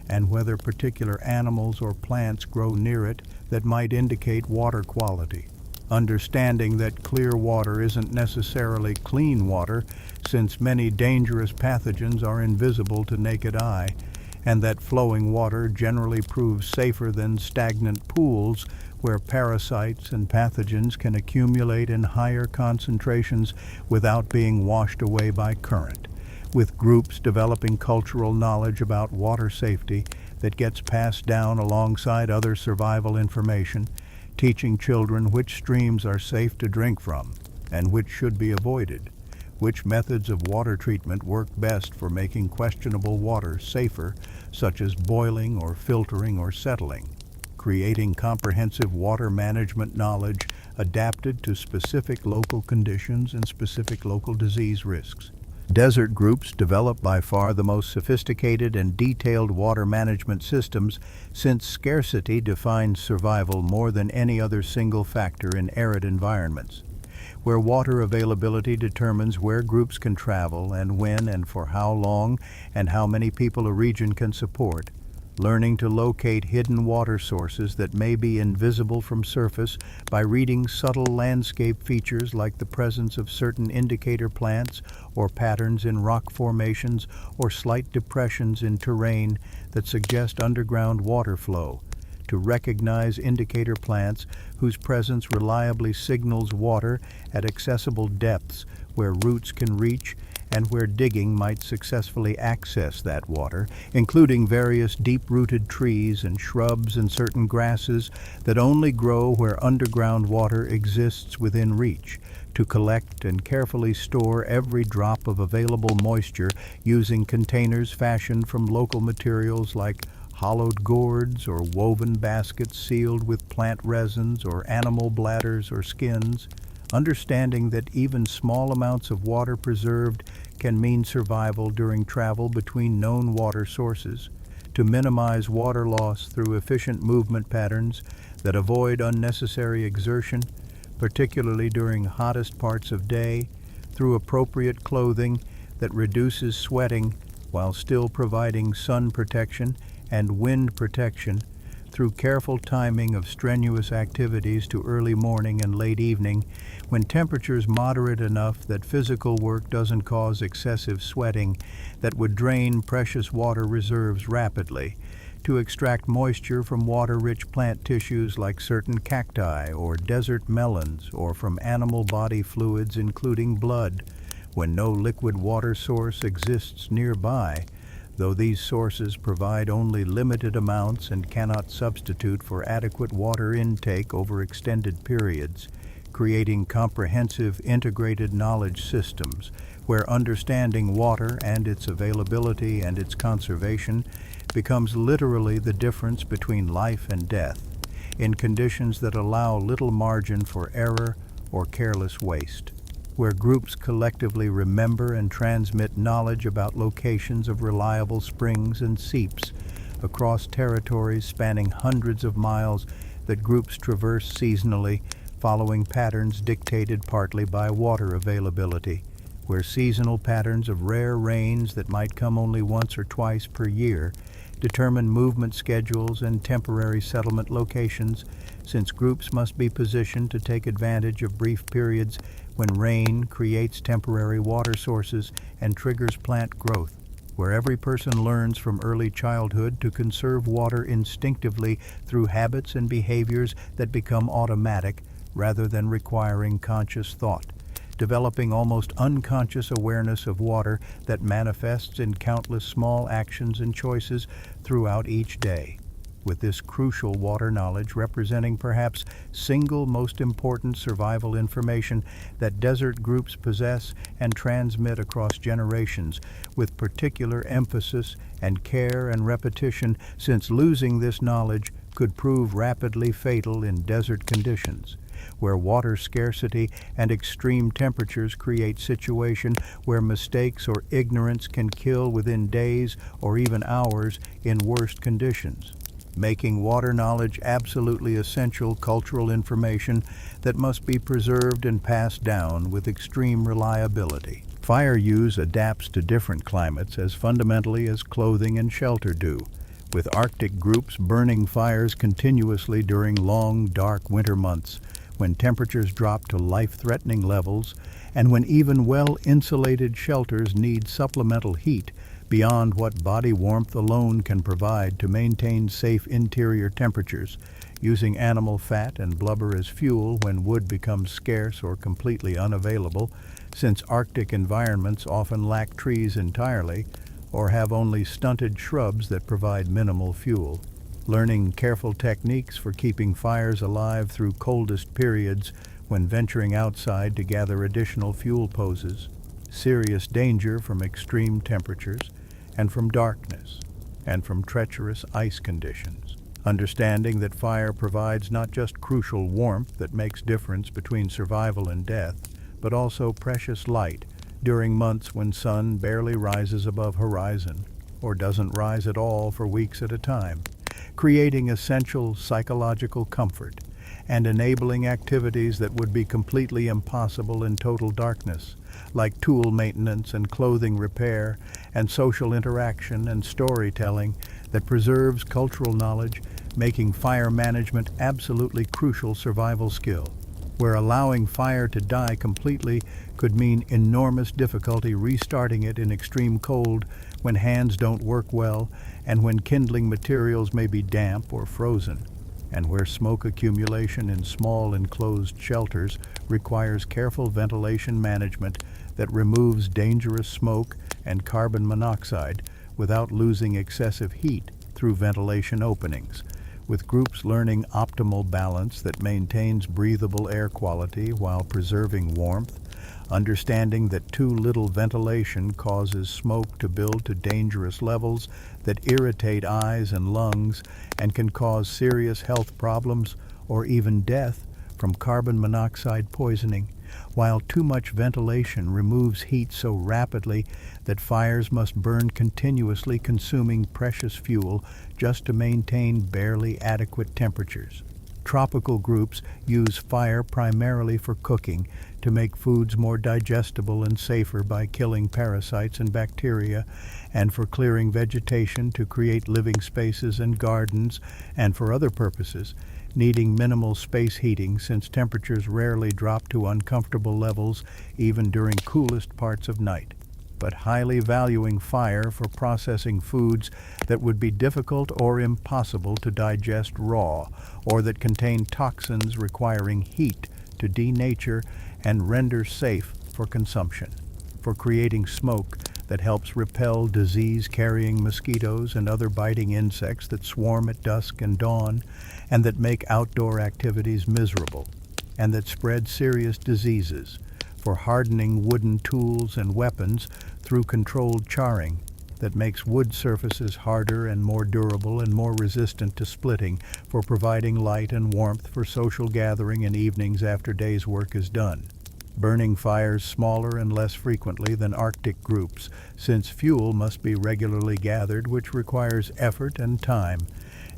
and whether particular animals or plants grow near it that might indicate water quality. Understanding that clear water isn't necessarily clean water, since many dangerous pathogens are invisible to naked eye, and that flowing water generally proves safer than stagnant pools where parasites and pathogens can accumulate in higher concentrations without being washed away by current, with groups developing cultural knowledge about water safety that gets passed down alongside other survival information, teaching children which streams are safe to drink from and which should be avoided, which methods of water treatment work best for making questionable water safer, such as boiling or filtering or settling, creating comprehensive water management knowledge adapted to specific local conditions and specific local disease risks. Desert groups develop by far the most sophisticated and detailed water management systems, since scarcity defines survival more than any other single factor in arid environments, where water availability determines where groups can travel and when and for how long and how many people a region can support. Learning to locate hidden water sources that may be invisible from surface by reading subtle landscape features like the presence of certain indicator plants or patterns in rock formations or slight depressions in terrain that suggest underground water flow. To recognize indicator plants whose presence reliably signals water at accessible depths where roots can reach and where digging might successfully access that water, including various deep-rooted trees and shrubs and certain grasses that only grow where underground water exists within reach, to collect and carefully store every drop of available moisture using containers fashioned from local materials like hollowed gourds or woven baskets sealed with plant resins or animal bladders or skins, understanding that even small amounts of water preserved can mean survival during travel between known water sources, to minimize water loss through efficient movement patterns that avoid unnecessary exertion, particularly during hottest parts of day, through appropriate clothing that reduces sweating while still providing sun protection and wind protection, through careful timing of strenuous activities to early morning and late evening, when temperatures moderate enough that physical work doesn't cause excessive sweating that would drain precious water reserves rapidly, to extract moisture from water-rich plant tissues like certain cacti or desert melons, or from animal body fluids including blood, when no liquid water source exists nearby, Though these sources provide only limited amounts and cannot substitute for adequate water intake over extended periods, creating comprehensive integrated knowledge systems where understanding water and its availability and its conservation becomes literally the difference between life and death, in conditions that allow little margin for error or careless waste, where groups collectively remember and transmit knowledge about locations of reliable springs and seeps across territories spanning hundreds of miles that groups traverse seasonally, following patterns dictated partly by water availability, where seasonal patterns of rare rains that might come only once or twice per year determine movement schedules and temporary settlement locations, since groups must be positioned to take advantage of brief periods when rain creates temporary water sources and triggers plant growth, where every person learns from early childhood to conserve water instinctively through habits and behaviors that become automatic rather than requiring conscious thought, developing almost unconscious awareness of water that manifests in countless small actions and choices throughout each day, with this crucial water knowledge representing perhaps single most important survival information that desert groups possess and transmit across generations, with particular emphasis and care and repetition, since losing this knowledge could prove rapidly fatal in desert conditions, where water scarcity and extreme temperatures create situations where mistakes or ignorance can kill within days or even hours in worst conditions, making water knowledge absolutely essential cultural information that must be preserved and passed down with extreme reliability. Fire use adapts to different climates as fundamentally as clothing and shelter do, with Arctic groups burning fires continuously during long, dark winter months, when temperatures drop to life-threatening levels, and when even well-insulated shelters need supplemental heat beyond what body warmth alone can provide to maintain safe interior temperatures, using animal fat and blubber as fuel when wood becomes scarce or completely unavailable, since Arctic environments often lack trees entirely or have only stunted shrubs that provide minimal fuel. Learning careful techniques for keeping fires alive through coldest periods when venturing outside to gather additional fuel poses serious danger from extreme temperatures and from darkness and from treacherous ice conditions. Understanding that fire provides not just crucial warmth that makes difference between survival and death, but also precious light during months when sun barely rises above horizon or doesn't rise at all for weeks at a time, creating essential psychological comfort and enabling activities that would be completely impossible in total darkness, like tool maintenance and clothing repair and social interaction and storytelling that preserves cultural knowledge, making fire management absolutely crucial survival skill, where allowing fire to die completely could mean enormous difficulty restarting it in extreme cold when hands don't work well and when kindling materials may be damp or frozen, and where smoke accumulation in small enclosed shelters requires careful ventilation management that removes dangerous smoke and carbon monoxide without losing excessive heat through ventilation openings, with groups learning optimal balance that maintains breathable air quality while preserving warmth, understanding that too little ventilation causes smoke to build to dangerous levels that irritate eyes and lungs and can cause serious health problems or even death from carbon monoxide poisoning, while too much ventilation removes heat so rapidly that fires must burn continuously, consuming precious fuel just to maintain barely adequate temperatures. Tropical groups use fire primarily for cooking to make foods more digestible and safer by killing parasites and bacteria, and for clearing vegetation to create living spaces and gardens, and for other purposes, needing minimal space heating since temperatures rarely drop to uncomfortable levels even during coolest parts of night, but highly valuing fire for processing foods that would be difficult or impossible to digest raw, or that contain toxins requiring heat to denature and render safe for consumption, for creating smoke that helps repel disease-carrying mosquitoes and other biting insects that swarm at dusk and dawn, and that make outdoor activities miserable, and that spread serious diseases, for hardening wooden tools and weapons through controlled charring that makes wood surfaces harder and more durable and more resistant to splitting, for providing light and warmth for social gathering in evenings after day's work is done. Burning fires smaller and less frequently than Arctic groups, since fuel must be regularly gathered, which requires effort and time,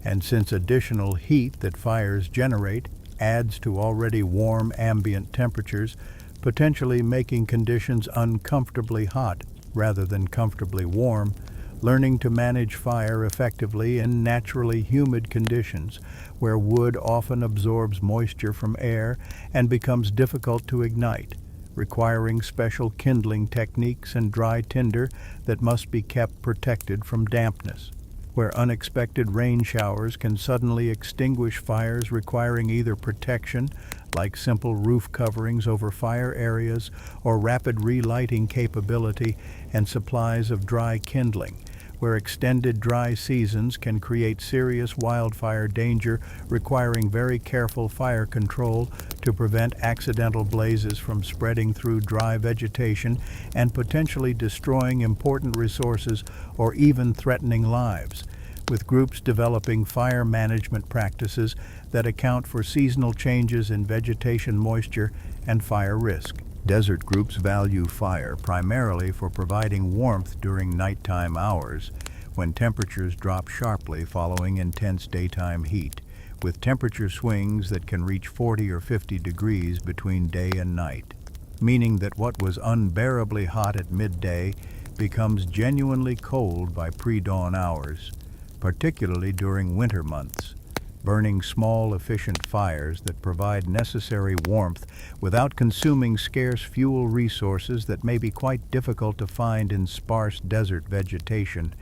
and since additional heat that fires generate adds to already warm ambient temperatures, potentially making conditions uncomfortably hot rather than comfortably warm. Learning to manage fire effectively in naturally humid conditions, where wood often absorbs moisture from air and becomes difficult to ignite, requiring special kindling techniques and dry tinder that must be kept protected from dampness, where unexpected rain showers can suddenly extinguish fires, requiring either protection, like simple roof coverings over fire areas, or rapid relighting capability and supplies of dry kindling, where extended dry seasons can create serious wildfire danger, requiring very careful fire control to prevent accidental blazes from spreading through dry vegetation and potentially destroying important resources or even threatening lives, with groups developing fire management practices that account for seasonal changes in vegetation moisture and fire risk. Desert groups value fire primarily for providing warmth during nighttime hours, when temperatures drop sharply following intense daytime heat, with temperature swings that can reach 40 or 50 degrees between day and night, meaning that what was unbearably hot at midday becomes genuinely cold by pre-dawn hours, particularly during winter months. Burning small, efficient fires that provide necessary warmth without consuming scarce fuel resources that may be quite difficult to find in sparse desert vegetation,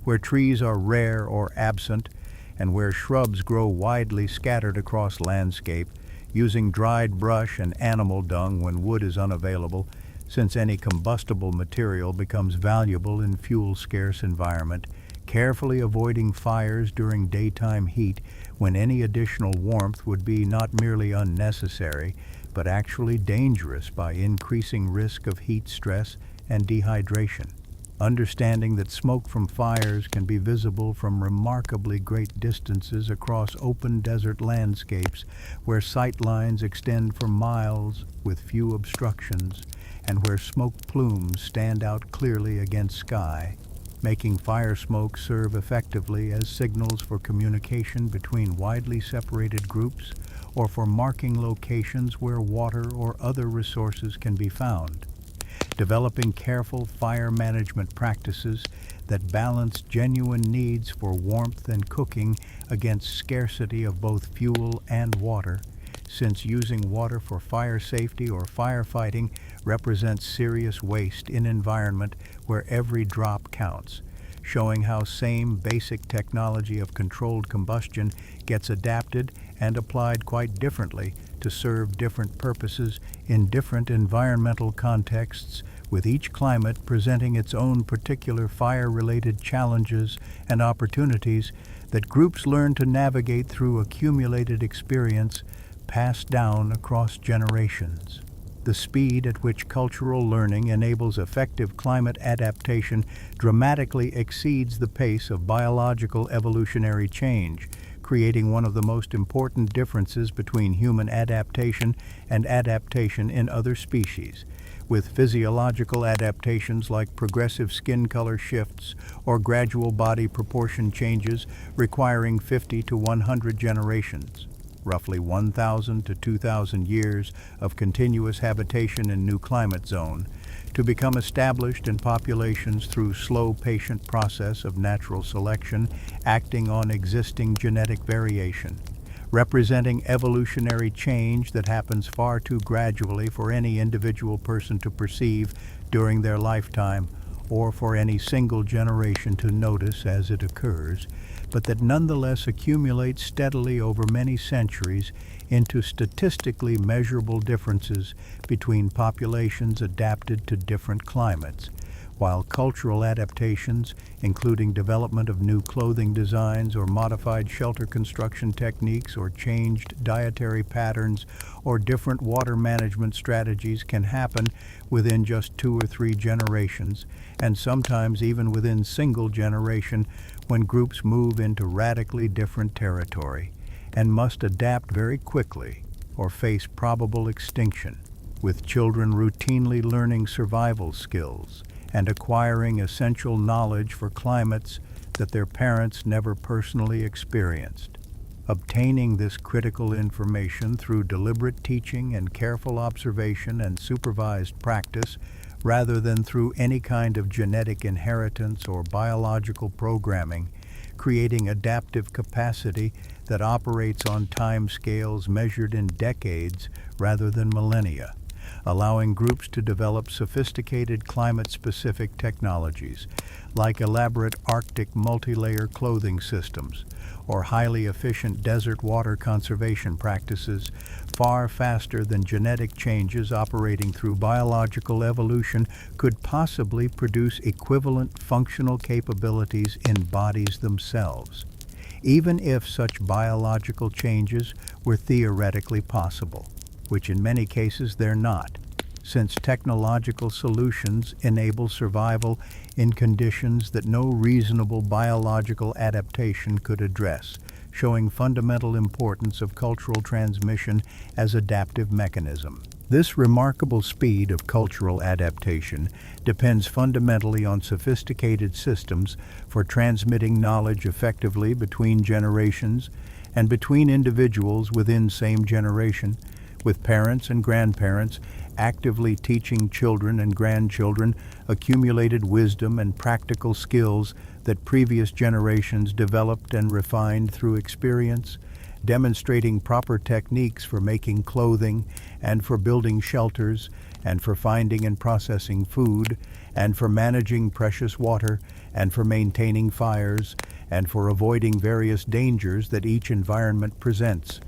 where trees are rare or absent, and where shrubs grow widely scattered across landscape, using dried brush and animal dung when wood is unavailable, since any combustible material becomes valuable in fuel-scarce environment, carefully avoiding fires during daytime heat when any additional warmth would be not merely unnecessary, but actually dangerous by increasing risk of heat stress and dehydration. Understanding that smoke from fires can be visible from remarkably great distances across open desert landscapes where sight lines extend for miles with few obstructions, and where smoke plumes stand out clearly against sky, making fire smoke serve effectively as signals for communication between widely separated groups or for marking locations where water or other resources can be found. Developing careful fire management practices that balance genuine needs for warmth and cooking against scarcity of both fuel and water, since using water for fire safety or firefighting represents serious waste in environment where every drop counts, showing how same basic technology of controlled combustion gets adapted and applied quite differently to serve different purposes in different environmental contexts, with each climate presenting its own particular fire-related challenges and opportunities that groups learn to navigate through accumulated experience passed down across generations. The speed at which cultural learning enables effective climate adaptation dramatically exceeds the pace of biological evolutionary change, creating one of the most important differences between human adaptation and adaptation in other species, with physiological adaptations like progressive skin color shifts or gradual body proportion changes requiring 50 to 100 generations, roughly 1,000 to 2,000 years of continuous habitation in new climate zone, to become established in populations through slow patient process of natural selection acting on existing genetic variation, representing evolutionary change that happens far too gradually for any individual person to perceive during their lifetime or for any single generation to notice as it occurs, but that nonetheless accumulates steadily over many centuries into statistically measurable differences between populations adapted to different climates, while cultural adaptations, including development of new clothing designs or modified shelter construction techniques or changed dietary patterns or different water management strategies, can happen within just 2 or 3 generations, and sometimes even within single generation when groups move into radically different territory and must adapt very quickly or face probable extinction, with children routinely learning survival skills and acquiring essential knowledge for climates that their parents never personally experienced. Obtaining this critical information through deliberate teaching and careful observation and supervised practice, rather than through any kind of genetic inheritance or biological programming, creating adaptive capacity that operates on time scales measured in decades rather than millennia, allowing groups to develop sophisticated climate-specific technologies like elaborate Arctic multi-layer clothing systems or highly efficient desert water conservation practices far faster than genetic changes operating through biological evolution could possibly produce equivalent functional capabilities in bodies themselves, even if such biological changes were theoretically possible, which in many cases they're not, since technological solutions enable survival in conditions that no reasonable biological adaptation could address, showing fundamental importance of cultural transmission as adaptive mechanism. This remarkable speed of cultural adaptation depends fundamentally on sophisticated systems for transmitting knowledge effectively between generations and between individuals within same generation, with parents and grandparents actively teaching children and grandchildren accumulated wisdom and practical skills that previous generations developed and refined through experience, demonstrating proper techniques for making clothing and for building shelters and for finding and processing food and for managing precious water and for maintaining fires and for avoiding various dangers that each environment presents,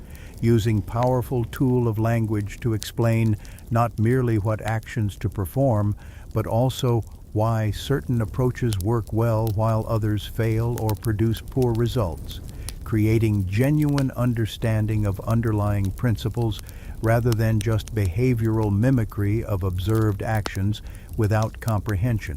using powerful tool of language to explain not merely what actions to perform, but also why certain approaches work well while others fail or produce poor results, creating genuine understanding of underlying principles rather than just behavioral mimicry of observed actions without comprehension,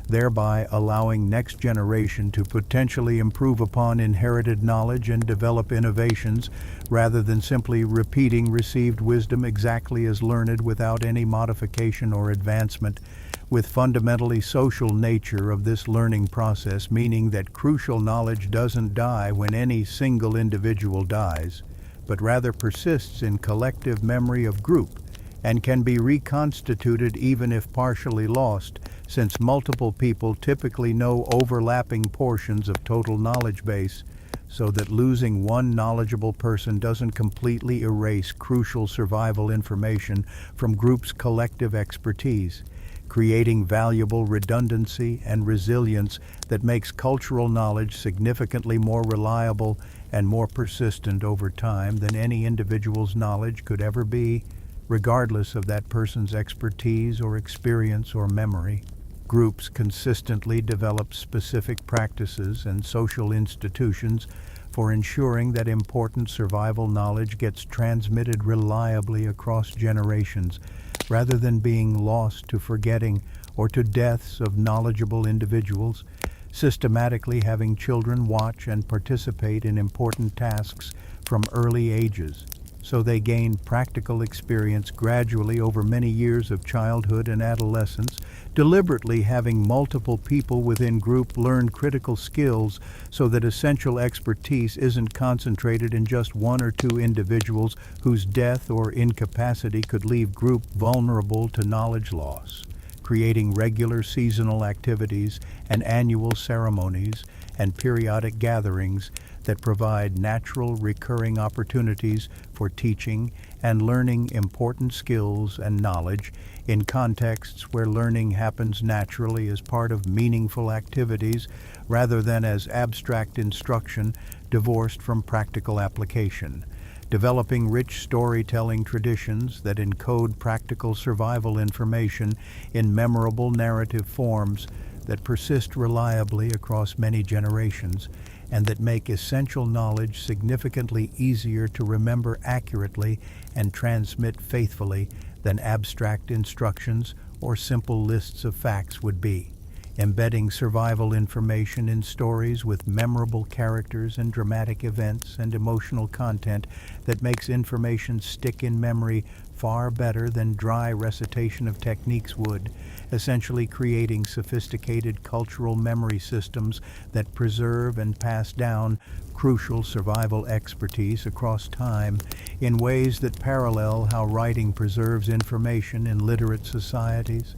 thereby allowing next generation to potentially improve upon inherited knowledge and develop innovations rather than simply repeating received wisdom exactly as learned without any modification or advancement, with fundamentally social nature of this learning process, meaning that crucial knowledge doesn't die when any single individual dies, but rather persists in collective memory of group and can be reconstituted even if partially lost, since multiple people typically know overlapping portions of total knowledge base, so that losing one knowledgeable person doesn't completely erase crucial survival information from group's collective expertise, creating valuable redundancy and resilience that makes cultural knowledge significantly more reliable and more persistent over time than any individual's knowledge could ever be, regardless of that person's expertise or experience or memory. Groups consistently develop specific practices and social institutions for ensuring that important survival knowledge gets transmitted reliably across generations, rather than being lost to forgetting or to deaths of knowledgeable individuals, systematically having children watch and participate in important tasks from early ages, so they gain practical experience gradually over many years of childhood and adolescence, deliberately having multiple people within group learn critical skills so that essential expertise isn't concentrated in just one or two individuals whose death or incapacity could leave group vulnerable to knowledge loss, creating regular seasonal activities and annual ceremonies and periodic gatherings that provide natural recurring opportunities for teaching and learning important skills and knowledge in contexts where learning happens naturally as part of meaningful activities rather than as abstract instruction divorced from practical application, developing rich storytelling traditions that encode practical survival information in memorable narrative forms that persist reliably across many generations and that make essential knowledge significantly easier to remember accurately and transmit faithfully than abstract instructions or simple lists of facts would be. Embedding survival information in stories with memorable characters and dramatic events and emotional content that makes information stick in memory far better than dry recitation of techniques would, essentially creating sophisticated cultural memory systems that preserve and pass down crucial survival expertise across time in ways that parallel how writing preserves information in literate societies,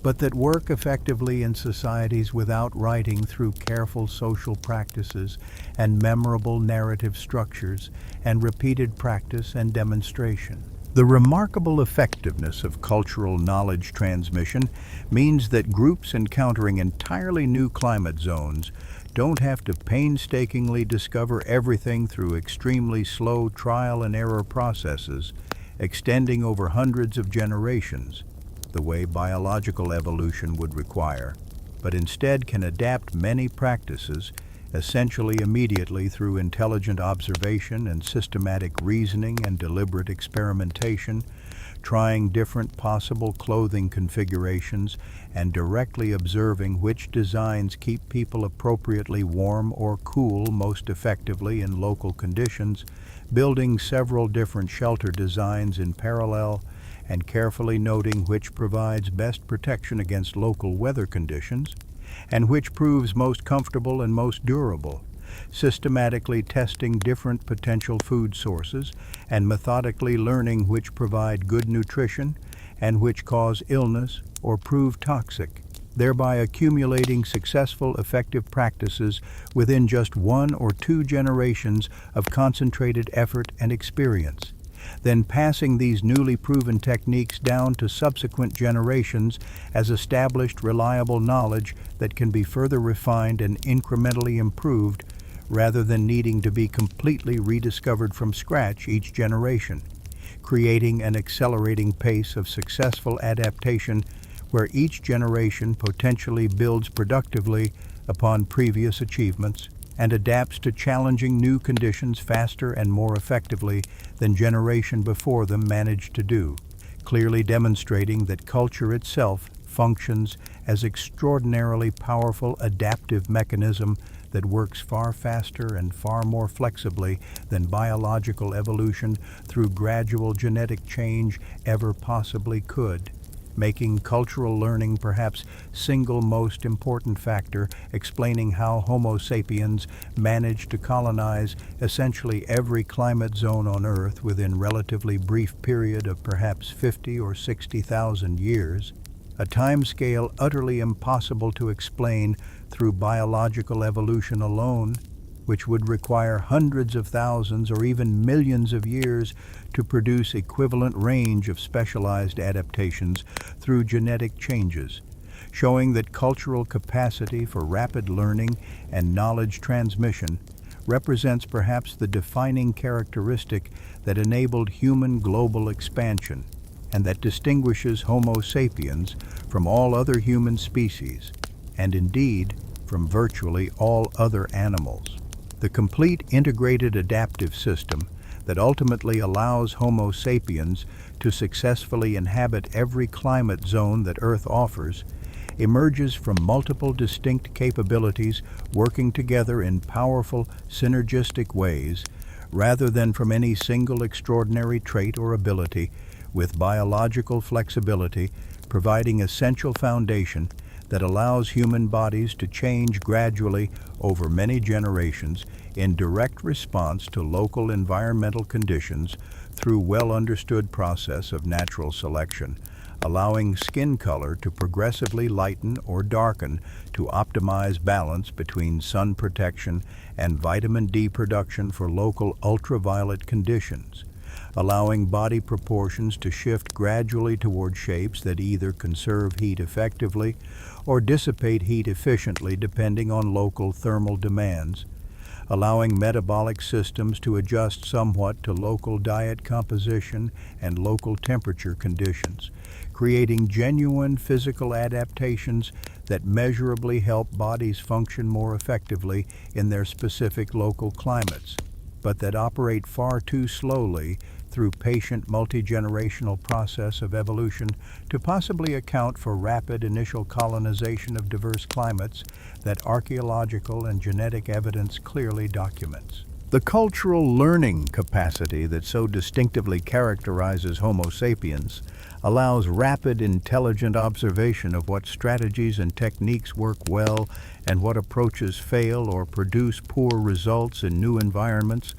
but that work effectively in societies without writing through careful social practices and memorable narrative structures and repeated practice and demonstration. The remarkable effectiveness of cultural knowledge transmission means that groups encountering entirely new climate zones don't have to painstakingly discover everything through extremely slow trial and error processes extending over hundreds of generations, the way biological evolution would require, but instead can adapt many practices essentially immediately through intelligent observation and systematic reasoning and deliberate experimentation, trying different possible clothing configurations and directly observing which designs keep people appropriately warm or cool most effectively in local conditions, building several different shelter designs in parallel, and carefully noting which provides best protection against local weather conditions, and which proves most comfortable and most durable, systematically testing different potential food sources and methodically learning which provide good nutrition and which cause illness or prove toxic, thereby accumulating successful, effective practices within just 1 or 2 generations of concentrated effort and experience, then passing these newly proven techniques down to subsequent generations as established, reliable knowledge that can be further refined and incrementally improved rather than needing to be completely rediscovered from scratch each generation, creating an accelerating pace of successful adaptation where each generation potentially builds productively upon previous achievements and adapts to challenging new conditions faster and more effectively than generation before them managed to do, clearly demonstrating that culture itself functions as extraordinarily powerful adaptive mechanism that works far faster and far more flexibly than biological evolution through gradual genetic change ever possibly could, making cultural learning perhaps single most important factor explaining how Homo sapiens managed to colonize essentially every climate zone on Earth within relatively brief period of perhaps 50 or 60,000 years, a timescale utterly impossible to explain through biological evolution alone, which would require hundreds of thousands or even millions of years to produce equivalent range of specialized adaptations through genetic changes, showing that cultural capacity for rapid learning and knowledge transmission represents perhaps the defining characteristic that enabled human global expansion and that distinguishes Homo sapiens from all other human species, and indeed from virtually all other animals. The complete integrated adaptive system that ultimately allows Homo sapiens to successfully inhabit every climate zone that Earth offers emerges from multiple distinct capabilities working together in powerful, synergistic ways, rather than from any single extraordinary trait or ability, with biological flexibility providing essential foundation that allows human bodies to change gradually over many generations in direct response to local environmental conditions through well-understood process of natural selection, allowing skin color to progressively lighten or darken to optimize balance between sun protection and vitamin D production for local ultraviolet conditions, allowing body proportions to shift gradually toward shapes that either conserve heat effectively or dissipate heat efficiently depending on local thermal demands, allowing metabolic systems to adjust somewhat to local diet composition and local temperature conditions, creating genuine physical adaptations that measurably help bodies function more effectively in their specific local climates, but that operate far too slowly through patient multi-generational process of evolution to possibly account for rapid initial colonization of diverse climates that archaeological and genetic evidence clearly documents. The cultural learning capacity that so distinctively characterizes Homo sapiens allows rapid, intelligent observation of what strategies and techniques work well and what approaches fail or produce poor results in new environments,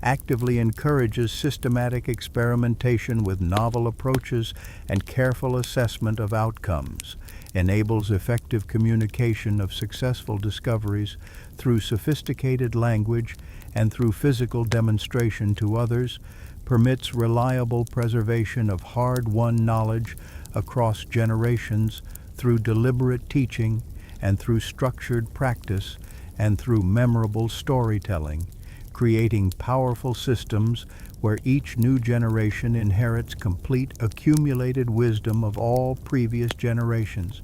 actively encourages systematic experimentation with novel approaches and careful assessment of outcomes, enables effective communication of successful discoveries through sophisticated language and through physical demonstration to others, permits reliable preservation of hard-won knowledge across generations through deliberate teaching and through structured practice and through memorable storytelling, creating powerful systems where each new generation inherits complete accumulated wisdom of all previous generations,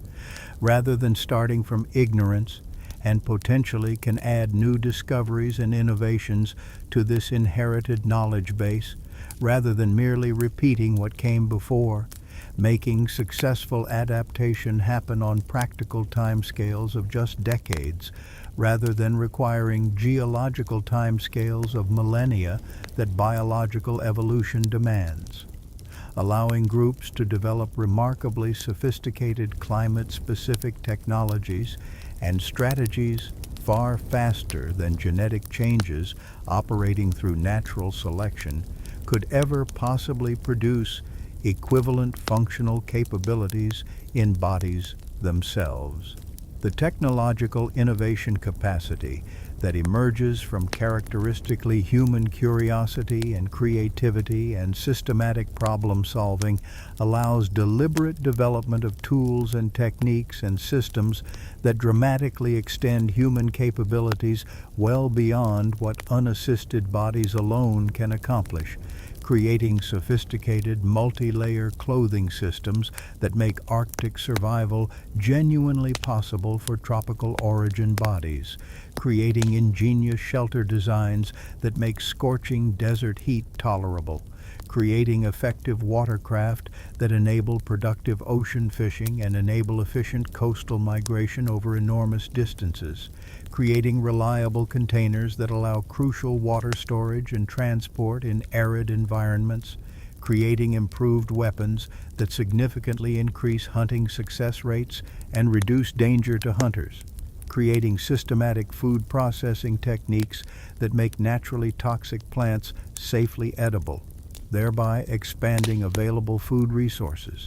rather than starting from ignorance, and potentially can add new discoveries and innovations to this inherited knowledge base, rather than merely repeating what came before, making successful adaptation happen on practical timescales of just decades, rather than requiring geological timescales of millennia that biological evolution demands, allowing groups to develop remarkably sophisticated climate-specific technologies and strategies far faster than genetic changes operating through natural selection could ever possibly produce equivalent functional capabilities in bodies themselves. The technological innovation capacity that emerges from characteristically human curiosity and creativity and systematic problem solving allows deliberate development of tools and techniques and systems that dramatically extend human capabilities well beyond what unassisted bodies alone can accomplish, creating sophisticated multi-layer clothing systems that make Arctic survival genuinely possible for tropical origin bodies, creating ingenious shelter designs that make scorching desert heat tolerable, creating effective watercraft that enable productive ocean fishing and enable efficient coastal migration over enormous distances, creating reliable containers that allow crucial water storage and transport in arid environments, creating improved weapons that significantly increase hunting success rates and reduce danger to hunters, creating systematic food processing techniques that make naturally toxic plants safely edible, thereby expanding available food resources,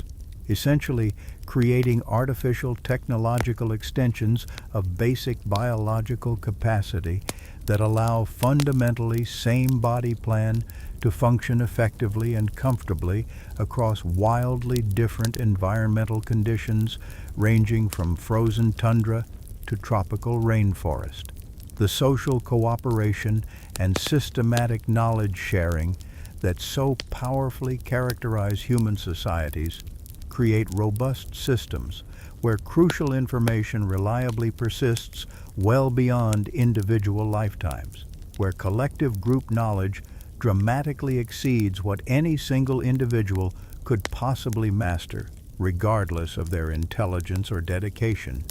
essentially creating artificial technological extensions of basic biological capacity that allow fundamentally same body plan to function effectively and comfortably across wildly different environmental conditions ranging from frozen tundra to tropical rainforest. The social cooperation and systematic knowledge sharing that so powerfully characterize human societies create robust systems where crucial information reliably persists well beyond individual lifetimes, where collective group knowledge dramatically exceeds what any single individual could possibly master, regardless of their intelligence or dedication,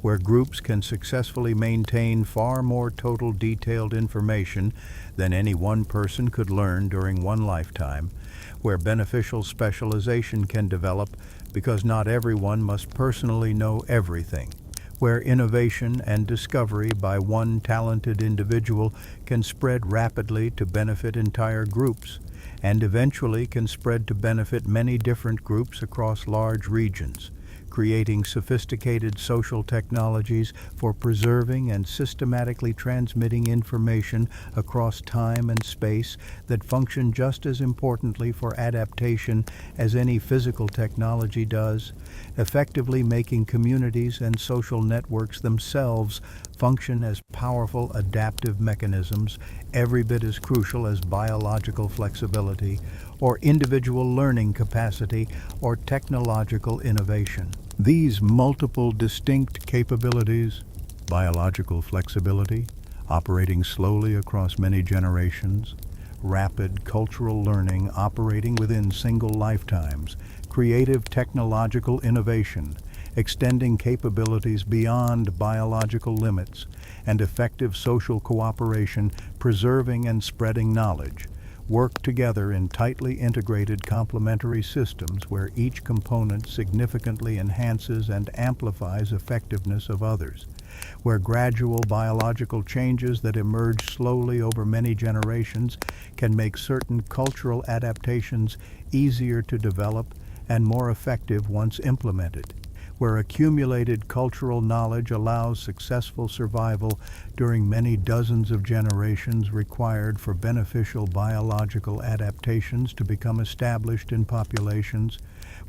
where groups can successfully maintain far more total detailed information than any one person could learn during one lifetime, where beneficial specialization can develop because not everyone must personally know everything, where innovation and discovery by one talented individual can spread rapidly to benefit entire groups, and eventually can spread to benefit many different groups across large regions, creating sophisticated social technologies for preserving and systematically transmitting information across time and space that function just as importantly for adaptation as any physical technology does, effectively making communities and social networks themselves function as powerful adaptive mechanisms, every bit as crucial as biological flexibility or individual learning capacity or technological innovation. These multiple distinct capabilities, biological flexibility, operating slowly across many generations, rapid cultural learning operating within single lifetimes, creative technological innovation, extending capabilities beyond biological limits, and effective social cooperation, preserving and spreading knowledge, work together in tightly integrated complementary systems where each component significantly enhances and amplifies effectiveness of others, where gradual biological changes that emerge slowly over many generations can make certain cultural adaptations easier to develop and more effective once implemented, where accumulated cultural knowledge allows successful survival during many dozens of generations required for beneficial biological adaptations to become established in populations,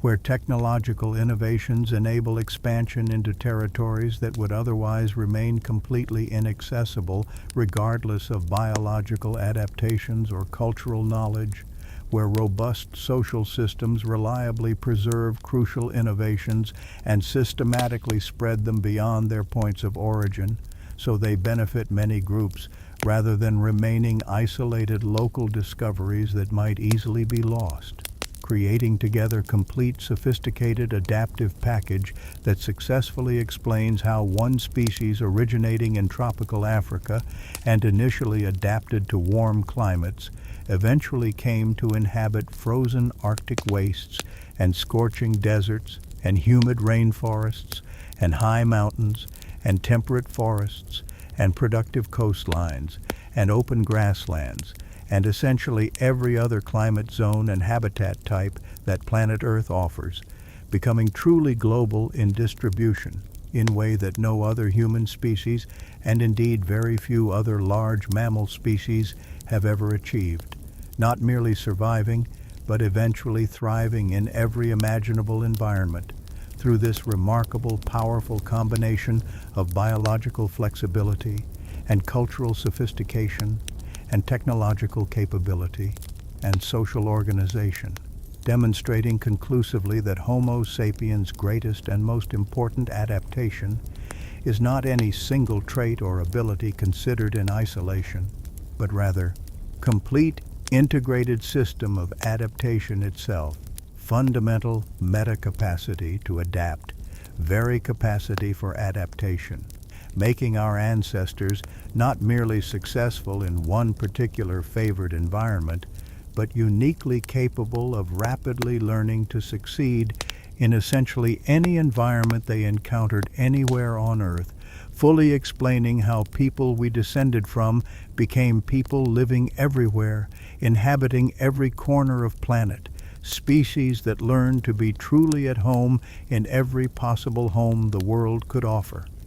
where technological innovations enable expansion into territories that would otherwise remain completely inaccessible regardless of biological adaptations or cultural knowledge, where robust social systems reliably preserve crucial innovations and systematically spread them beyond their points of origin, so they benefit many groups rather than remaining isolated local discoveries that might easily be lost, creating together complete sophisticated adaptive package that successfully explains how one species originating in tropical Africa and initially adapted to warm climates eventually came to inhabit frozen Arctic wastes and scorching deserts and humid rainforests and high mountains and temperate forests and productive coastlines and open grasslands and essentially every other climate zone and habitat type that planet Earth offers, becoming truly global in distribution in a way that no other human species and indeed very few other large mammal species have ever achieved, not merely surviving, but eventually thriving in every imaginable environment through this remarkable, powerful combination of biological flexibility and cultural sophistication and technological capability and social organization, demonstrating conclusively that Homo sapiens' greatest and most important adaptation is not any single trait or ability considered in isolation, but rather complete integrated system of adaptation itself, fundamental meta-capacity to adapt, very capacity for adaptation, making our ancestors not merely successful in one particular favored environment, but uniquely capable of rapidly learning to succeed in essentially any environment they encountered anywhere on Earth, fully explaining how people we descended from became people living everywhere, inhabiting every corner of planet, species that learned to be truly at home in every possible home the world could offer.